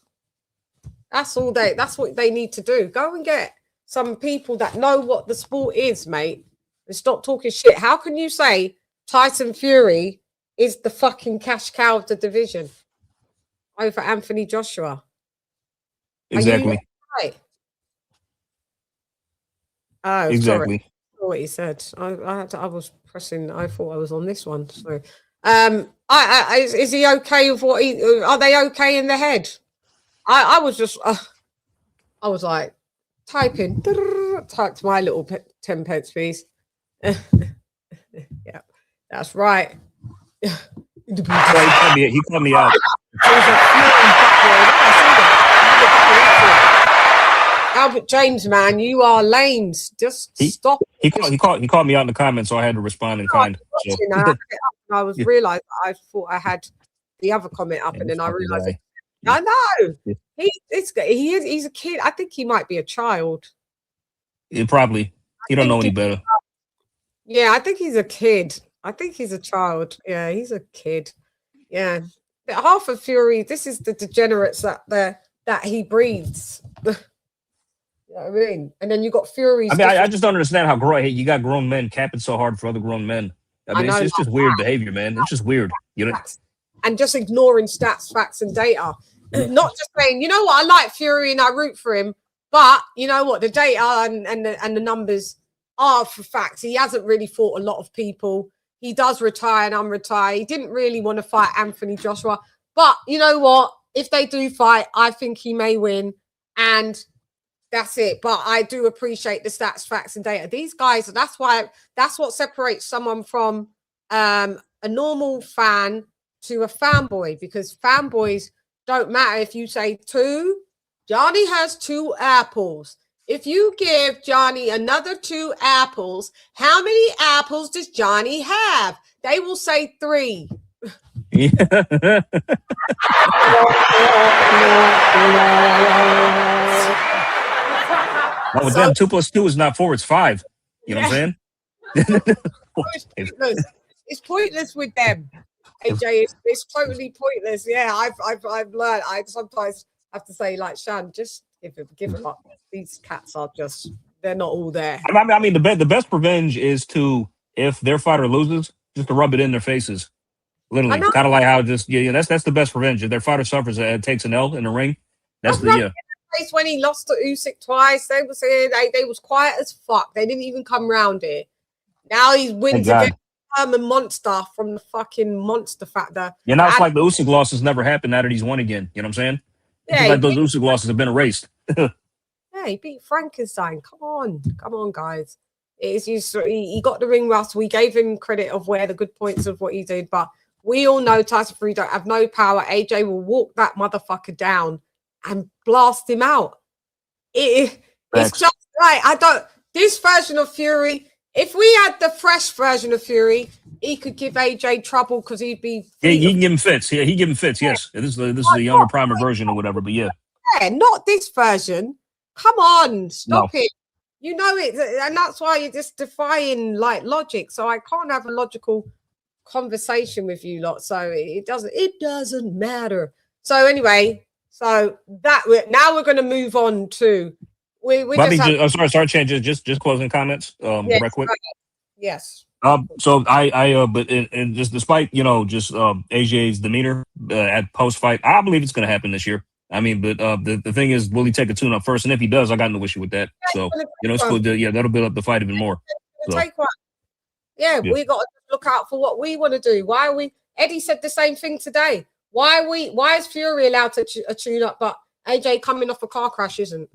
That's what they need to do. Go and get some people that know what the sport is, mate, and stop talking shit. How can you say Tyson Fury is the fucking cash cow of the division over Anthony Joshua? Exactly. Right? Oh, exactly. Sorry. What he said. I was pressing. I thought I was on this one. So, is he okay with what he? Are they okay in the head? I was just. I was like typing. Typed my little 10 pence, please. Yeah, that's right. He called me out. Albert James, man, you are lames. Just stop. He called me out in the comments, so I had to respond in kind. So. I was realized I thought I had the other comment up, and then I realized. I know he's a kid. I think he might be a child. Probably. He don't know any better. Yeah, I think he's a kid. I think he's a child. Yeah, he's a kid. Yeah, half of Fury. This is the degenerates that he breeds. You know what I mean? And then you got Fury. I mean, I just don't understand how you got grown men capping so hard for other grown men. I mean, it's just weird behavior, man. It's just weird, you know. And just ignoring stats, facts, and data. Not just saying, you know what, I like Fury and I root for him, but you know what, the data and the numbers are for facts. He hasn't really fought a lot of people. He does retire and unretire. He didn't really want to fight Anthony Joshua, but you know what? If they do fight, I think he may win, and that's it. But I do appreciate the stats, facts, and data. These guys, that's what separates someone from a normal fan to a fanboy, because fanboys don't matter if you say 2. Johnny has 2 apples. If you give Johnny another 2 apples, how many apples does Johnny have? They will say 3. Yeah. Well, with them, 2 + 2 is not 4; it's 5. You know what I'm saying? It's pointless with them. AJ, it's totally pointless. Yeah, I've learned. I sometimes have to say, like, Shan, just give them up. These cats are they're not all there. I mean, the best revenge is to, if their fighter loses, just to rub it in their faces. Literally, kind of like how that's the best revenge. If their fighter suffers and takes an L in the ring, that's the When he lost to Usyk twice, they were saying they was quiet as fuck. They didn't even come round here. Now he wins against a monster from the fucking Monster Factor. Yeah, now it's like the Usyk losses never happened now that he's won again. You know what I'm saying? Yeah, like those Usyk losses have been erased. Yeah, he beat Frankenstein. Come on, guys. He got the ring rust. We gave him credit of where the good points of what he did, but we all know Tyson Fury don't have no power. AJ will walk that motherfucker down and blast him out. it's just like this version of Fury. If we had the fresh version of Fury, he could give AJ trouble because he'd be. Yeah, he can give him fits. Yeah, he give him fits. Yes, this is the younger primer version or whatever. But yeah, not this version. Come on, stop it. You know it, and that's why you're just defying like logic. So I can't have a logical conversation with you lot. So it doesn't matter. So anyway, so that now we're going to move on to. Sorry, changes. Just closing comments. Yes, right quick. Yes. So but just despite just AJ's demeanor at post fight, I believe it's going to happen this year. I mean, but the thing is, will he take a tune up first? And if he does, I got no issue with that. So it's cool. That'll build up the fight even more. So. Take one. Yeah, we got to look out for what we want to do. Why are we? Eddie said the same thing today. Why is Fury allowed to tune up, but AJ coming off a car crash isn't?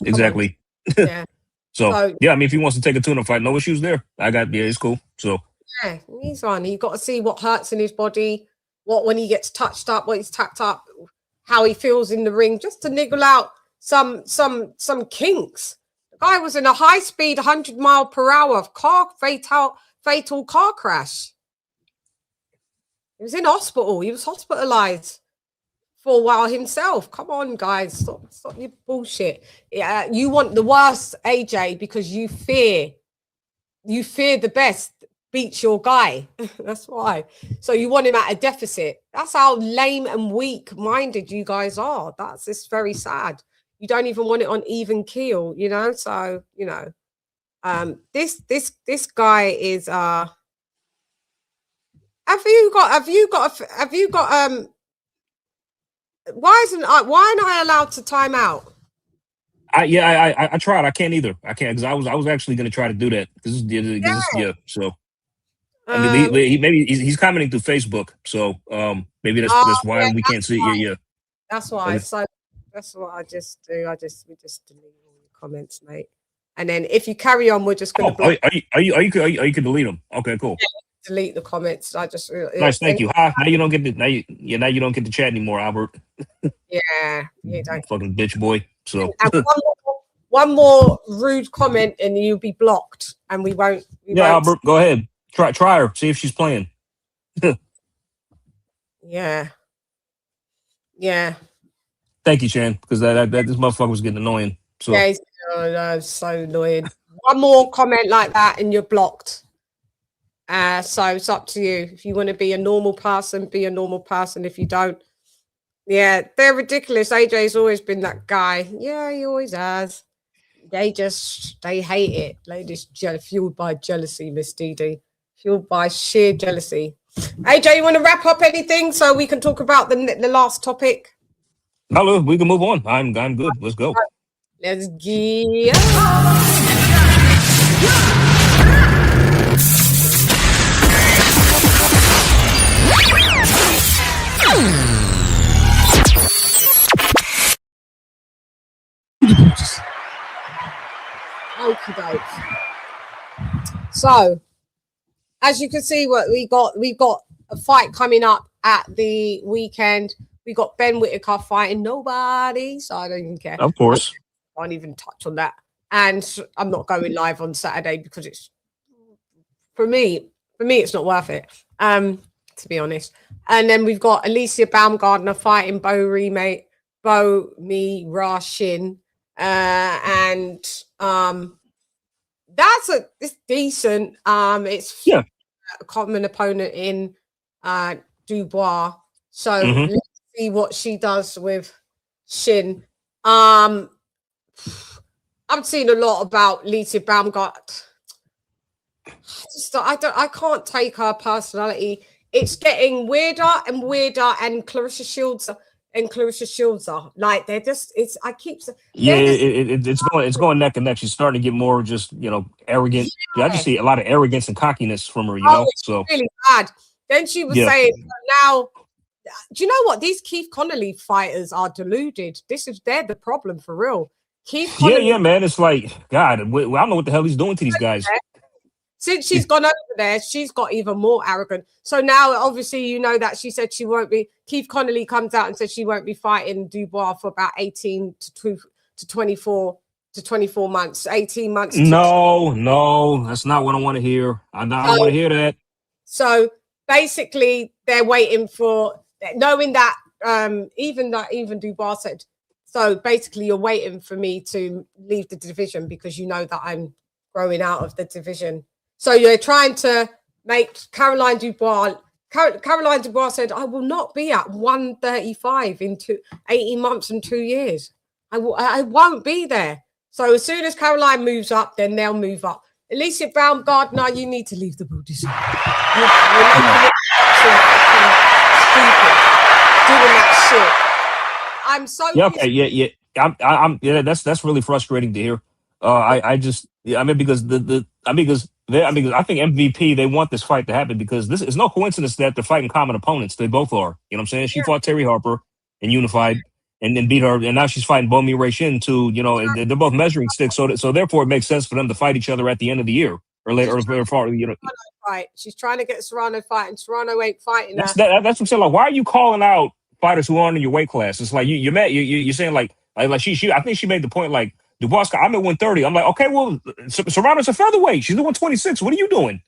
Exactly. Yeah. So I mean, if he wants to take a tune-up fight, no issues there. It's cool. So yeah, he's on. You got to see what hurts in his body, what when he gets touched up, what he's tapped up, how he feels in the ring, just to niggle out some kinks. The guy was in a high-speed, 100-mile-per-hour fatal car crash. He was in hospital. He was hospitalized for a while himself. Come on, guys. Stop your bullshit. Yeah, you want the worst, AJ, because you fear the best beats your guy. That's why. So you want him at a deficit. That's how lame and weak-minded you guys are. That's just very sad. You don't even want it on even keel, So, this guy is have you got why am I allowed to time out? I tried. I can't either. I can't because I was actually going to try to do that. So I mean, maybe he's commenting through Facebook. So maybe that's why we can't see it. Yeah. That's why. So that's what I just do. We just delete all the comments, mate. And then if you carry on, we're just going to. You can delete them. Okay, cool. Yeah, delete the comments. I just nice. Thank you. Now you don't get the now you don't get to chat anymore, Albert. Yeah, you don't. Fucking bitch boy. So and one more rude comment and you'll be blocked, and we won't. Albert, go ahead. Try her. See if she's playing. Yeah. Thank you, Shan, because that this motherfucker was getting annoying. So yeah, so annoying. One more comment like that and you're blocked. So it's up to you. If you want to be a normal person, be a normal person. If you don't, they're ridiculous. AJ's always been that guy. Yeah, he always has. They hate it. Ladies, fueled by jealousy, Miss Dee. Fueled by sheer jealousy. AJ, you want to wrap up anything so we can talk about the last topic? No, we can move on. I'm good. Let's go. Let's get Okay. So, as you can see, what we've got a fight coming up at the weekend. We got Ben Whittaker fighting nobody, so I don't even care. Of course, I can't even touch on that. And I'm not going live on Saturday because it's for me, it's not worth it. To be honest. And then we've got Alicia Baumgardner fighting Bo-Mi Rashin. It's decent. It's a common opponent in Dubois. So let's see what she does with Shin. I've seen a lot about Alicia Baumgart. I can't take her personality. It's getting weirder and weirder, and Clarissa Shields are like they're just. It's going neck and neck. She's starting to get more just arrogant. Yeah. I just see a lot of arrogance and cockiness from her. It's really bad. Then she was saying now. Do you know what? These Keith Connolly fighters are deluded. They're the problem for real. Keith Connolly, man. It's like God. I don't know what the hell he's doing to these guys. Since she's gone over there, she's got even more arrogant. So now, obviously, you know that she said she won't be. Keith Connolly comes out and says she won't be fighting Dubois for about 18 to 24 months, 18 months. No, that's not what I want to hear. I don't want to hear that. So basically, they're waiting for, knowing that even Dubois said. So basically, you're waiting for me to leave the division because you know that I'm growing out of the division. So you're trying to make Caroline Dubois. Caroline Dubois said, "I will not be at 135 in 18 months and 2 years. I won't be there." So as soon as Caroline moves up, then they'll move up. Alicia Baumgardner, you need to leave the booty. You're making it stupid doing that shit. I'm so yeah. That's really frustrating to hear. I mean because I think MVP, they want this fight to happen because this is no coincidence that they're fighting common opponents. They both are. You know what I'm saying? She fought Terry Harper and unified and then beat her, and now she's fighting Bomi Ray Shin too. You know, they're both measuring sticks, so therefore it makes sense for them to fight each other at the end of the year or later or far. You know, fight. She's trying to get Serrano fighting. Serrano ain't fighting. That's what I'm saying. Like, why are you calling out fighters who aren't in your weight class? It's like you're saying like she. I think she made the point like Dubois. I'm at 130. I'm like, okay, well, Serrano's a featherweight. She's at 126. What are you doing?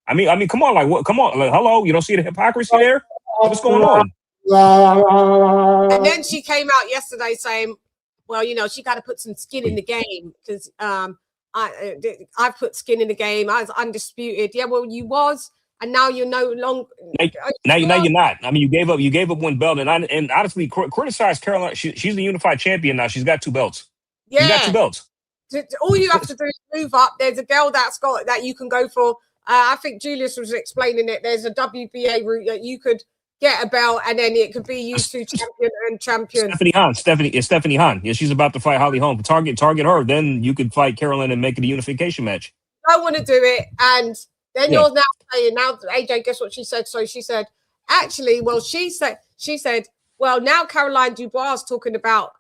I mean, come on, like what? Come on, like hello. You don't see the hypocrisy there? What's going on? And then she came out yesterday saying, well, you know, she got to put some skin in the game because I've put skin in the game. I was undisputed. Yeah, well, you was, and now you're no longer. Now you're not. I mean, you gave up one belt, and honestly, criticize Caroline. She's the unified champion now. She's got 2 belts. Yeah, she's got 2 belts. All you have to do is move up. There's a girl that you can go for. I think Julius was explaining it. There's a WBA route that you could get a belt, and then it could be used to champion and champion. Stephanie Hahn. Yeah, she's about to fight Holly Holm. Target her. Then you could fight Carolyn and make it a unification match. I want to do it, and then you're now saying, now AJ, guess what she said? So she said, actually, well, she said, well, now Caroline Dubois is talking about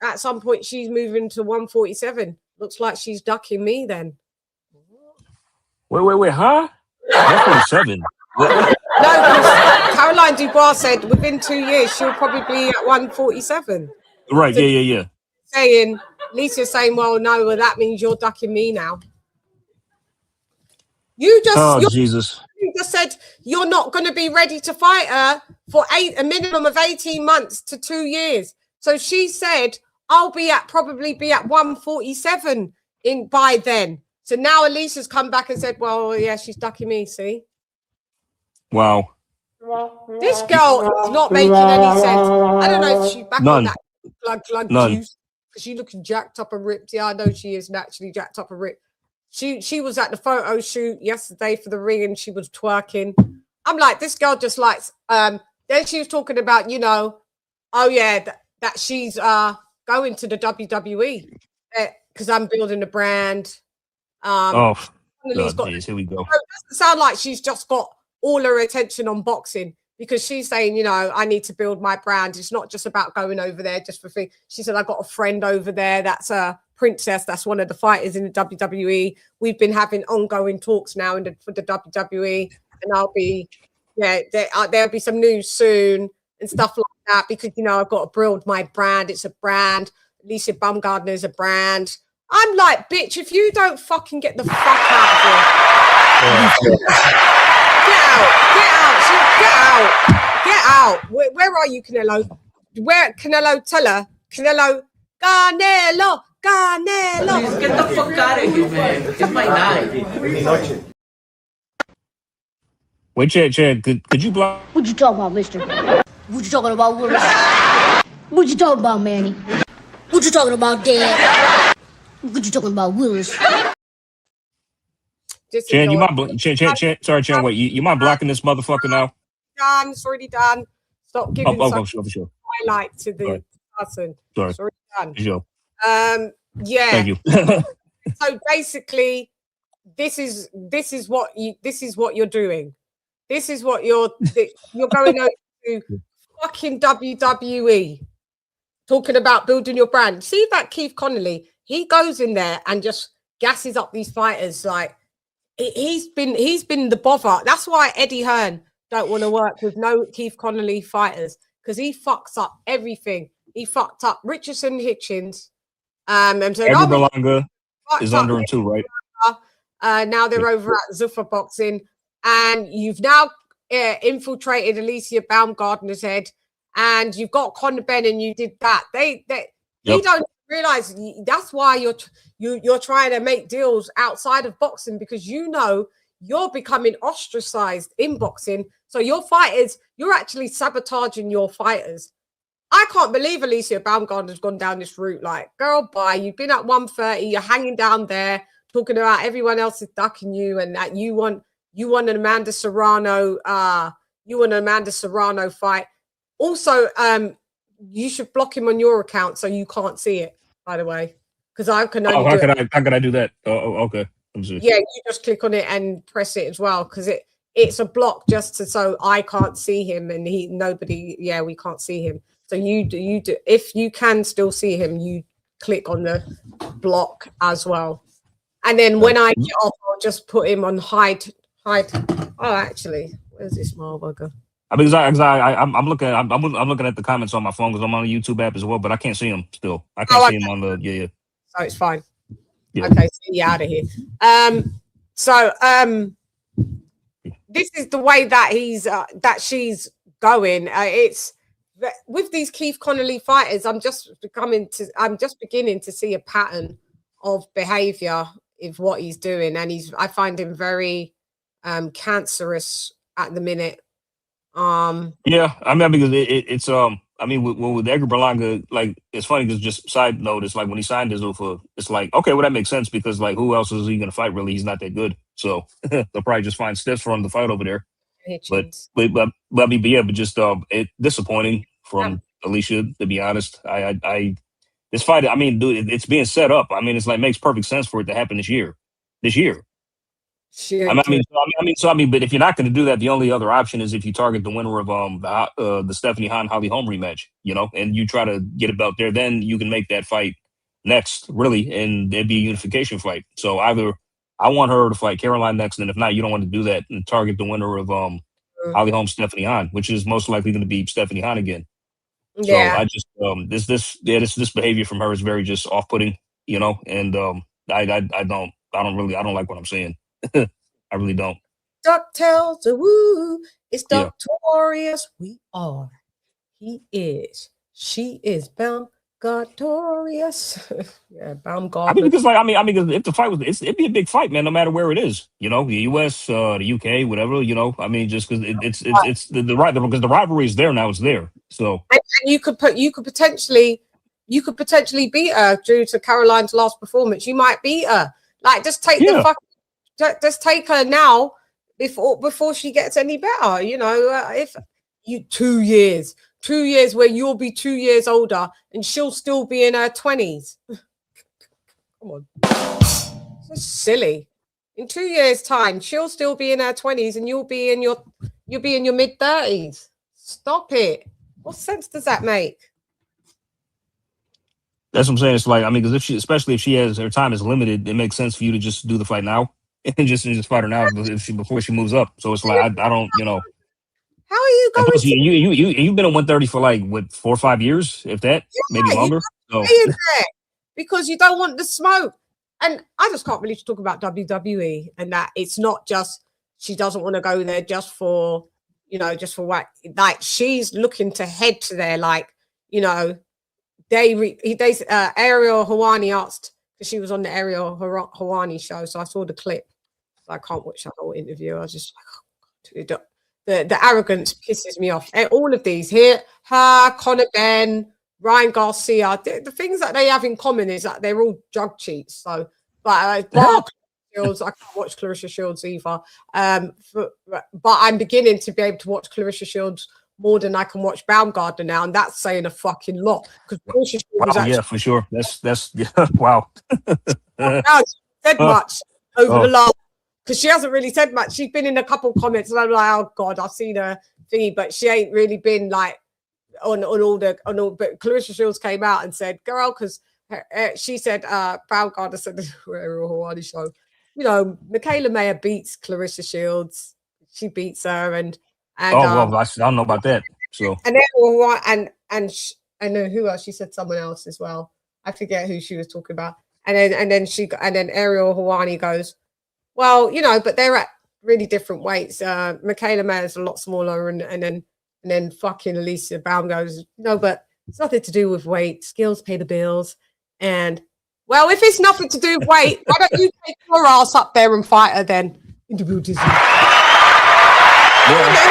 at some point she's moving to 147. Looks like she's ducking me then. Wait, huh? 147. No, Caroline Dubois said within 2 years she'll probably be at 147. Right, so yeah. Saying, Lisa's saying, well, that means you're ducking me now. Jesus. You just said you're not going to be ready to fight her for a minimum of 18 months to 2 years. So she said, I'll probably be at 147 by then. So now Elisa's come back and said, well, yeah, she's ducking me, see? Wow. This girl is not making any sense. I don't know if she's back on that glug juice because she looking jacked up and ripped. Yeah, I know she is naturally jacked up and ripped. She was at the photo shoot yesterday for the ring and she was twerking. I'm like, this girl just likes. Then she was talking about, you know, oh yeah, that she's going to the WWE because I'm building a brand. Here we go. It doesn't sound like she's just got all her attention on boxing because she's saying, you know, I need to build my brand. It's not just about going over there just for free. She said, I got a friend over there that's a princess. That's one of the fighters in the WWE. We've been having ongoing talks now for the WWE, and I'll be, there'll be some news soon and stuff like that because, you know, I've got to build my brand. It's a brand. Alicia Baumgardner is a brand. I'm like, bitch, if you don't fucking get the fuck out of here. Get out. Where are you, Canelo? Canelo, tell her. Canelo. Please get the fuck out of here, man. It's my night. Wait, Chad, could you block? What you talking about, mister? What you talking about, Willis? What you talking about, Manny? What you talking about, Dad? What you talking about, Willis? Chan, you mind? Chan, wait. You mind blocking this motherfucker now? Done. It's already done. Stop giving sure. highlight to the person. Sorry. It's already done. Sure. Yeah. Thank you. So basically, this is what you're doing. This is what you're going over to fucking WWE, talking about building your brand. See that Keith Connolly? He goes in there and just gasses up these fighters like he's been the bother. That's why Eddie Hearn don't want to work with no Keith Connolly fighters, because he fucks up everything. He fucked up Richardson Hitchens. And so Edgar Berlanga is under him too, right? Now they're over at Zuffa Boxing, and you've now infiltrated Alicia Baumgartner's head, and you've got Conor Benn, and you did that. You don't realize that's why you're trying to make deals outside of boxing, because you know you're becoming ostracized in boxing. So your fighters, you're actually sabotaging your fighters. I can't believe Alicia Baumgartner's gone down this route. Like, girl, bye. You've been at 130. You're hanging down there talking about everyone else is ducking you, and that you want an Amanda Serrano. You want an Amanda Serrano fight. Also, you should block him on your account so you can't see it. By the way, because I can only how can I do that? Oh, okay. Yeah, you just click on it and press it as well, because it's a block just so I can't see him and we can't see him. So you do if you can still see him, you click on the block as well. And then when I get off, I'll just put him on hide. Oh, actually, where's this motherfucker? I mean, I'm looking at the comments on my phone because I'm on the YouTube app as well, but I can't see him still. I can't see him on the So it's fine. Yeah. Okay, so you're out of here. This is the way that she's going. It's with these Keith Connolly fighters. I'm just beginning to see a pattern of behavior of what he's doing, and I find him very cancerous at the minute. Yeah, I mean, because it's I mean, with Edgar Berlanga, like, it's funny because, just side note, it's like when he signed his offer, it's like, okay, well, that makes sense because, like, who else is he going to fight? Really, he's not that good, so they'll probably just find Stiff for him to fight over there. But just disappointing from Alicia, to be honest. This fight, I mean, dude, it's being set up. I mean, it's like makes perfect sense for it to happen this year. Sure. But if you're not going to do that, the only other option is if you target the winner of the Stephanie Hahn Holly Holm rematch, and you try to get it out there, then you can make that fight next, really, and it'd be a unification fight. So either I want her to fight Caroline next, and if not, you don't want to do that and target the winner of Holly Holm Stephanie Hahn, which is most likely going to be Stephanie Hahn again. Yeah. So I just this behavior from her is very just off-putting, and I don't like what I'm saying. I really don't. Duck tells a woo. It's Ductorious. We are. He is. She is Baumgartorious. Yeah, Baumgartner. I mean, if the fight was, it'd be a big fight, man. No matter where it is, the U.S., the UK, whatever. I mean, just because it's the right, because the rivalry is there now. It's there. So and you could potentially beat her due to Caroline's last performance. You might beat her. Like, just take just take her now before she gets any better. If you 2 years where you'll be 2 years older and she'll still be in her 20s. Come on, so silly. In 2 years' time, she'll still be in her 20s and you'll be in your mid 30s. Stop it. What sense does that make? That's what I'm saying. It's like, I mean, because especially if she has her time is limited, it makes sense for you to just do the fight now and just fight her now before she moves up. So it's like I don't, How are you going? You've been at 130 for like what 4 or 5 years, if that, maybe longer. So. Because you don't want the smoke, and I just can't really talk about WWE and that it's not just she doesn't want to go there just for what, like, she's looking to head to there, like, Ariel Hawani asked, because she was on the Ariel Hawani show, so I saw the clip. So I can't watch that whole interview. I was just like, oh, the arrogance pisses me off. And all of these here, her, Conor Benn, Ryan Garcia, the things that they have in common is that they're all drug cheats. So, but Shields, I can't watch Clarissa Shields either. But I'm beginning to be able to watch Clarissa Shields more than I can watch Baumgartner now, and that's saying a fucking lot. Because yeah, for sure. That's wow. Said much over the last, because she hasn't really said much. She's been in a couple comments, and I'm like, oh god, I've seen her thingy, but she ain't really been like on all. But Clarissa Shields came out and said, girl, because she said Baumgartner said the Hawani show. you know, Michaela Mayer beats Clarissa Shields. She beats her, and Oh well, I don't know about that. So and then all right, I know who else. She said someone else as well. I forget who she was talking about. And then Ariel Hawani goes, well, you know, but they're at really different weights. Michaela Mayer's a lot smaller, and then fucking Alicia Baum goes, no, but it's nothing to do with weight. Skills pay the bills. And well, if it's nothing to do with weight, why don't you take your ass up there and fight her then? yeah,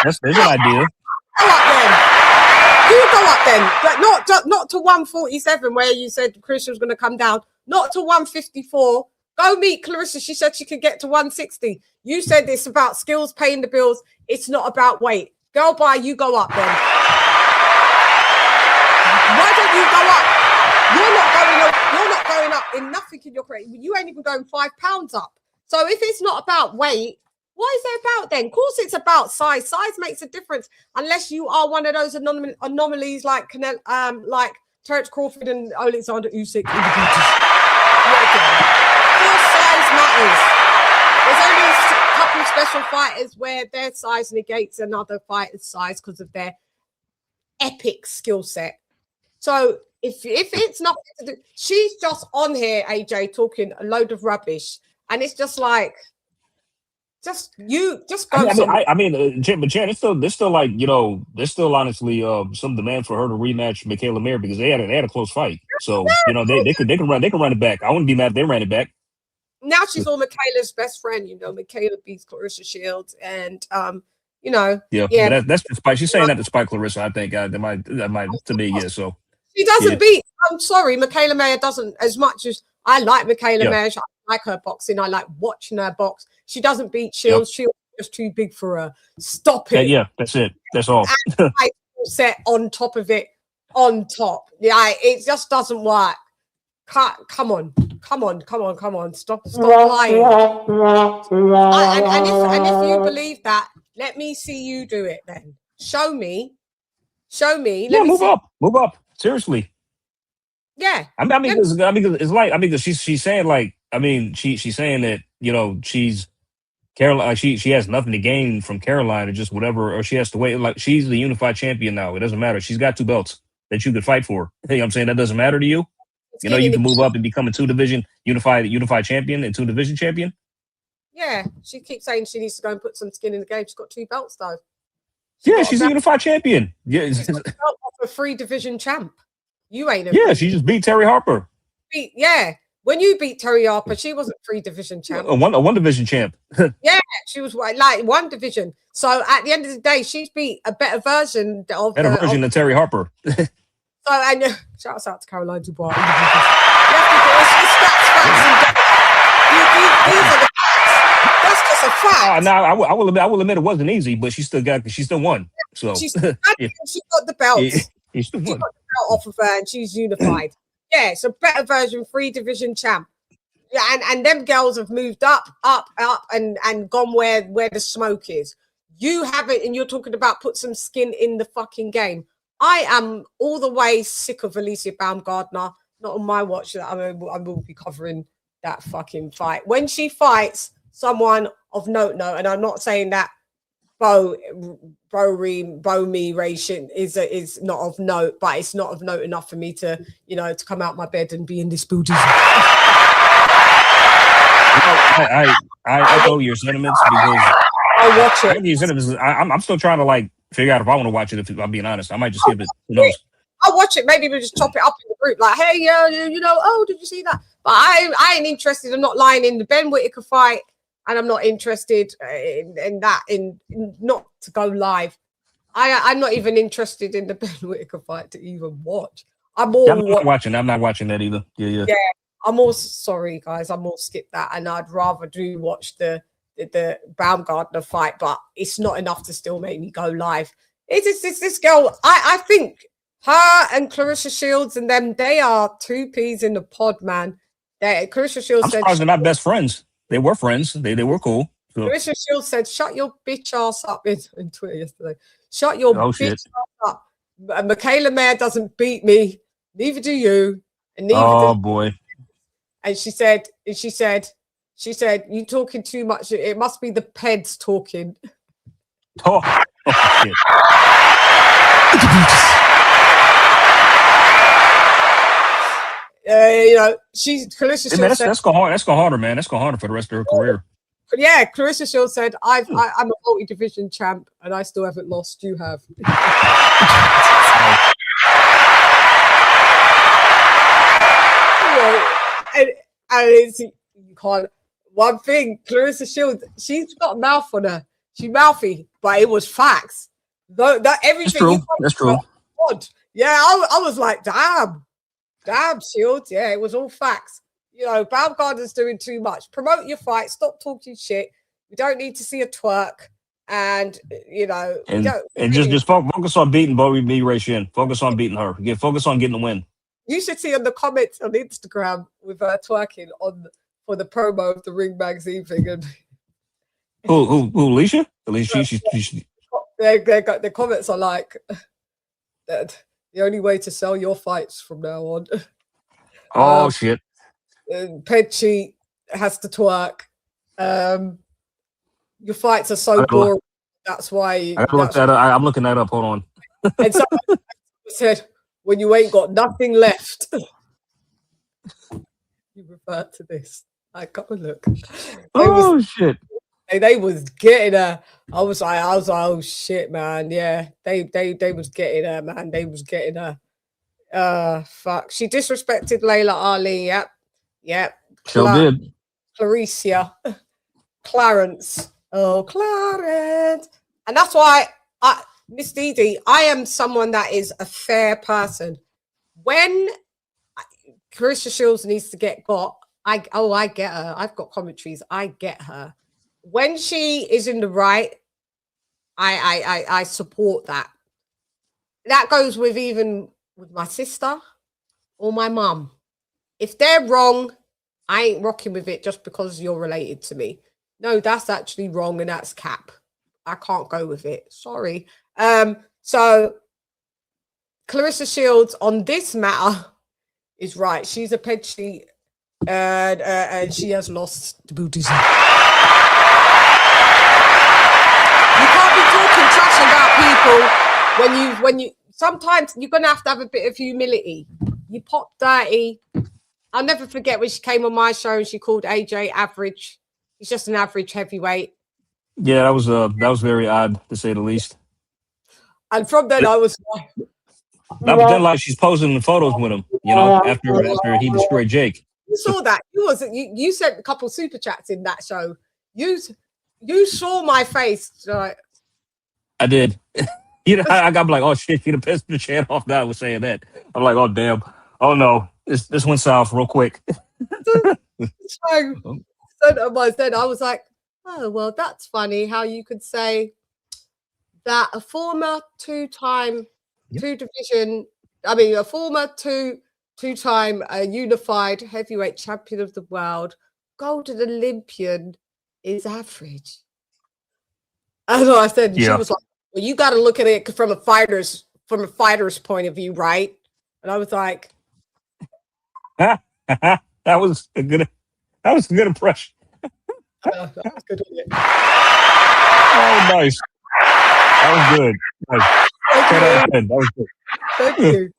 that's an idea. Go up then. You go up then, but not to 147 where you said Clarissa was going to come down. Not to 154. Go meet Clarissa. She said she could get to 160. You said it's about skills paying the bills. It's not about weight. Girl, bye. You go up then. Why don't you go up? You're not going up. You're not going up in nothing in your career. You ain't even going 5 pounds up. So if it's not about weight, what is it about then? Of course, it's about size. Size makes a difference, unless you are one of those anomalies like Terence Crawford and Alexander Usyk. Size matters. There's only a couple of special fighters where their size negates another fighter's size because of their epic skill set. So if it's nothing to do, she's just on here, AJ, talking a load of rubbish, and it's just like. Just go. I mean, but Jen, there's still like, you know, there's still honestly some demand for her to rematch Michaela Mayer because they had a close fight. So you know they can run it back. I wouldn't be mad if they ran it back. Now she's all Michaela's best friend. You know, Michaela beats Clarissa Shields, and you know, But that's despite she's saying that despite Clarissa. I think that might to me, yeah. So she doesn't beat. I'm sorry, Michaela Mayer doesn't. As much as I like Michaela Mayer, I like her boxing. I like watching her box. She doesn't beat Shields. Shields is just too big for her. Stop it. Yeah, that's it. That's all. Set on top of it, on top. Yeah, it just doesn't work. Come on. Stop lying. And if you believe that, let me see you do it then. Show me. Yeah, move up. Seriously. Yeah. I mean, it's like, because she's saying like, she's saying that, you know, she's Caroline, she has nothing to gain from Caroline or just whatever, or she has to wait. Like, she's the unified champion now. It doesn't matter. She's got 2 belts that you could fight for. Hey, I'm saying that doesn't matter to you. You know, you can move up and become a 2-division unified champion and 2-division champion. Yeah, she keeps saying she needs to go and put some skin in the game. She's got 2 belts though. She's a unified champion. Yeah, she's got a belt off a 3-division champ. You ain't a she just beat Terry Harper. When you beat Terry Harper, she wasn't 3-division champ. A 1-division champ. Yeah, she was like 1 division. So at the end of the day, she's beat a better version of Terry Harper. So and shouts out to Caroline Dubois. You have to do stats, these are the facts. That's just a fact. Now I will admit it wasn't easy, but she still won. So she got the belt. She got the belt off of her, and she's unified. Yeah, it's a better version, 3-division champ. Yeah, and them girls have moved up, and gone where the smoke is. You haven't, and you're talking about put some skin in the fucking game. I am all the way sick of Alicia Baumgardner. Not on my watch that I will be covering that fucking fight. When she fights someone of note, and I'm not saying that Bo-mi ration is not of note, but it's not of note enough for me to, you know, to come out my bed and be in this building. I echo your sentiments because I'll watch it. Your sentiments, I'm still trying to like figure out if I want to watch it. If I'm being honest, I might just skip it. Who knows? I'll watch it. Maybe we'll just chop it up in the group. Like, hey, you know, oh, did you see that? But I ain't interested. I'm not lying in the Ben Whittaker fight. And I'm not interested in that, in not to go live. I'm not even interested in the Ben Whittaker fight to even watch. I'm not watching that either. Yeah. I'm all sorry, guys. I'm all skip that, and I'd rather watch the Baumgardner fight, but it's not enough to still make me go live. It's this girl. I think her and Clarissa Shields and them, they are 2 peas in the pod, man. Clarissa Shields I'm surprised they're not best friends. They were friends. They were cool. So. Clarissa Shields said, "Shut your bitch ass up" in Twitter yesterday. Shut your bitch ass up. Michaela Mayer doesn't beat me. Neither do you. And neither boy. And she said, She said, "You talking too much. It must be the peds talking." Oh shit. You know, Clarissa Shields said, That's gonna harder, man. That's gonna harder for the rest of her career. yeah, Clarissa Shields said, I'm a multi-division champ and I still haven't lost. You have. and it's, you can't. One thing, Clarissa Shields, she's got a mouth on her. She's mouthy, but it was facts. That everything. That's true. Yeah, I was like, damn, Shields. Yeah, it was all facts. You know, Baumgartner's doing too much. Promote your fight. Stop talking shit. We don't need to see a twerk. And, you know, and just focus on beating Bobby Ray Shin. Focus on beating her. Focus on getting the win. You should see on the comments on Instagram with her twerking for the promo of the Ring magazine thing. And who Alicia? Alicia, she's the comments are like that. The only way to sell your fights from now on. Oh shit! Pedchi has to twerk. Your fights are so boring. That's why. I'm looking that up. Hold on. And someone said, "When you ain't got nothing left, you refer to this." I got a look. Shit! They was getting her. I was like, oh shit, man. Yeah, they was getting her, man. They was getting her. Fuck. She disrespected Layla Ali. Yep. Sure did. Claricia. Clarence. Oh, Clarence. And that's why Miss Dee, I am someone that is a fair person. When Clarissa Shields needs to get got, I get her. I've got commentaries. I get her. When she is in the right, I support that. That goes with even with my sister or my mum. If they're wrong, I ain't rocking with it just because you're related to me. No, that's actually wrong and that's cap. I can't go with it. Sorry. So Clarissa Shields on this matter is right. She's a Pedchi and she has lost the booties. You can't be talking trash about people when you sometimes you're gonna have to have a bit of humility. You pop dirty. I'll never forget when she came on my show and she called AJ average. He's just an average heavyweight. Yeah, that was very odd to say the least. And from then I was like, but then like she's posing the photos with him, you know, after he destroyed Jake. You saw that. You sent a couple super chats in that show. You saw my face, right? I did. You know, I got like, oh shit, you'd have pissed the chat off that I was saying that. I'm like, oh damn. Oh no. This went south real quick. I was like, oh well, that's funny how you could say that a former two-time two-time unified heavyweight champion of the world, golden Olympian, is average. That's what I said. She was like, well, you got to look at it from a fighter's point of view, right? And I was like, that was a good impression. that was good. Oh, nice. That was good. Nice. That was good. Thank you.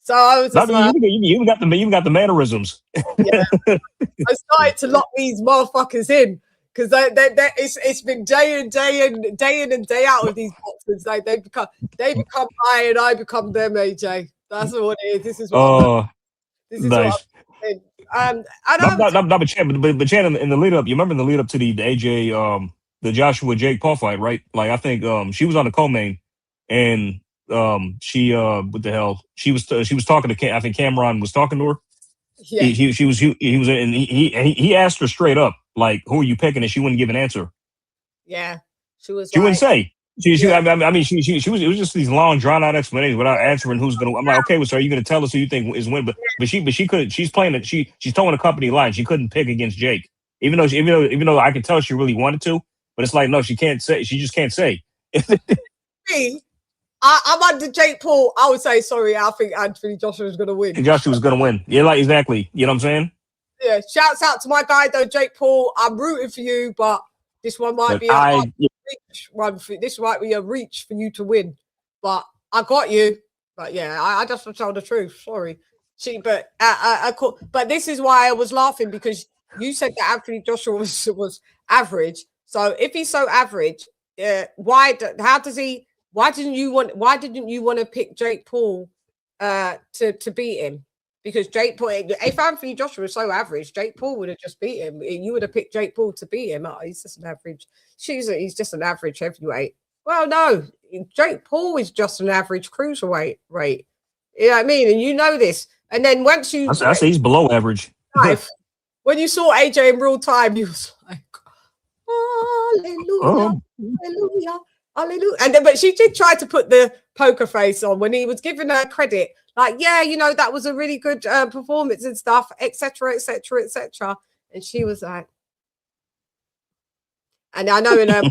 So I was just like, you got the mannerisms. Yeah. I started to lock these motherfuckers in because it's been day in and day out with these boxers. Like they become I and I become them, AJ. That's what it is. This is what nice. But Chan, in the lead up, you remember in the lead up to the AJ the Joshua Jake Paul fight, right? Like I think she was on the co-main and she what the hell? She was talking to I think Cameron was talking to her. Yeah. He asked her straight up, like, who are you picking? And she wouldn't give an answer. Yeah. She wouldn't say. I mean, she was. It was just these long, drawn out explanations without answering who's gonna. I'm like, okay, well, so are you gonna tell us who you think is win? But she couldn't. She's playing it. She's towing a company line. She couldn't pick against Jake, even though I could tell she really wanted to. But it's like, no, she can't say. She just can't say. Me, I'm under Jake Paul. I would say sorry. I think Anthony Joshua is gonna win. Joshua was gonna win. Yeah, like exactly. You know what I'm saying? Yeah, shouts out to my guy though, Jake Paul. I'm rooting for you, but this one might be a reach one. This might be a reach for you to win, but I got you. But yeah, I just want to tell the truth. Sorry, but this is why I was laughing, because you said that Anthony Joshua was average. So if he's so average, why didn't you want to pick Jake Paul to beat him? Because Jake Paul, if Anthony Joshua was so average, Jake Paul would have just beat him. You would have picked Jake Paul to beat him. Oh, he's just an average. He's just an average heavyweight. Well, no, Jake Paul is just an average cruiserweight rate. You know what I mean? And you know this. And then once you, I say he's below average. When you saw AJ in real time, you was like, hallelujah, hallelujah, hallelujah. And then, but she did try to put the poker face on when he was giving her credit. Like, yeah, you know, that was a really good performance and stuff, etc., etc., etc. And she was like, and I know in her,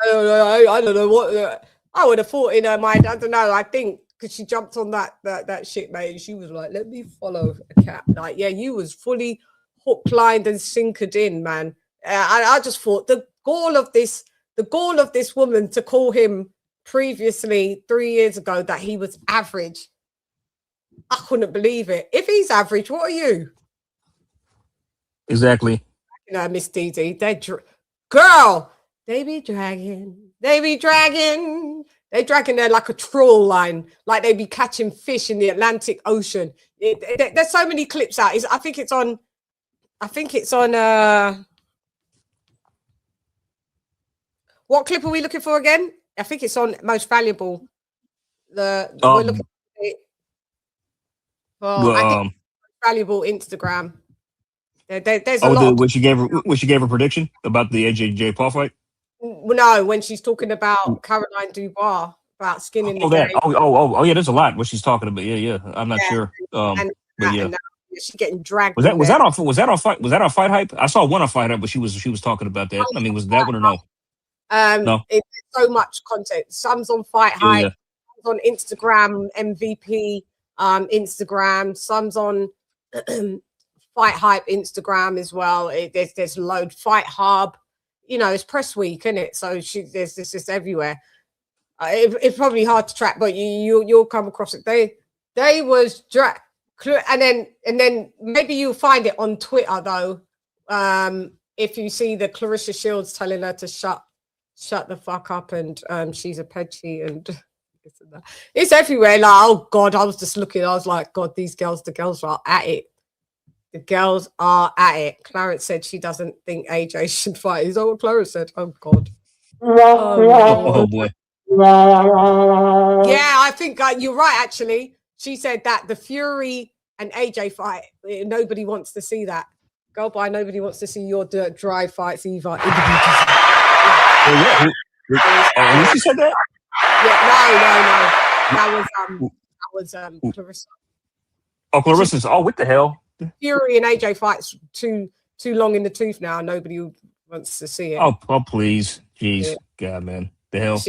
I don't know what I would have thought in her mind. I don't know. I think because she jumped on that shit, mate. And she was like, "Let me follow a cat." Like, yeah, you was fully hook, lined, and sinkered in, man. I just thought the gall of this woman to call him previously 3 years ago that he was average. I couldn't believe it. If he's average, what are you? Exactly. You know, Miss DD, girl, they be dragging there like a troll line, like they be catching fish in the Atlantic Ocean. There's so many clips out. I think it's on what clip are we looking for again? I think it's on Most Valuable. We're looking at it. Well, I think Most Valuable Instagram. There's a lot. When she gave her prediction about the AJ Paul fight. No, when she's talking about Caroline Dubois about skin in the game. Oh, yeah. There's a lot what she's talking about. Yeah. I'm not sure. And she's getting dragged. Was that on Fight Hype? I saw one on Fight Hype, but she was talking about that. I mean, was that one or no? No. It's so much content. Some's on Fight Hype, some's on Instagram, MVP Instagram, some's on Fight Hype Instagram as well. There's a load. Fight Hub. You know, it's press week, isn't it? So there's this just everywhere. It's probably hard to track, but you'll come across it. They was and then maybe you'll find it on Twitter though. If you see the Clarissa Shields telling her to shut the fuck up and she's a pedgy and it's everywhere. Like, oh God, I was just looking. I was like, God, the girls are at it. The girls are at it. Clarence said she doesn't think AJ should fight. Is that what Clarence said? Oh God. Oh boy. Yeah, I think you're right. Actually, she said that the Fury and AJ fight. Nobody wants to see that. Go by. Nobody wants to see your dirt dry fights either. She said that. Yeah, no. That was Clarissa. Oh, Clarissa's. Oh, what the hell? Fury and AJ fights too long in the tooth now. Nobody wants to see it. Oh, please. Jeez. God, man. The hell?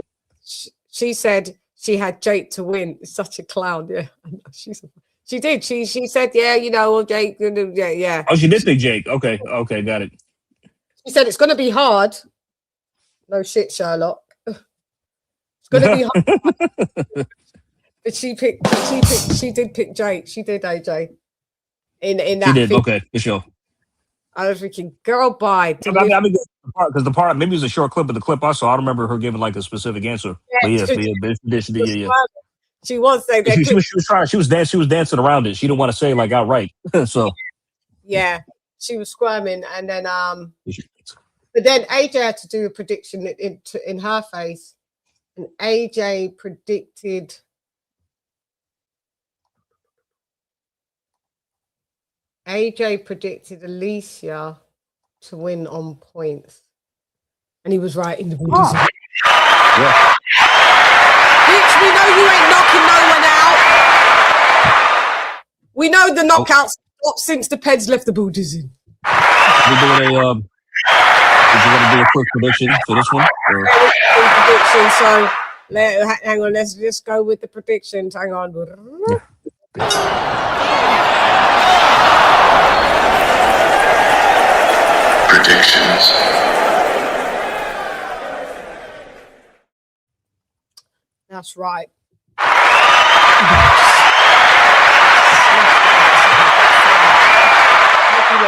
She said she had Jake to win. Such a clown. Yeah. She did. She said, yeah, you know, Jake. Yeah. Oh, she did think Jake. Okay, got it. She said it's going to be hard. No shit, Sherlock. It's going to be hard. But she did pick Jake. She did AJ. In that she did. Okay, for sure. I was thinking, girl, bye. Because the part, maybe it was a short clip, but the clip I saw, I don't remember her giving like a specific answer. Yeah, but she did. She was saying that she was dancing around it. She didn't want to say like outright. So yeah, she was squirming, and then but then AJ had to do a prediction in her face, and AJ predicted. AJ predicted Alicia to win on points. And he was right in the borders. Yeah. Bitch, we know you ain't knocking no one out. We know the knockouts stopped since the Peds left the borders in. Did you want to do a quick prediction for this one? So hang on, let's just go with the predictions. Hang on. restrictions. That's right.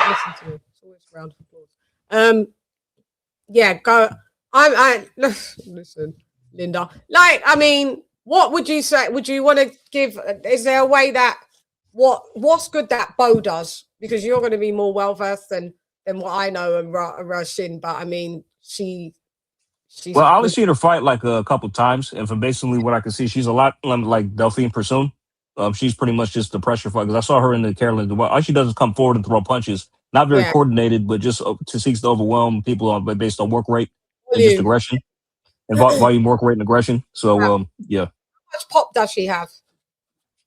Listen to me. It's always a round of applause. Yeah, go. I listen, Linda. Like, I mean, what would you say? Would you want to give? Is there a way that what's good that Bo does? Because you're going to be more well versed than what I know and Rashin. But I mean, she's well, I only seen her fight like a couple times, and from basically what I can see, she's a lot like Delphine Persoon. She's pretty much just the pressure fight. Because I saw her in the Carolina. All she does is come forward and throw punches. Not very coordinated, but just seeks to overwhelm people based on work rate and just aggression and volume, work rate, and aggression. So, yeah. How much pop does she have?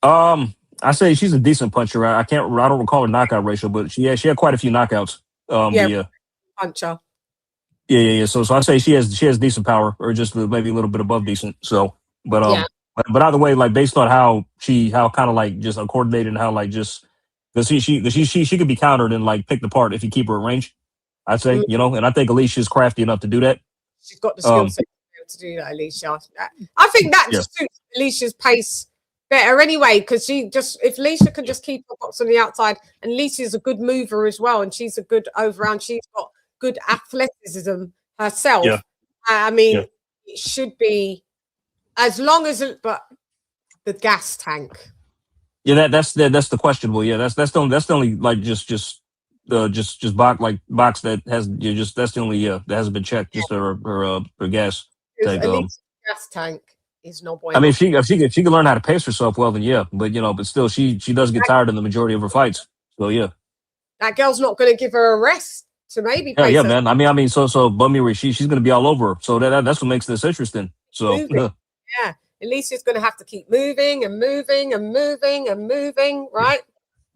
I say she's a decent puncher. I don't recall her knockout ratio, but she had quite a few knockouts. Puncher. Yeah. So I say she has decent power, or just maybe a little bit above decent. So, but either way, like based on how kind of like just uncoordinated and how like just because she could be countered and like picked apart if you keep her at range. I'd say and I think Alicia's crafty enough to do that. She's got the skill set to do that, Alicia. I think that just suits Alicia's pace better anyway, because if Alicia can just keep her box on the outside, and Alicia's a good mover as well, and she's a good over-round. She's got good athleticism herself. Yeah. I mean, it should be as long as but the gas tank. Yeah, that's the questionable. Yeah, that's the only like just box that has that's the only that hasn't been checked. Just her gas tank. Gas tank is no bueno. I mean, if she can learn how to pace herself well, then yeah. But but still, she does get tired in the majority of her fights. So yeah, that girl's not going to give her a rest to maybe. Yeah, man. I mean, so Bummy, she's going to be all over her. So that's what makes this interesting. So yeah. Alicia's going to have to keep moving and moving and moving and moving, right?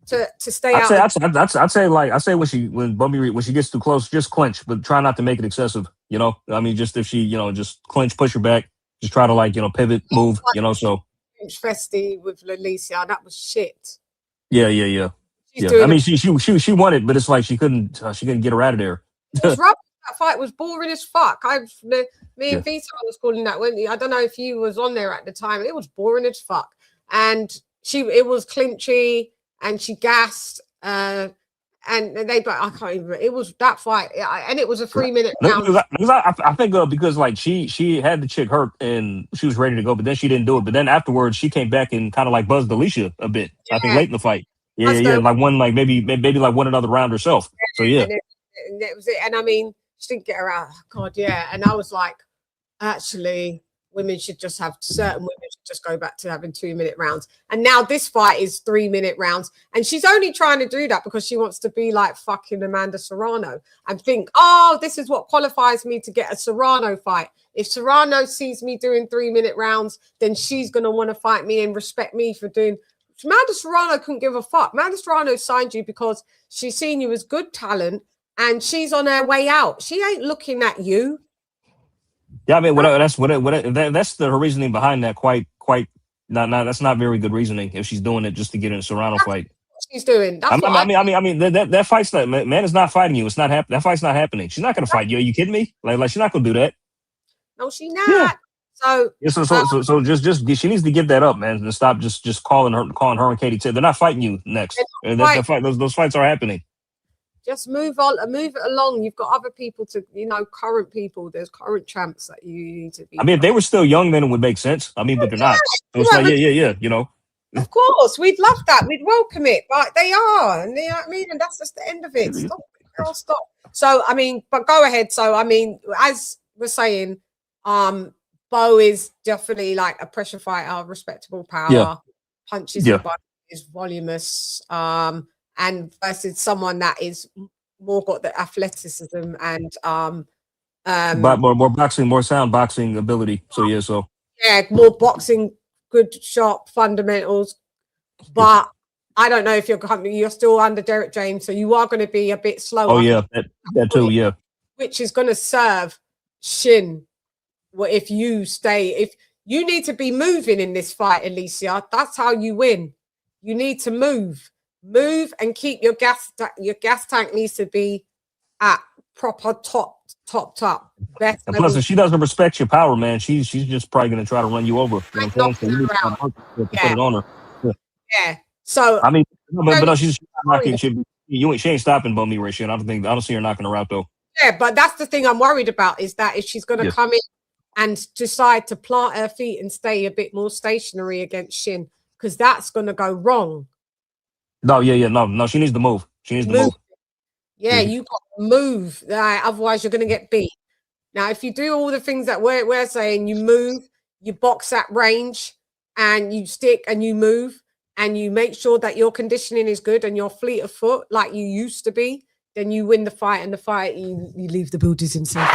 To stay out. I'd say when Bumby when she gets too close, just clinch, but try not to make it excessive. I mean, just if she just clinch, push her back, just try to pivot, move. So Festy with Alicia, that was shit. Yeah. I mean, she won it, but it's like she couldn't get her out of there. That fight was boring as fuck. Me and Vito was calling that. I don't know if you was on there at the time. It was boring as fuck, and it was clinchy, and she gassed, and I can't even. It was that fight, and it was a 3-minute round. I think because like she had the chick hurt and she was ready to go, but then she didn't do it. But then afterwards, she came back and kind of like buzzed Alicia a bit. Yeah. I think late in the fight. Yeah, like one like maybe like won another round herself. So yeah, and that was it. And I mean, she didn't get her out. Oh, God, yeah. And I was like, actually, certain women should just go back to having 2-minute rounds. And now this fight is 3-minute rounds. And she's only trying to do that because she wants to be like fucking Amanda Serrano and think, oh, this is what qualifies me to get a Serrano fight. If Serrano sees me doing 3-minute rounds, then she's going to want to fight me and respect me for doing. Amanda Serrano couldn't give a fuck. Amanda Serrano signed you because she's seen you as good talent and she's on her way out. She ain't looking at you. Yeah, I mean, that's the reasoning behind that. That's not very good reasoning if she's doing it just to get in a Serrano fight. She's doing. I mean, that fight's not. Man is not fighting you. It's not happening. That fight's not happening. She's not going to fight you. Are you kidding me? Like she's not going to do that. No, she's not. Yeah. So just she needs to give that up, man, and stop just calling her and Katie Taylor. They're not fighting you next. And those fights are happening. Just move on, move it along. You've got other people to, current people. There's current champs that you need to be. I mean, if they were still young, then it would make sense. I mean, but they're not. So it's yeah. Of course, we'd love that. We'd welcome it, but they are, and you know what I mean. And that's just the end of it. Stop, girl, stop. So I mean, but go ahead. So I mean, as we're saying, Bo is definitely like a pressure fighter, respectable power, punches is voluminous, and versus someone that is more got the athleticism and but more boxing, more sound boxing ability. So more boxing, good sharp fundamentals. But I don't know if you're still under Derek James, so you are going to be a bit slower. Oh yeah, that too, yeah. Which is going to serve Shin. Well, if you need to be moving in this fight, Alicia, that's how you win. You need to move and keep your gas tank needs to be at proper topped up. Best And plus, level. if she doesn't respect your power, man, she's just probably gonna try to run you over. You know what I'm saying? So you need to put it on her. Yeah. Yeah. So I mean, but no, she's not worried. she ain't stopping Bummy Ray shit. I don't see her knocking her out though. Yeah, but that's the thing I'm worried about is that if she's going to Yes. come in and decide to plant her feet and stay a bit more stationary against Shin, because that's going to go wrong. No, no. She needs to move. She needs to move. Yeah, you got to move. Otherwise, you're going to get beat. Now, if you do all the things that we're saying, you move, you box at range, and you stick and you move, and you make sure that your conditioning is good and you're fleet of foot like you used to be, then you win the fight, and the fight, you leave the buildings in safety.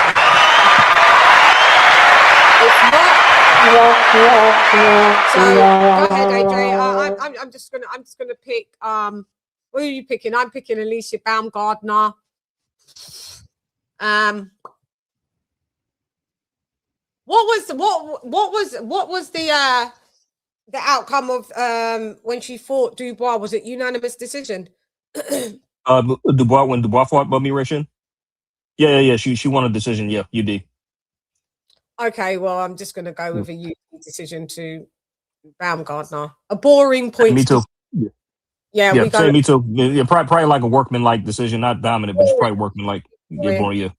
If not, so go ahead, AJ. I'm just gonna pick. What are you picking? I'm picking Alicia Baumgardner. What was the outcome of when she fought Dubois? Was it unanimous decision? When Dubois fought Bummy Ray Shin? Yeah. She won a decision. Yeah, UD. Okay, well, I'm just going to go with a UD decision to Baumgardner. A boring point. Me too. Yeah, we go. Same, me too. Yeah, probably like a workman-like decision, not dominant, but just probably workman-like. Yeah.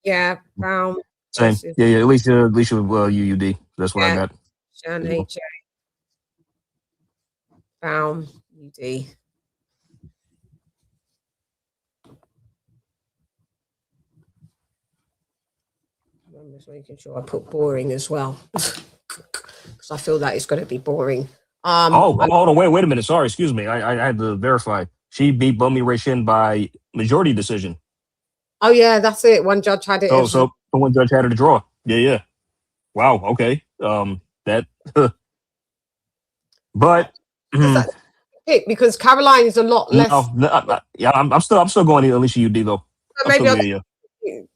Yeah, Baum. Same. Yeah. Alicia UUD. That's what I got. Shan AJ. Baum UD. I'm just making sure I put boring as well, because I feel that it's going to be boring. Hold on, wait a minute. Sorry, excuse me. I had to verify. She beat Bummy Ray Shin by majority decision. Oh yeah, that's it. One judge had it. So one judge had it a draw. Yeah. Wow. Okay. That. But. Because Caroline is a lot less. Yeah, I'm still going to Alicia UD though. Maybe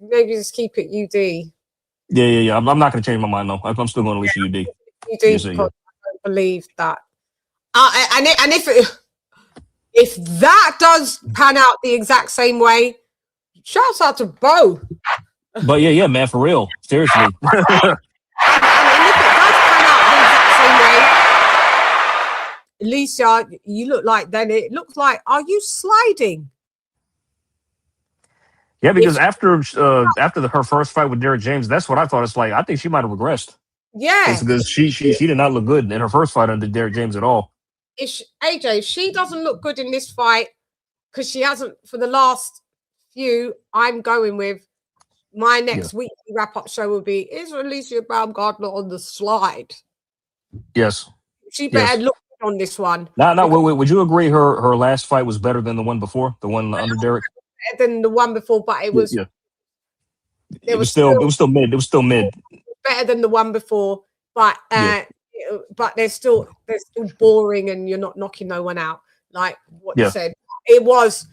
maybe just keep it UD. Yeah. I'm not going to change my mind though. I'm still going to Alicia UD. UD. I don't believe that. And if that does pan out the exact same way, shouts out to Bo. But yeah, man, for real, seriously. And if it does pan out the exact same way, Alicia, you look like then it looks like, are you sliding? Yeah, because after her first fight with Derek James, that's what I thought. It's like I think she might have regressed. Yeah, because she did not look good in her first fight under Derek James at all. AJ, she doesn't look good in this fight because she hasn't for the last few. I'm going with my next weekly wrap-up show will be, is Alicia Baumgardner on the slide? Yes. She better look on this one. No. Would you agree her last fight was better than the one before, the one under Derek? Better than the one before, but it was. Yeah. It was still mid. It was still mid. Better than the one before, but but they're still boring, and you're not knocking no one out. Like what you said, it was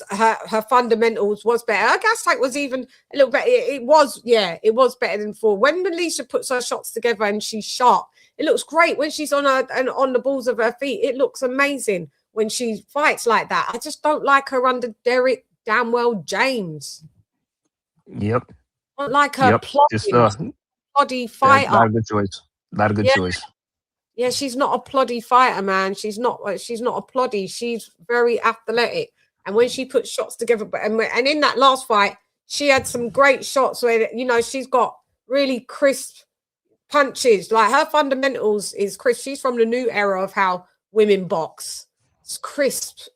her fundamentals was better. Her gas tank was even a little better. It was better than before. When Alicia puts her shots together and she's sharp, it looks great. When she's on the balls of her feet, it looks amazing. When she fights like that, I just don't like her under Derek Damwell James. Yep. I don't like her ploddy fighter. Not a good choice. Not a good choice. Yeah, she's not a ploddy fighter, man. She's not a ploddy. She's very athletic. And when she puts shots together, and in that last fight, she had some great shots where, she's got really crisp punches. Like her fundamentals is crisp. She's from the new era of how women box. It's crisp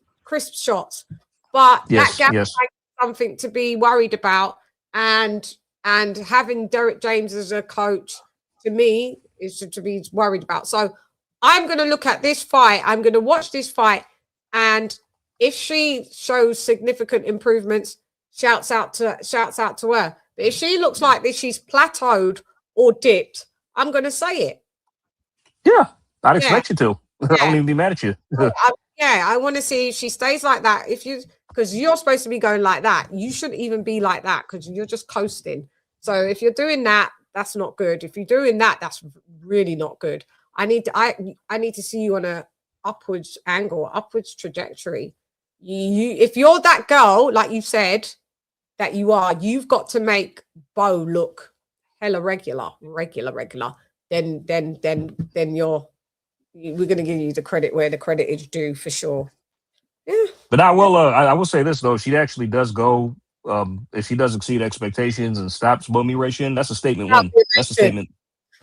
shots. But that gap is something to be worried about. And having Derek James as a coach, to me, is to be worried about. So I'm going to look at this fight. I'm going to watch this fight. And if she shows significant improvements, shouts out to her. But if she looks like this, she's plateaued or dipped, I'm going to say it. Yeah, I'd expect you to. I won't even be mad at you. I want to see if she stays like that. Because you're supposed to be going like that. You shouldn't even be like that because you're just coasting. So if you're doing that, that's not good. If you're doing that, that's really not good. I need to see you on a upwards angle, upwards trajectory. If you're that girl, like you said, that you are, you've got to make Bo look hella regular. Then we're going to give you the credit where the credit is due for sure. Yeah. But I will say this though, she actually does go. If she does exceed expectations and stops Bo Ration, that's a statement. That's a statement.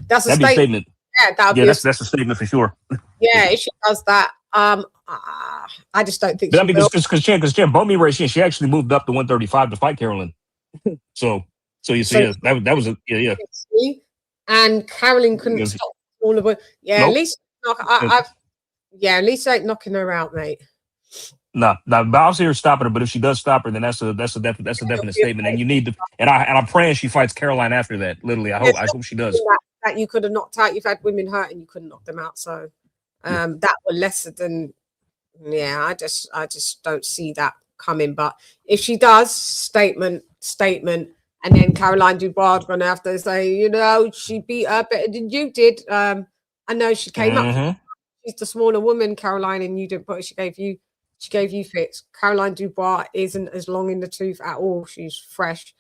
That's a That'd be a statement. Yeah, that's a statement for sure. Yeah, if she does that, I just don't think. But I mean, because Bo Ration, she actually moved up to 135 to fight Carolyn. So you see, yeah, that was a yeah. And Carolyn couldn't stop all of it. Yeah, nope. At least at least ain't knocking her out, mate. No, but I'll see her stopping her. But if she does stop her, then that's a definite statement. And you need to. And I'm praying she fights Caroline after that. Literally, I hope she does. That you could have knocked out. You've had women hurt and you couldn't knock them out. So that were lesser than. Yeah, I just don't see that coming. But if she does, statement, and then Caroline Dubois is going to have to say, she beat her better than you did. I know she came up. She's the smaller woman, Caroline, and you didn't put. She gave you fits. Caroline Dubois isn't as long in the tooth at all. She's fresh.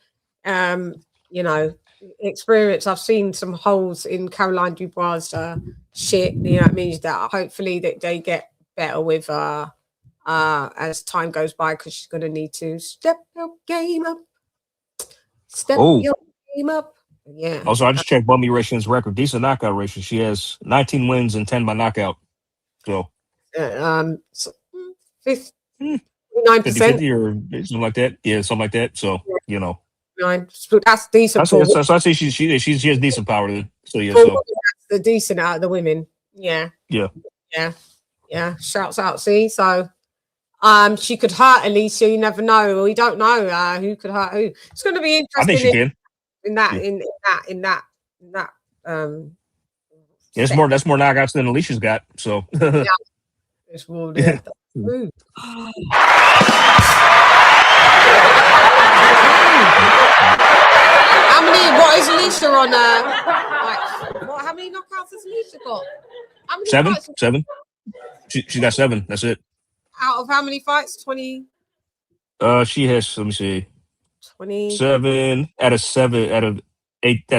Experience. I've seen some holes in Caroline Dubois' shit. It means that hopefully that they get better with as time goes by, because she's going to need to step your game up. Your game up. Yeah. Also, I just checked Bummy Ration's record. Decent knockout ratio. She has 19 wins and 10 by knockout. So 59%, 50 or something like that. Yeah, something like that. So 9. That's decent. So I say she has decent power. So yeah, that's the decent out of the women. Yeah. Shouts out. See, so she could hurt Alicia. You never know. We don't know who could hurt who. It's going to be interesting. I think she can. In that. That's more knockouts than Alicia's got. So yeah, it's more. Yeah. What is Alicia on? How many knockouts has Alicia got? How many 7. She got 7. That's it. Out of how many fights? 20. She has. Let me see. 27 out of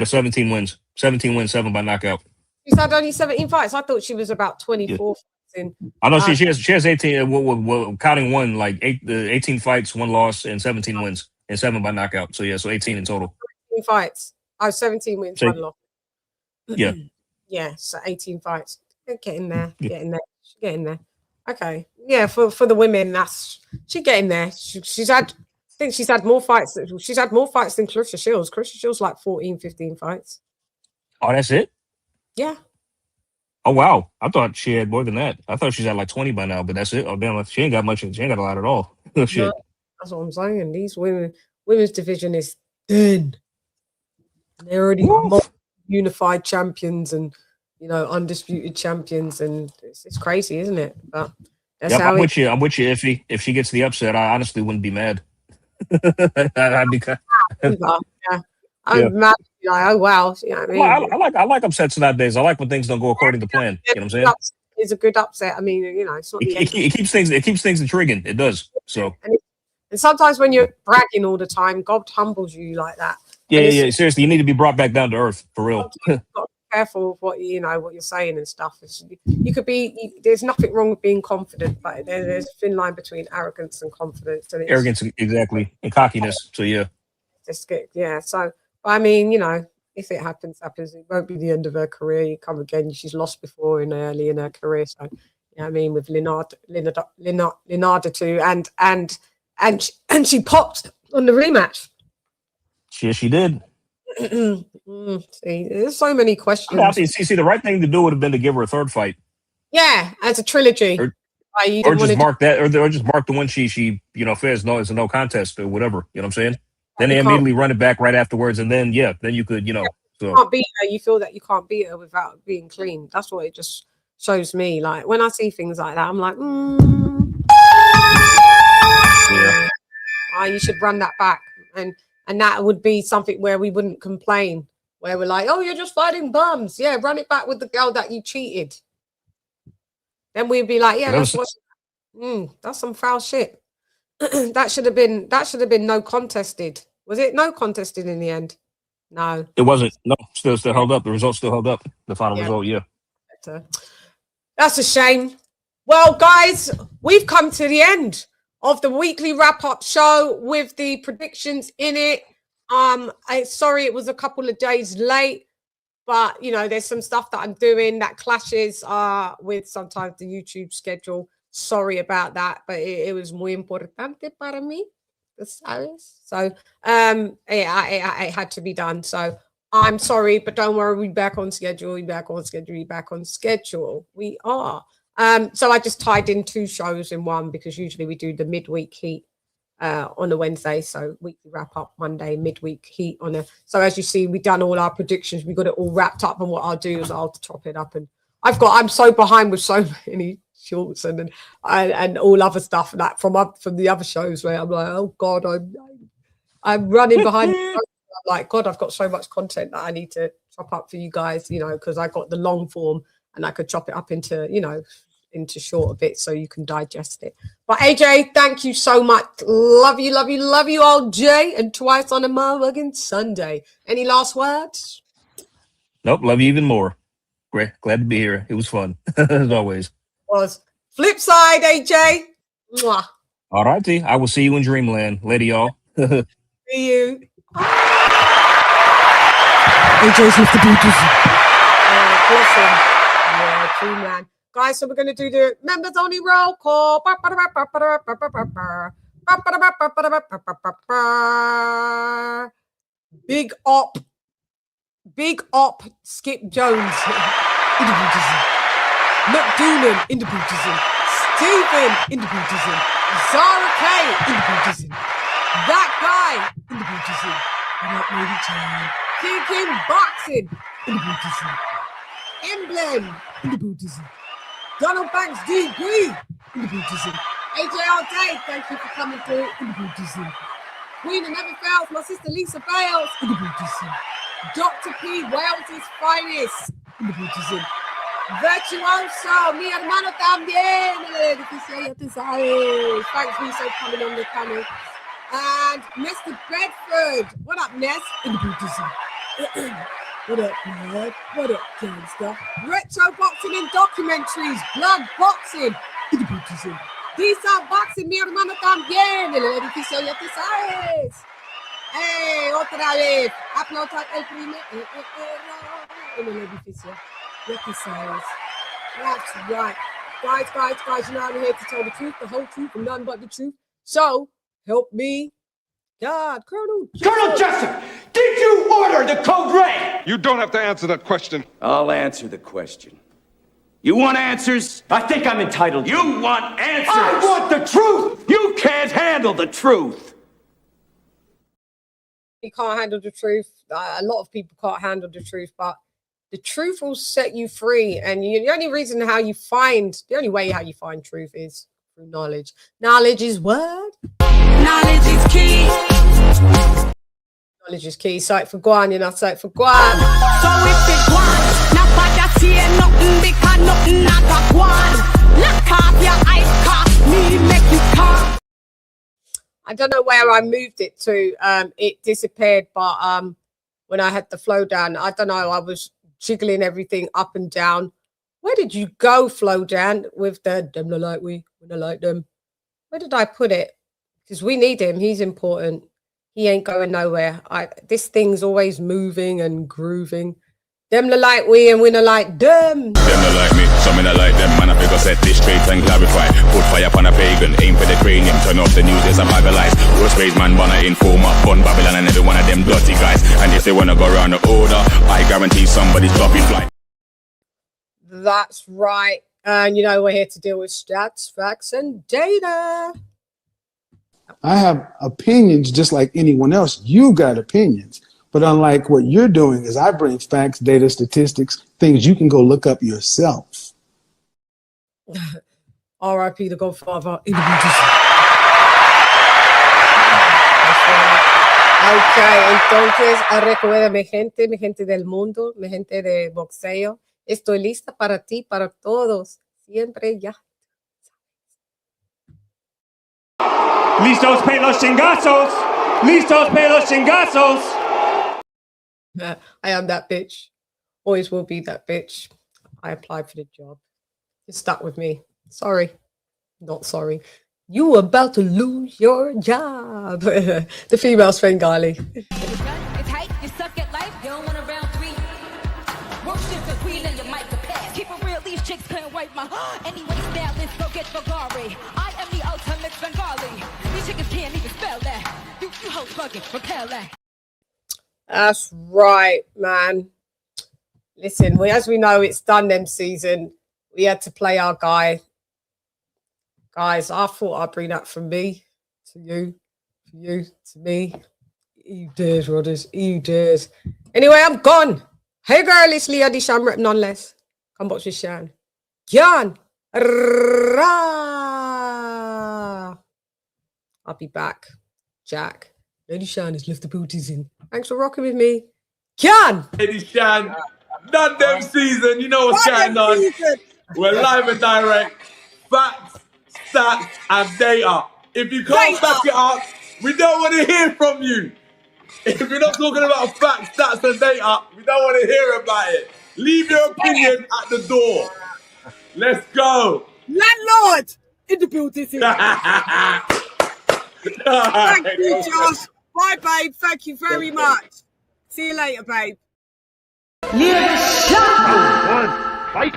17 wins. 17 wins, 7 by knockout. She's had only 17 fights. I thought she was about 24 fights in. I know she has 18. Counting one, like 18 fights, 1 loss, and 17 wins, and 7 by knockout. So yeah, so 18 in total. 18 fights. 17 wins, 1 loss. Yeah. Yeah, so 18 fights. Getting there. Getting there. Okay. Yeah, for the women, she's getting there. She's had. I think she's had more fights. She's had more fights than Clarissa Shields. Clarissa Shields like 14, 15 fights. Oh, that's it? Yeah. Oh, wow. I thought she had more than that. I thought she's at like 20 by now, but that's it. Oh, damn. She ain't got much. She ain't got a lot at all. Shit. No, that's what I'm saying. These women's division is thin. They're already unified champions and, undisputed champions. And it's crazy, isn't it? But that's how I'm with you. Iffy. If she gets the upset, I honestly wouldn't be mad. I'd be I'm mad. Oh wow! You know what I mean? I like upsets nowadays. I like when things don't go according to plan. You know what I'm saying? It's a good upset. I mean, it's not it keeps things intriguing. It does. So and sometimes when you're bragging all the time, God humbles you like that. Yeah. Seriously, you need to be brought back down to earth for real. You've got to be careful of what you're saying and stuff. You could be. There's nothing wrong with being confident, but there's a thin line between arrogance and confidence. And arrogance, exactly, and cockiness. So yeah. Just good. Yeah. So. I mean, if it happens. It won't be the end of her career. You come again. She's lost before early in her career. So, I mean, with Linarda too, and she popped on the rematch. She did. See, there's so many questions. See, the right thing to do would have been to give her a third fight. Yeah, as a trilogy. Or just mark that, or just mark the one she says no, it's a no contest or whatever. You know what I'm saying? Then they immediately run it back right afterwards, and then then you could, So you can't beat her. You feel that you can't beat her without being clean. That's what it just shows me. Like when I see things like that, I'm like, you should run that back, and that would be something where we wouldn't complain. Where we're like, oh, you're just fighting bums. Yeah, run it back with the girl that you cheated. Then we'd be like, yeah, that's some foul shit. That should have been no contested. Was it no contested in the end? No. It wasn't. No, still held up. The result still held up. The final result, yeah. That's a shame. Well, guys, we've come to the end of the weekly wrap-up show with the predictions in it. Sorry it was a couple of days late, but you know, there's some stuff that I'm doing that clashes with sometimes the YouTube schedule. Sorry about that, but it was muy importante para mí. So it had to be done. So I'm sorry, but don't worry, we're back on schedule. We're back on schedule. We're back on schedule. We are. So I just tied in 2 shows in one because usually we do the midweek heat on a Wednesday. So weekly wrap up Monday, midweek heat on a. So as you see, we've done all our predictions. We got it all wrapped up. And what I'll do is I'll top it up. And I'm so behind with so many shorts and all other stuff that from the other shows where I'm like, oh God, I'm running behind. I'm like, God, I've got so much content that I need to chop up for you guys, you know, because I got the long form and I could chop it up into, you know, into shorter bits so you can digest it. But AJ, thank you so much. Love you, love you, love you all, Jay, and twice on a motherfucking Sunday. Any last words? Nope, love you even more. Great, glad to be here. It was fun as always. Was flip side, AJ. Mwah. All righty, I will see you in Dreamland. Later, y'all. See you. AJ's with the Beatles. Awesome. Yeah, Dreamland. Guys, so we're going to do the members only roll call. Big Op, Skip Jones. McDoonan in the Buddhism. Stephen in the Buddhism. Zara K in the Buddhism. That guy in the Buddhism. King Boxing in the Buddhism. Emblem in the Buddhism. Donald Banks DB in the Buddhism. AJ all day, thank you for coming through in the Buddhism. Queen of Never Fails, my sister Lisa Bales in the Buddhism. Dr. P, Wales's finest in the Buddhism. Virtuoso, mi hermano también. Thanks, Lisa, for coming on the panel. And Mr. Bedford. What up, Ness? In the Buddhism. What up, man? What up, gangster? Retro boxing and documentaries. Blood boxing. In the Buddhism. Decent boxing, mi hermano también. En el edificio, ya te sabes. Hey, otra vez. Aplaudan el primer en el edificio. Ya te sabes. That's right. Guys, you know I'm here to tell the truth, the whole truth, and nothing but the truth. So, help me, God. Colonel Jessup, did you order the code red? You don't have to answer that question. I'll answer the question. You want answers? I think I'm entitled. You want answers? I want the truth! You can't handle the truth! You can't handle the truth. A lot of people can't handle the truth, but the truth will set you free. And the only way how you find truth is through knowledge. Knowledge is what? Knowledge is key. Knowledge is key. Sight for Guan, you know, sight for Guan. So if it Guan, not bad to see nothing because nothing not got Guan. Look off your eyes, cough me, make you cough. I don't know where I moved it to. It disappeared, but when I had the flow down, I don't know, I was jiggling everything up and down. Where did you go, flow down, with the them the like we the like them? Where did I put it? Because we need him. He's important. He ain't going nowhere. This thing's always moving and grooving. Them the like we and we the like them. Them the like me, some in the like them. Man, I figure set this straight and clarify. Put fire upon a pagan, aim for the cranium. Turn off the news, there's a bag of lies. Rose praise man, banner informer, bun Babylon and every one of them dirty guys. And if they wanna go around the order, I guarantee somebody's dropping flight. That's right. And you know, we're here to deal with stats, facts, and data. I have opinions just like anyone else. You got opinions. But unlike what you're doing is I bring facts, data, statistics, things you can go look up yourself. R.I.P. the Godfather. Okay, entonces recuerda, mi gente del mundo, mi gente de boxeo. Estoy lista para ti, para todos. Siempre ya. Listos pe los chingazos. Listos pe los chingazos. I am that bitch. Always will be that bitch. I applied for the job. You're stuck with me. Sorry. Not sorry. You were about to lose your job. The female Svengali. It's hype, you suck at life, you don't want a round three. Worship the queen and your mic to pass. Keep it real, these chicks couldn't wipe my anyway, stylist, go get Bulgari. I am the ultimate Bengali. These chicks can't even spell that. You hoes fucking repel that. That's right, man. Listen, as we know, it's done them season. We had to play our guy. Guys, I thought I'd bring that from me to you, from you to me. You dares, Rodders. You dares. Anyway, I'm gone. Hey, girl, it's Leah D. Sham rep none less. Come watch this Shan. Gyan. I'll be back. Jack. Lady Shan has left the booties in. Thanks for rocking with me. Gyan. Lady Shan. Done them season. You know what's going on. We're live and direct. Facts, stats, and data. If you can't back it up, we don't want to hear from you. If you're not talking about facts, stats, and data, we don't want to hear about it. Leave your opinion at the door. Let's go. Landlord in the building. Thank you, Josh. Bye, babe. Thank you very much. See you later, babe. Fight.